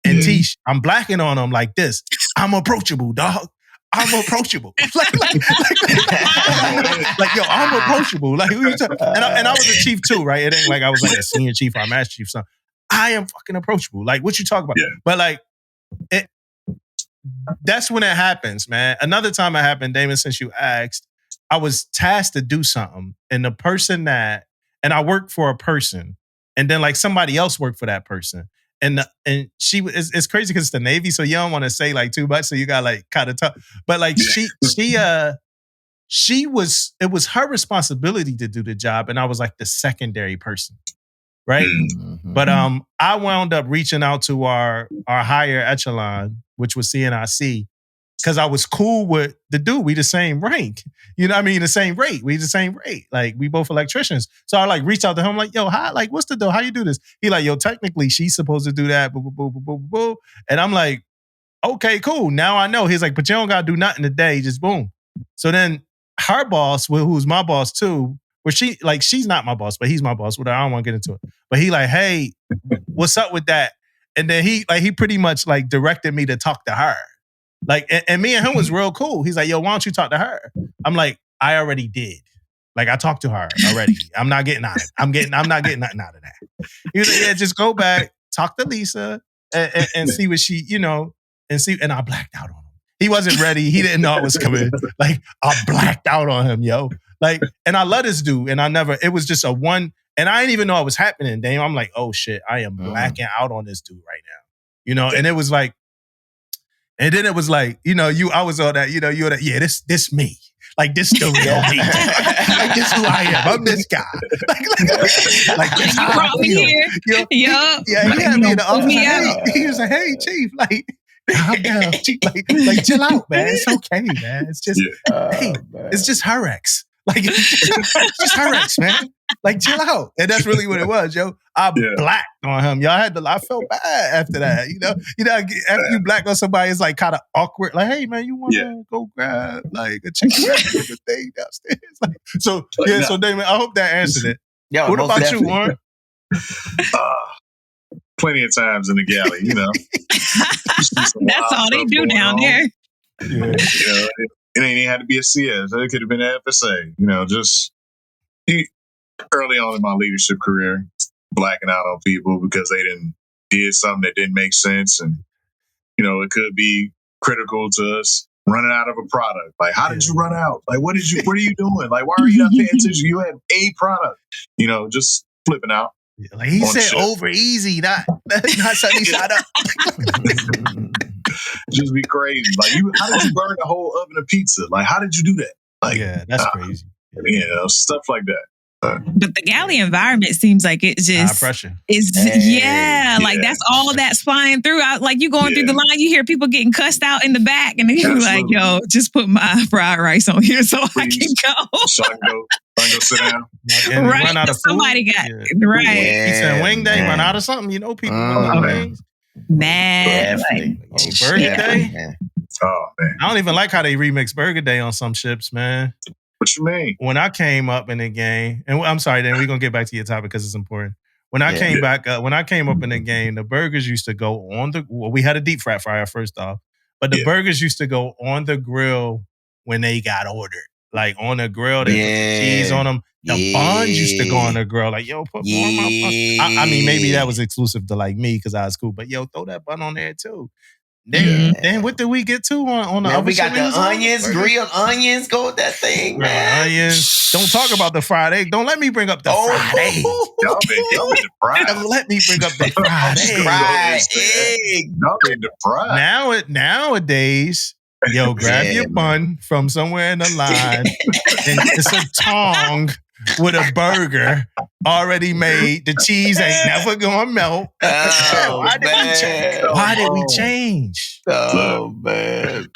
And Tish, I'm blacking on him like this. I'm approachable, dog. I'm approachable. like, yo, I'm approachable. Like, who you talking? And I was a chief too, right? It ain't like I was like a senior chief or a master chief. So I am fucking approachable. Like, what you talking about? Yeah. But like, that's when it happens, man. Another time it happened, Damon, since you asked, I was tasked to do something, and the person and I worked for a person, and then like somebody else worked for that person. And she it's crazy because it's the Navy, so you don't want to say like too much, so you got like kind of tough. But like it was her responsibility to do the job, and I was like the secondary person, right? Mm-hmm. But I wound up reaching out to our higher echelon, which was CNIC, because I was cool with the dude. We the same rank. You know what I mean? The same rate. We the same rate. Like, we both electricians. So I like reached out to him like, yo, how, like, what's the deal? How you do this? He like, yo, technically she's supposed to do that. Boo, boo, boo, boo, boo, boo. And I'm like, okay, cool. Now I know. He's like, but you don't got to do nothing today. Just boom. So then her boss, who's my boss too, where she's not my boss, but he's my boss. I don't want to get into it. But he like, hey, what's up with that? And then he pretty much like directed me to talk to her. Like, and me and him was real cool. He's like, yo, why don't you talk to her? I'm like, I already did. Like, I talked to her already. I'm not getting out of it. I'm not getting nothing out of that. He was like, yeah, just go back, talk to Lisa, and see what she, and see. And I blacked out on him. He wasn't ready. He didn't know it was coming. Like, I blacked out on him, yo. Like, and I love this dude. And it was just a one, and I didn't even know it was happening, Dame. I'm like, oh shit, I am blacking out on this dude right now. And it was like, and then it was like, I was on that, you were that, yeah, this me. Like, this the real me. Like, this who I am. I'm this guy. Like this how I feel. Yeah, he had me in the office. He was like, hey, chief, like, calm down, chief. Like, chill out, man. It's okay, man. It's just, it's just her ex. Like, it's just her ex, man. Like, chill out. And that's really what it was, yo. I blacked on him. Y'all I felt bad after that. After you black on somebody, it's like kind of awkward. Like, hey, man, you want to go grab like a chicken thing downstairs? Like, so Damon, I hope that answered it. Yeah, what about you, Warren?
Plenty of times in the galley,
That's all they do down there.
Yeah. It ain't even had to be a CS. It could have been an FSA. Just early on in my leadership career, blacking out on people because they did something that didn't make sense. And, it could be critical to us running out of a product. Like, how did you run out? Like, what are you doing? Like, why are you not paying attention? You had a product, just flipping out.
Like he said, shit. Over easy, not sunny side up.
Just be crazy. Like, how did you burn the whole oven of pizza? Like, how did you do that? Like,
yeah, that's crazy.
Stuff like that.
But the galley environment seems like it's just
pressure.
Like that's all that's flying through. Like you going through the line, you hear people getting cussed out in the back, and then you're like, "Yo, just put my fried rice on here so I can go."
So I can go sit down.
And
right?
Run out of
somebody
food.
got right.
Yeah. He said, "Wing day, run out of something." People run wings.
Man,
Burger Day.
Oh man,
I don't even like how they remix Burger Day on some ships, man.
What you mean?
When I came up in the game, and I'm sorry, then we're gonna get back to your topic because it's important. When I came up in the game, the burgers used to go on we had a deep fat fryer first off, but the burgers used to go on the grill when they got ordered. like on the grill. They put the cheese on them. The buns used to go on the grill. Like, yo, put more on my bun. I mean, maybe that was exclusive to like me because I was cool. But yo, throw that bun on there too. Then what did we get to on the other
we got the onions, grilled onions. Go with that thing, man.
Onions. Don't talk about the fried egg. Don't let me bring up the fried egg. Don't let me bring up the fried egg. Nowadays, yo, grab your bun from somewhere in the line, and it's a tong with a burger already made. The cheese ain't never gonna melt. Why did we change?
Oh, man.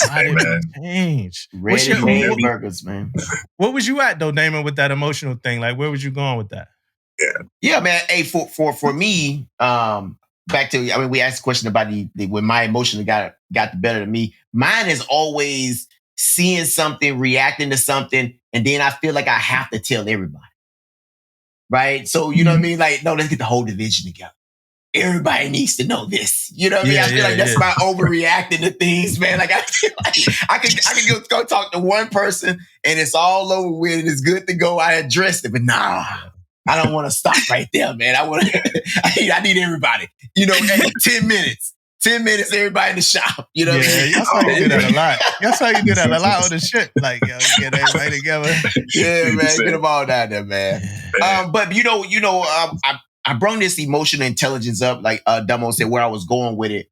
Why did we change?
Ready-made burgers, man.
What was you at, though, Damon, with that emotional thing? Like, where was you going with that?
Yeah, man. Hey, for me, back to, I mean, we asked a question about when my emotion got the better of me. Mine is always seeing something, reacting to something, and then I feel like I have to tell everybody. Right? So, you know what I mean? Like, no, let's get the whole division together. Everybody needs to know this. You know what I mean? I feel like that's my overreacting to things, man. Like, I feel like I can go talk to one person and it's all over with and it's good to go. I addressed it, but nah. I don't want to stop right there, man. I need everybody. You know, hey, 10 minutes. 10 minutes, everybody in the shop. You know what I mean?
That's how you do that a lot. That's how you do that a lot with the shit. Like, yo, get everybody together.
Yeah, man. Get them all down there, man. But I brought this emotional intelligence up, like Damo said, where I was going with it.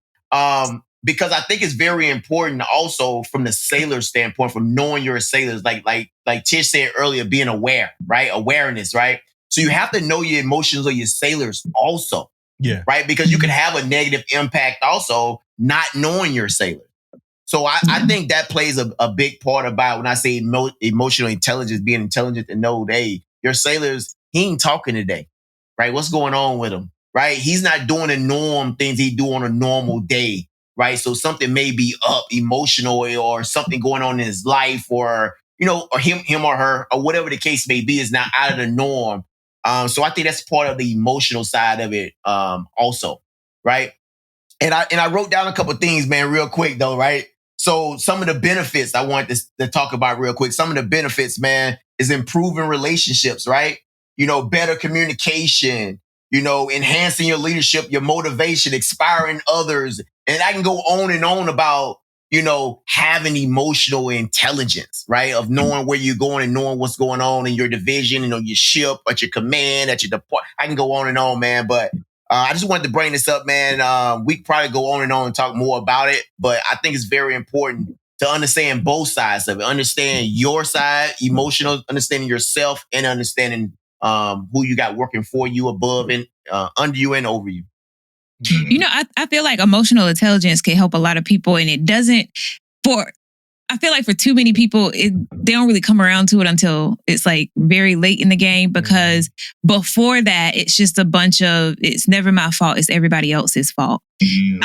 Because I think it's very important also from the sailor standpoint, from knowing your sailors, like Tish said earlier, being aware, right? Awareness, right? So you have to know your emotions of your sailors also.
Yeah.
Right? Because you can have a negative impact also not knowing your sailor. So I think that plays a big part about when I say emotional intelligence, being intelligent to know, hey, your sailors, he ain't talking today. Right? What's going on with him? Right? He's not doing the norm things he do on a normal day. Right? So something may be up emotionally or something going on in his life or, you know, or him or her or whatever the case may be is not out of the norm. So I think that's part of the emotional side of it also, right? And I wrote down a couple of things, man, real quick though, right? So some of the benefits I want to talk about real quick. Some of the benefits, man, is improving relationships, right? You know, better communication, you know, enhancing your leadership, your motivation, inspiring others. And I can go on and on about, you know, having emotional intelligence, right? Of knowing where you're going and knowing what's going on in your division, you know, your ship, at your command, at your department. I can go on and on, man. But I just wanted to bring this up, man. We could probably go on and talk more about it. But I think it's very important to understand both sides of it. Understand your side, emotional, understanding yourself, and understanding who you got working for you, above and under you and over you.
You know, I feel like emotional intelligence can help a lot of people, and it doesn't I feel like for too many people, they don't really come around to it until it's like very late in the game, because before that, it's just a bunch of, it's never my fault, it's everybody else's fault. And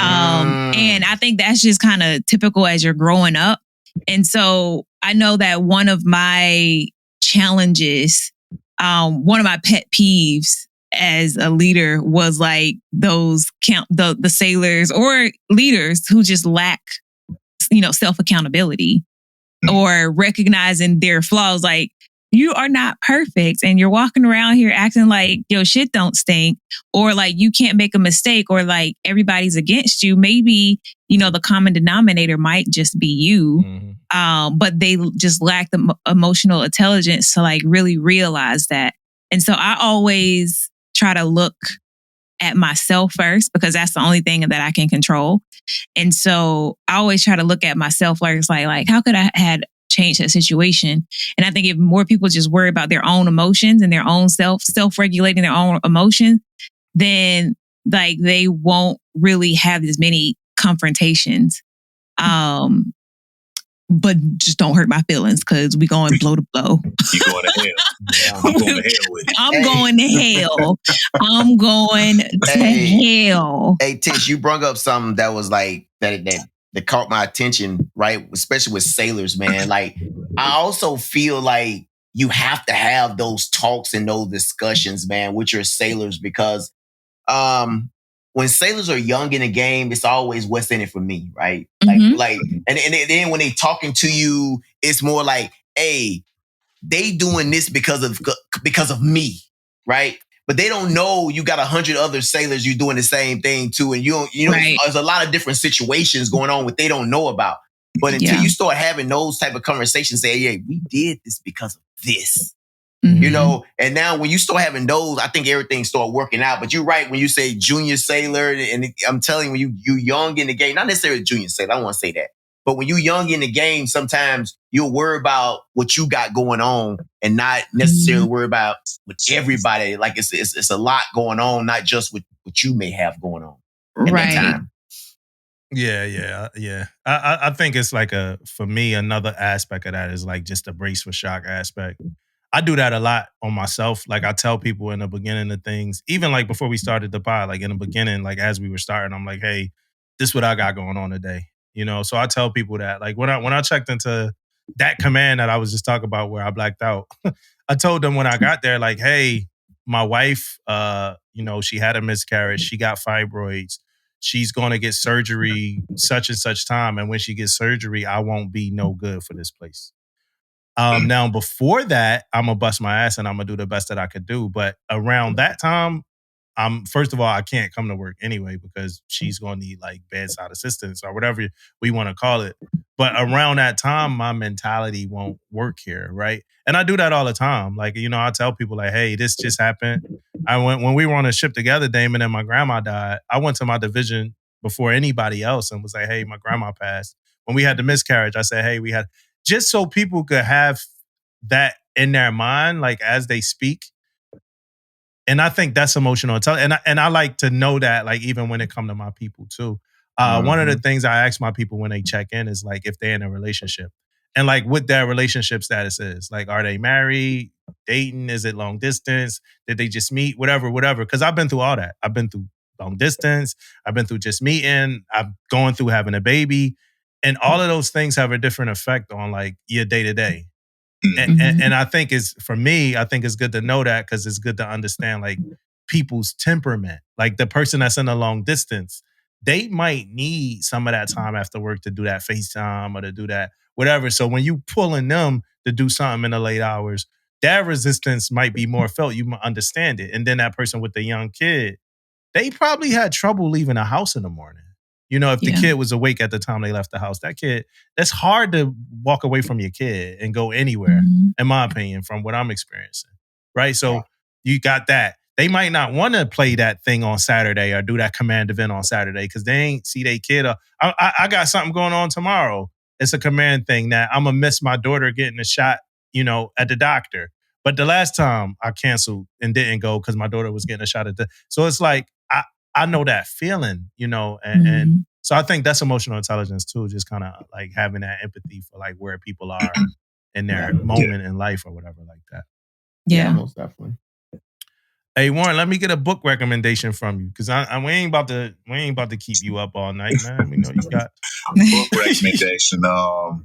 I think that's just kind of typical as you're growing up. And so I know that one of my challenges, one of my pet peeves as a leader was like those the sailors or leaders who just lack, you know, self-accountability or recognizing their flaws. Like, you are not perfect and you're walking around here acting like your shit don't stink, or like you can't make a mistake, or like everybody's against you. Maybe, you know, the common denominator might just be you. But they just lack the emotional intelligence to like really realize that. And so I always try to look at myself first, because that's the only thing that I can control. And so I always try to look at myself first, like how could I had changed that situation? And I think if more people just worry about their own emotions and their own self-regulating their own emotions, then like they won't really have as many confrontations. But just don't hurt my feelings, because we going blow to blow.
You going to hell. I'm going to hell with it.
I'm going to hell. I'm going to hell.
Hey, Tish, you brought up something that was like, that caught my attention, right? Especially with sailors, man. Like, I also feel like you have to have those talks and those discussions, man, with your sailors, because when sailors are young in the game, it's always what's in it for me, right? Like, and then when they talking to you it's more like, hey, they doing this because of me, right? But they don't know you got 100 other sailors you doing the same thing too, and you know right. There's a lot of different situations going on what they don't know about. But until you start having those type of conversations, say, yeah, we did this because of this. You know, and now when you start having those, I think everything start working out. But you're right when you say junior sailor, and I'm telling you, when you young in the game, not necessarily junior sailor, I don't want to say that. But when you young in the game, sometimes you'll worry about what you got going on and not necessarily worry about with everybody. Like it's a lot going on, not just with what you may have going on at that time.
Yeah. I think it's like for me, another aspect of that is like just the brace for shock aspect. I do that a lot on myself. Like I tell people in the beginning of things, even like before we started the pod, like in the beginning, like as we were starting, I'm like, hey, this is what I got going on today. You know, so I tell people that. Like when I checked into that command that I was just talking about where I blacked out, I told them when I got there, like, hey, my wife, you know, she had a miscarriage, she got fibroids. She's going to get surgery such and such time. And when she gets surgery, I won't be no good for this place. Now, before that, I'm going to bust my ass and I'm going to do the best that I could do. But around that time, first of all, I can't come to work anyway because she's going to need like bedside assistance or whatever we want to call it. But around that time, my mentality won't work here, right? And I do that all the time. Like, you know, I tell people like, hey, this just happened. When we were on a ship together, Damon, and my grandma died, I went to my division before anybody else and was like, hey, my grandma passed. When we had the miscarriage, I said, hey, we had, just so people could have that in their mind, like as they speak. And I think that's emotional intelligence. And I like to know that, like, even when it comes to my people too. One of the things I ask my people when they check in is like if they're in a relationship and like what their relationship status is. Like, are they married, dating? Is it long distance? Did they just meet? Whatever. Because I've been through all that. I've been through long distance. I've been through just meeting. I'm going through having a baby. And all of those things have a different effect on like your day to day. And I think for me, I think it's good to know that because it's good to understand like people's temperament. Like the person that's in a long distance, they might need some of that time after work to do that FaceTime or to do that whatever. So when you pulling them to do something in the late hours, that resistance might be more felt. You might understand it. And then that person with the young kid, they probably had trouble leaving the house in the morning. You know, if the kid was awake at the time they left the house, that kid, it's hard to walk away from your kid and go anywhere, in my opinion, from what I'm experiencing. Right? So you got that. They might not want to play that thing on Saturday or do that command event on Saturday because they ain't see their kid. I got something going on tomorrow. It's a command thing that I'm going to miss my daughter getting a shot, you know, at the doctor. But the last time I canceled and didn't go because my daughter was getting a shot so it's like, I know that feeling, you know, and so I think that's emotional intelligence too, just kind of like having that empathy for like where people are in their moment in life or whatever like that.
Yeah, most definitely.
Hey Warren, let me get a book recommendation from you because we ain't about to keep you up all night, man. We know you got
a book recommendation. I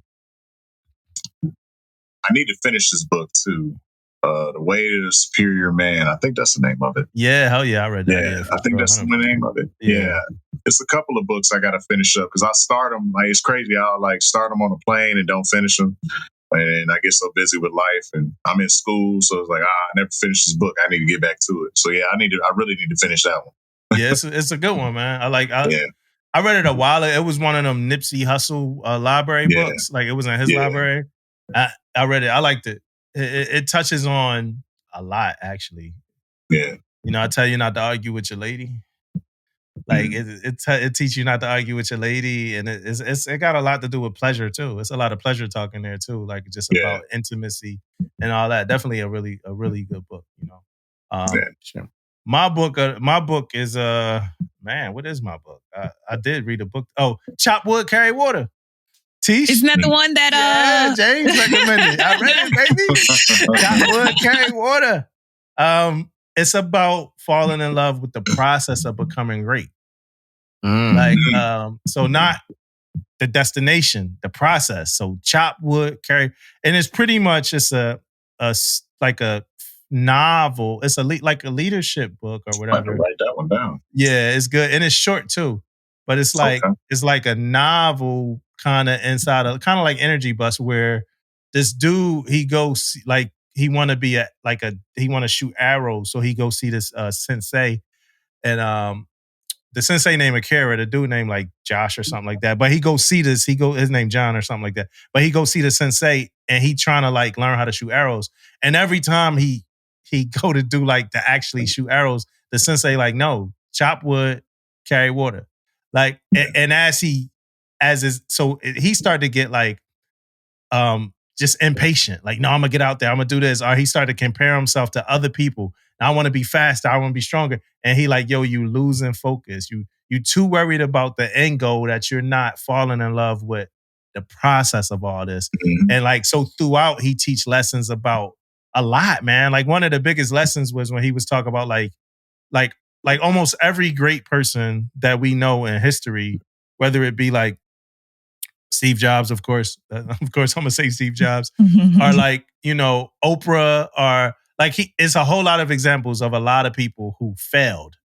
need to finish this book too. The Way of the Superior Man. I think that's the name of it.
Yeah, hell yeah, I read that.
Yeah, I think that's 100%. The name of it. Yeah. It's a couple of books I got to finish up because I start them. Like, it's crazy. I'll like start them on a plane and don't finish them. And I get so busy with life and I'm in school. So it's like, I never finished this book. I need to get back to it. So yeah, I really need to finish that one.
Yeah, it's a good one, man. I read it a while ago. It was one of them Nipsey Hussle library books. Like it was in his library. I read it. I liked it. It touches on a lot, actually.
Yeah.
You know, I tell you not to argue with your lady. Like it teaches you not to argue with your lady, and it got a lot to do with pleasure too. It's a lot of pleasure talk in there too, like just about intimacy and all that. Definitely a really good book. You know, my book is man. What is my book? I did read a book. Oh, Chop Wood, Carry Water. Tish?
Isn't that the one that
James recommended? I read it, baby. Chop Wood, Carry Water. It's about falling in love with the process of becoming great. Like, so not the destination, the process. So chop wood, carry, and it's pretty much it's a novel. It's like a leadership book or whatever.
I can write that one down.
Yeah, it's good and it's short too. But it's like it's like a novel kind of inside of kind of like Energy Bus where this dude, he goes like he want to be he want to shoot arrows, so he go see this sensei, and the sensei named Akira, the dude named like Josh or something like that. But he go see this, his name John or something like that. But he go see the sensei and he trying to like learn how to shoot arrows. And every time he go to do like to actually shoot arrows, the sensei like, no, chop wood, carry water. Like, and so he started to get like just impatient. Like, no, I'm gonna get out there, I'm gonna do this. Or he started to compare himself to other people. I want to be faster, I want to be stronger. And he like, yo, you losing focus. You too worried about the end goal that you're not falling in love with the process of all this. Mm-hmm. And like, so throughout, he teach lessons about a lot, man. Like one of the biggest lessons was when he was talking about like almost every great person that we know in history, whether it be like Steve Jobs, of course, I'm gonna say Steve Jobs, or like, you know, Oprah, or like it's a whole lot of examples of a lot of people who failed,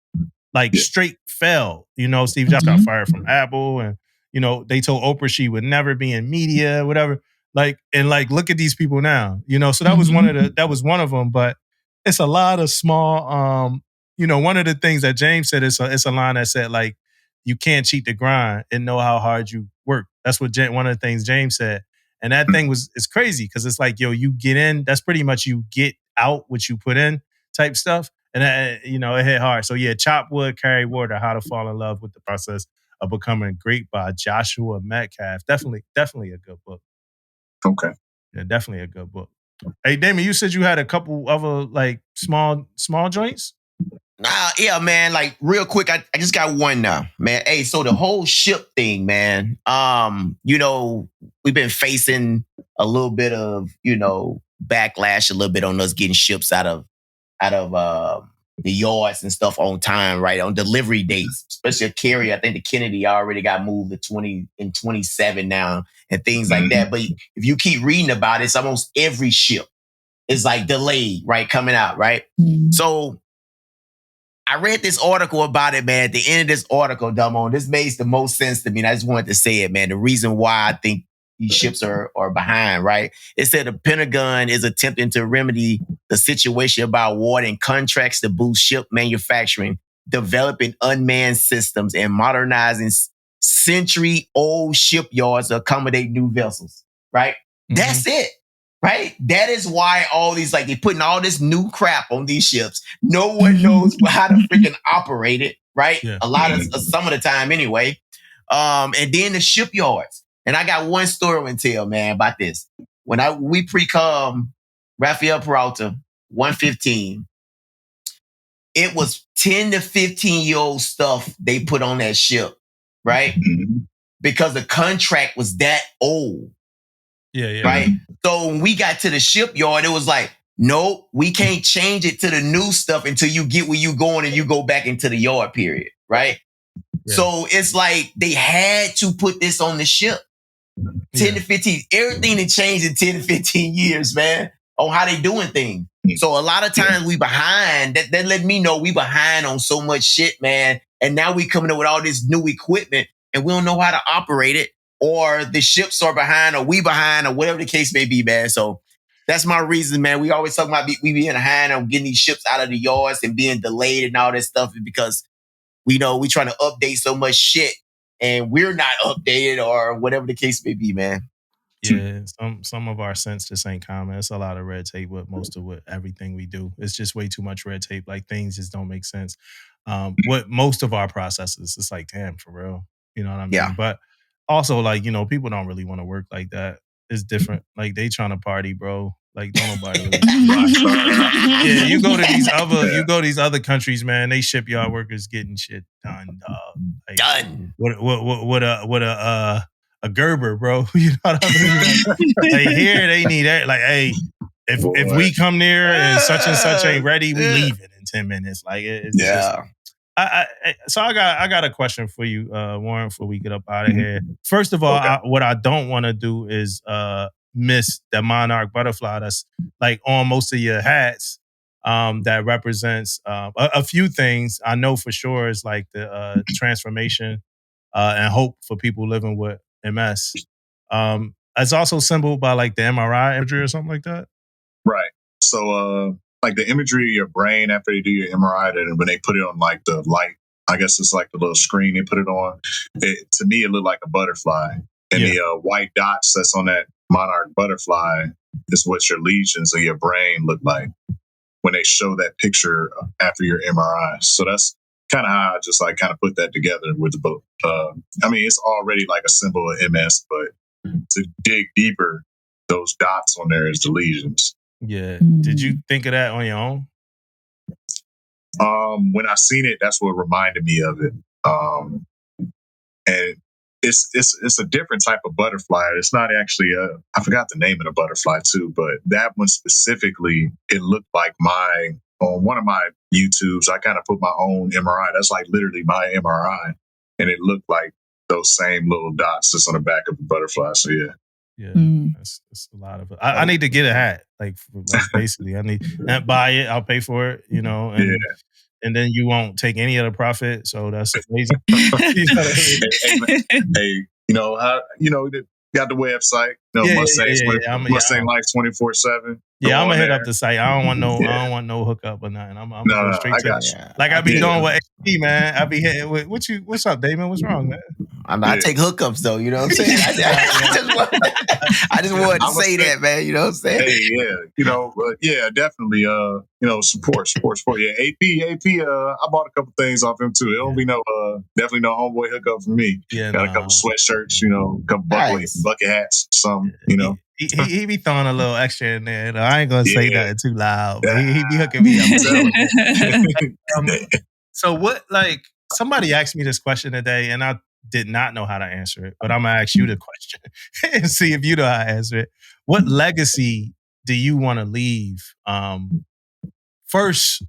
like straight failed. You know, Steve Jobs got fired from Apple, and you know they told Oprah she would never be in media, whatever. Like, and like, look at these people now. You know, so that was one of them. But it's a lot of small. You know, one of the things that James said is it's a line that said like, you can't cheat the grind and know how hard you work. That's what one of the things James said. And that thing it's crazy because it's like, yo, you get in, that's pretty much you get out what you put in type stuff. And, you know, it hit hard. So yeah, Chop Wood, Carry Water, How to Fall in Love with the Process of Becoming Great by Joshua Metcalf. Definitely a good book.
Okay.
Yeah, definitely a good book. Hey, Damon, you said you had a couple other like small joints?
Nah, yeah, man. Like real quick, I just got one now, man. Hey, so the whole ship thing, man. You know, we've been facing a little bit of, you know, backlash a little bit on us getting ships out of the yards and stuff on time, right? On delivery dates, especially a carrier. I think the Kennedy already got moved to 2027 now and things like that. But if you keep reading about it, it's almost every ship is like delayed, right? Coming out, right? So I read this article about it, man. At the end of this article, Damo, this makes the most sense to me. And I just wanted to say it, man. The reason why I think these ships are behind, right? It said the Pentagon is attempting to remedy the situation by awarding contracts to boost ship manufacturing, developing unmanned systems, and modernizing century-old shipyards to accommodate new vessels, right? Mm-hmm. That's it. Right? That is why all these, like, they're putting all this new crap on these ships. No one knows how to freaking operate it, right? Yeah. Some of the time anyway. And then the shipyards. And I got one story to tell, man, about this. When we pre-com Rafael Peralta 115, it was 10 to 15-year-old stuff they put on that ship, right? Because the contract was that old.
Yeah.
Right? So when we got to the shipyard, it was like, nope, we can't change it to the new stuff until you get where you going and you go back into the yard period, right? Yeah. So it's like they had to put this on the ship. 10 to 15, everything that changed in 10 to 15 years, man, on how they doing things. So a lot of times we behind, that let me know we behind on so much shit, man. And now we coming up with all this new equipment and we don't know how to operate it. Or the ships are behind, or we behind, or whatever the case may be, man. So that's my reason, man. We always talk about we being behind on getting these ships out of the yards and being delayed and all that stuff because we know we trying to update so much shit and we're not updated or whatever the case may be, man.
Yeah, some of our sense just ain't common. It's a lot of red tape with everything we do. It's just way too much red tape. Like things just don't make sense. What most of our processes, it's like, damn, for real. You know what I mean?
Yeah.
But also, like, you know, people don't really want to work like that. It's different. Like they trying to party, bro. Like don't nobody really. Yeah, you go to these other countries, man. They shipyard workers getting shit done, dog. Like,
done.
What a Gerber, bro. You know what I mean? Like here, they need that. Like, hey, if we come there and such ain't ready, we leaving in 10 minutes. Like it's just. So I got a question for you, Warren, before we get up out of here. First of all, what I don't want to do is miss the monarch butterfly that's like on most of your hats that represents a few things. I know for sure is like the transformation and hope for people living with MS. it's also symbolized by like the MRI imagery or something like that.
Right. So, like the imagery of your brain after they do your MRI, and when they put it on like the light, I guess it's like the little screen they put it on. To me, it looked like a butterfly, and the white dots that's on that monarch butterfly is what your lesions of your brain look like when they show that picture after your MRI. So that's kind of how I just like kind of put that together with the book. I mean, it's already like a symbol of MS, but to dig deeper, those dots on there is the lesions.
Yeah. Did you think of that on your own?
When I seen it, that's what reminded me of it. And it's a different type of butterfly. It's not actually I forgot the name of the butterfly too, but that one specifically, it looked like on one of my YouTubes, I kind of put my own MRI. That's like literally my MRI. And it looked like those same little dots just on the back of the butterfly. So
yeah, that's a lot of it. I need to get a hat. Like basically, I need and buy it. I'll pay for it. And then you won't take any of the profit. So that's amazing.
Got the website. Mustang Life 24/7.
Yeah, I'm gonna hit up the site. I don't want no hookup or nothing. I'm gonna go straight to it. Like I be doing with HP, man. I be hitting with what's up, Damon? What's wrong, man?
I take hookups though, you know what I'm saying? I just wanted to say that, man. You know what I'm saying?
Hey, definitely. Support. Yeah, AP. I bought a couple things off him too. It don't be definitely no homeboy hookup for me.
Yeah,
got a couple sweatshirts, a couple bucket hats, some.
He be throwing a little extra in there. I ain't gonna say nothing too loud, but he be hooking me up. So what? Like somebody asked me this question today, and I did not know how to answer it, but I'm gonna ask you the question and see if you know how to answer it. What legacy do you want to leave? First,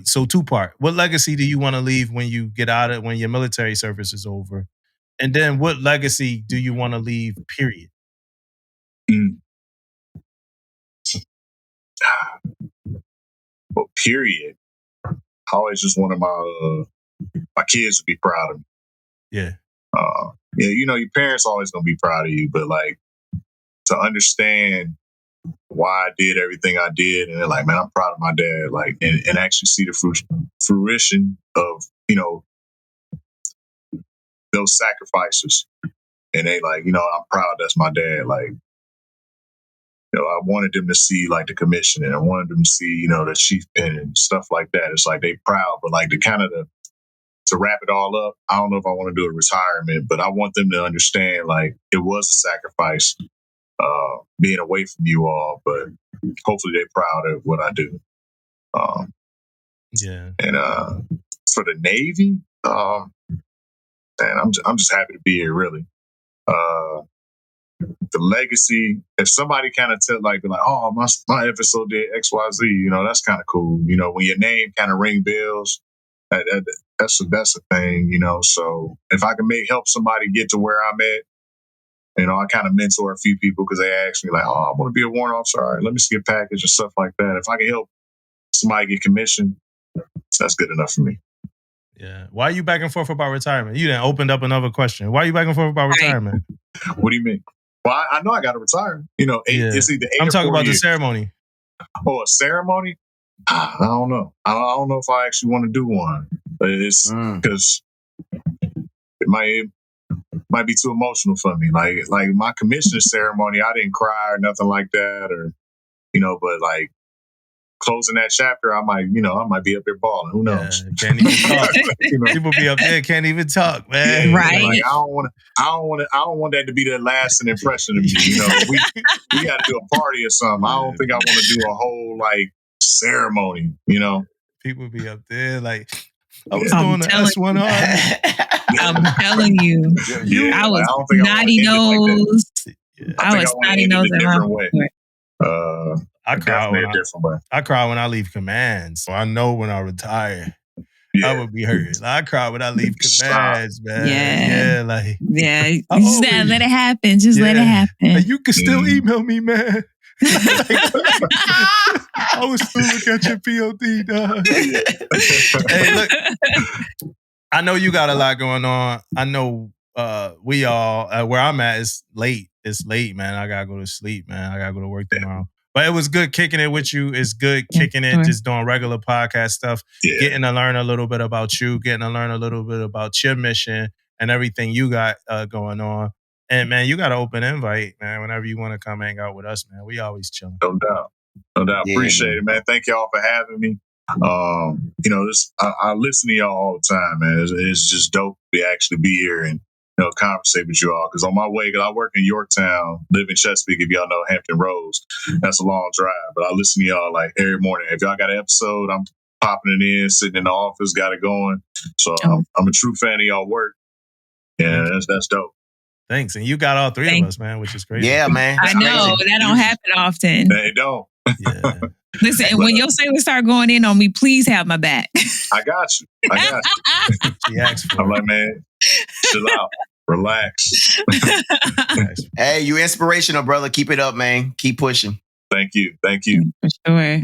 so 2-part. What legacy do you want to leave when you get out when your military service is over? And then what legacy do you want to leave, period?
Well, period. I always just wanted my kids to be proud of me.
Yeah.
Your parents always gonna be proud of you, but like to understand why I did everything I did, and they're like, man, I'm proud of my dad. Like, and actually see the fruition of those sacrifices, and they like, I'm proud. That's my dad. Like, I wanted them to see like the commission, and I wanted them to see, the chief pen and stuff like that. It's like they proud, but like to wrap it all up, I don't know if I want to do a retirement, but I want them to understand like it was a sacrifice being away from you all, but hopefully they're proud of what I do. And for the Navy, man, I'm just happy to be here, really. The legacy, if somebody kind of be like, oh, my episode did XYZ, that's kind of cool. When your name kind of ring bells, that's a thing, So if I can help somebody get to where I'm at, I kind of mentor a few people because they ask me like, oh, I want to be a warrant officer. All right, let me see a package and stuff like that. If I can help somebody get commissioned, that's good enough for me.
Yeah. Why are you back and forth about retirement? You then opened up another question. Why are you back and forth about retirement?
What do you mean? Well, I know I got to retire. It's either 8
I'm
or
talking
4
about
years.
The ceremony.
Oh, a ceremony? I don't know. I don't know if I actually want to do one. It's because it might be too emotional for me. Like my commissioner ceremony, I didn't cry or nothing like that, or but like closing that chapter, I might be up there balling. Who knows?
Can't even talk. People be up there, can't even talk, man.
Right.
Like, I don't want that to be the lasting impression of me. We got to do a party or something. I don't think I want to do a whole like ceremony.
People be up there like, I was doing the S1R.
I'm telling you, I was snotty nose. I was snotty nose
in a different way.
I cry when I leave commands. So I know when I retire, I would be hurt. I cry when I leave commands, man.
You just gotta let it happen. Just let it happen.
Like, you can still email me, man. I was still looking at your POD, dog. Hey, look. I know you got a lot going on. I know we all where I'm at is late. It's late, man. I gotta go to sleep, man. I gotta go to work tomorrow. But it was good kicking it with you. It's good kicking it, just doing regular podcast stuff, getting to learn a little bit about you, getting to learn a little bit about your mission and everything you got going on. And man, you got an open invite, man. Whenever you want to come hang out with us, man, we always chilling.
No doubt. Appreciate it, man. Thank y'all for having me. I listen to y'all all the time, man. It's just dope to actually be here and conversate with you all. Because on my way, because I work in Yorktown, live in Chesapeake. If y'all know Hampton Roads, that's a long drive. But I listen to y'all like every morning. If y'all got an episode, I'm popping it in, sitting in the office, got it going. So I'm a true fan of y'all work. Yeah, that's dope.
Thanks. And you got all three of us, man, which is crazy.
Yeah, man.
I know. That don't happen often.
They don't.
Yeah.
Listen, when your sailors start going in on me, please have my back.
I got you.
She asked for
I'm like, man, chill out. Relax.
Hey, you inspirational, brother. Keep it up, man. Keep pushing.
Thank you.
For sure.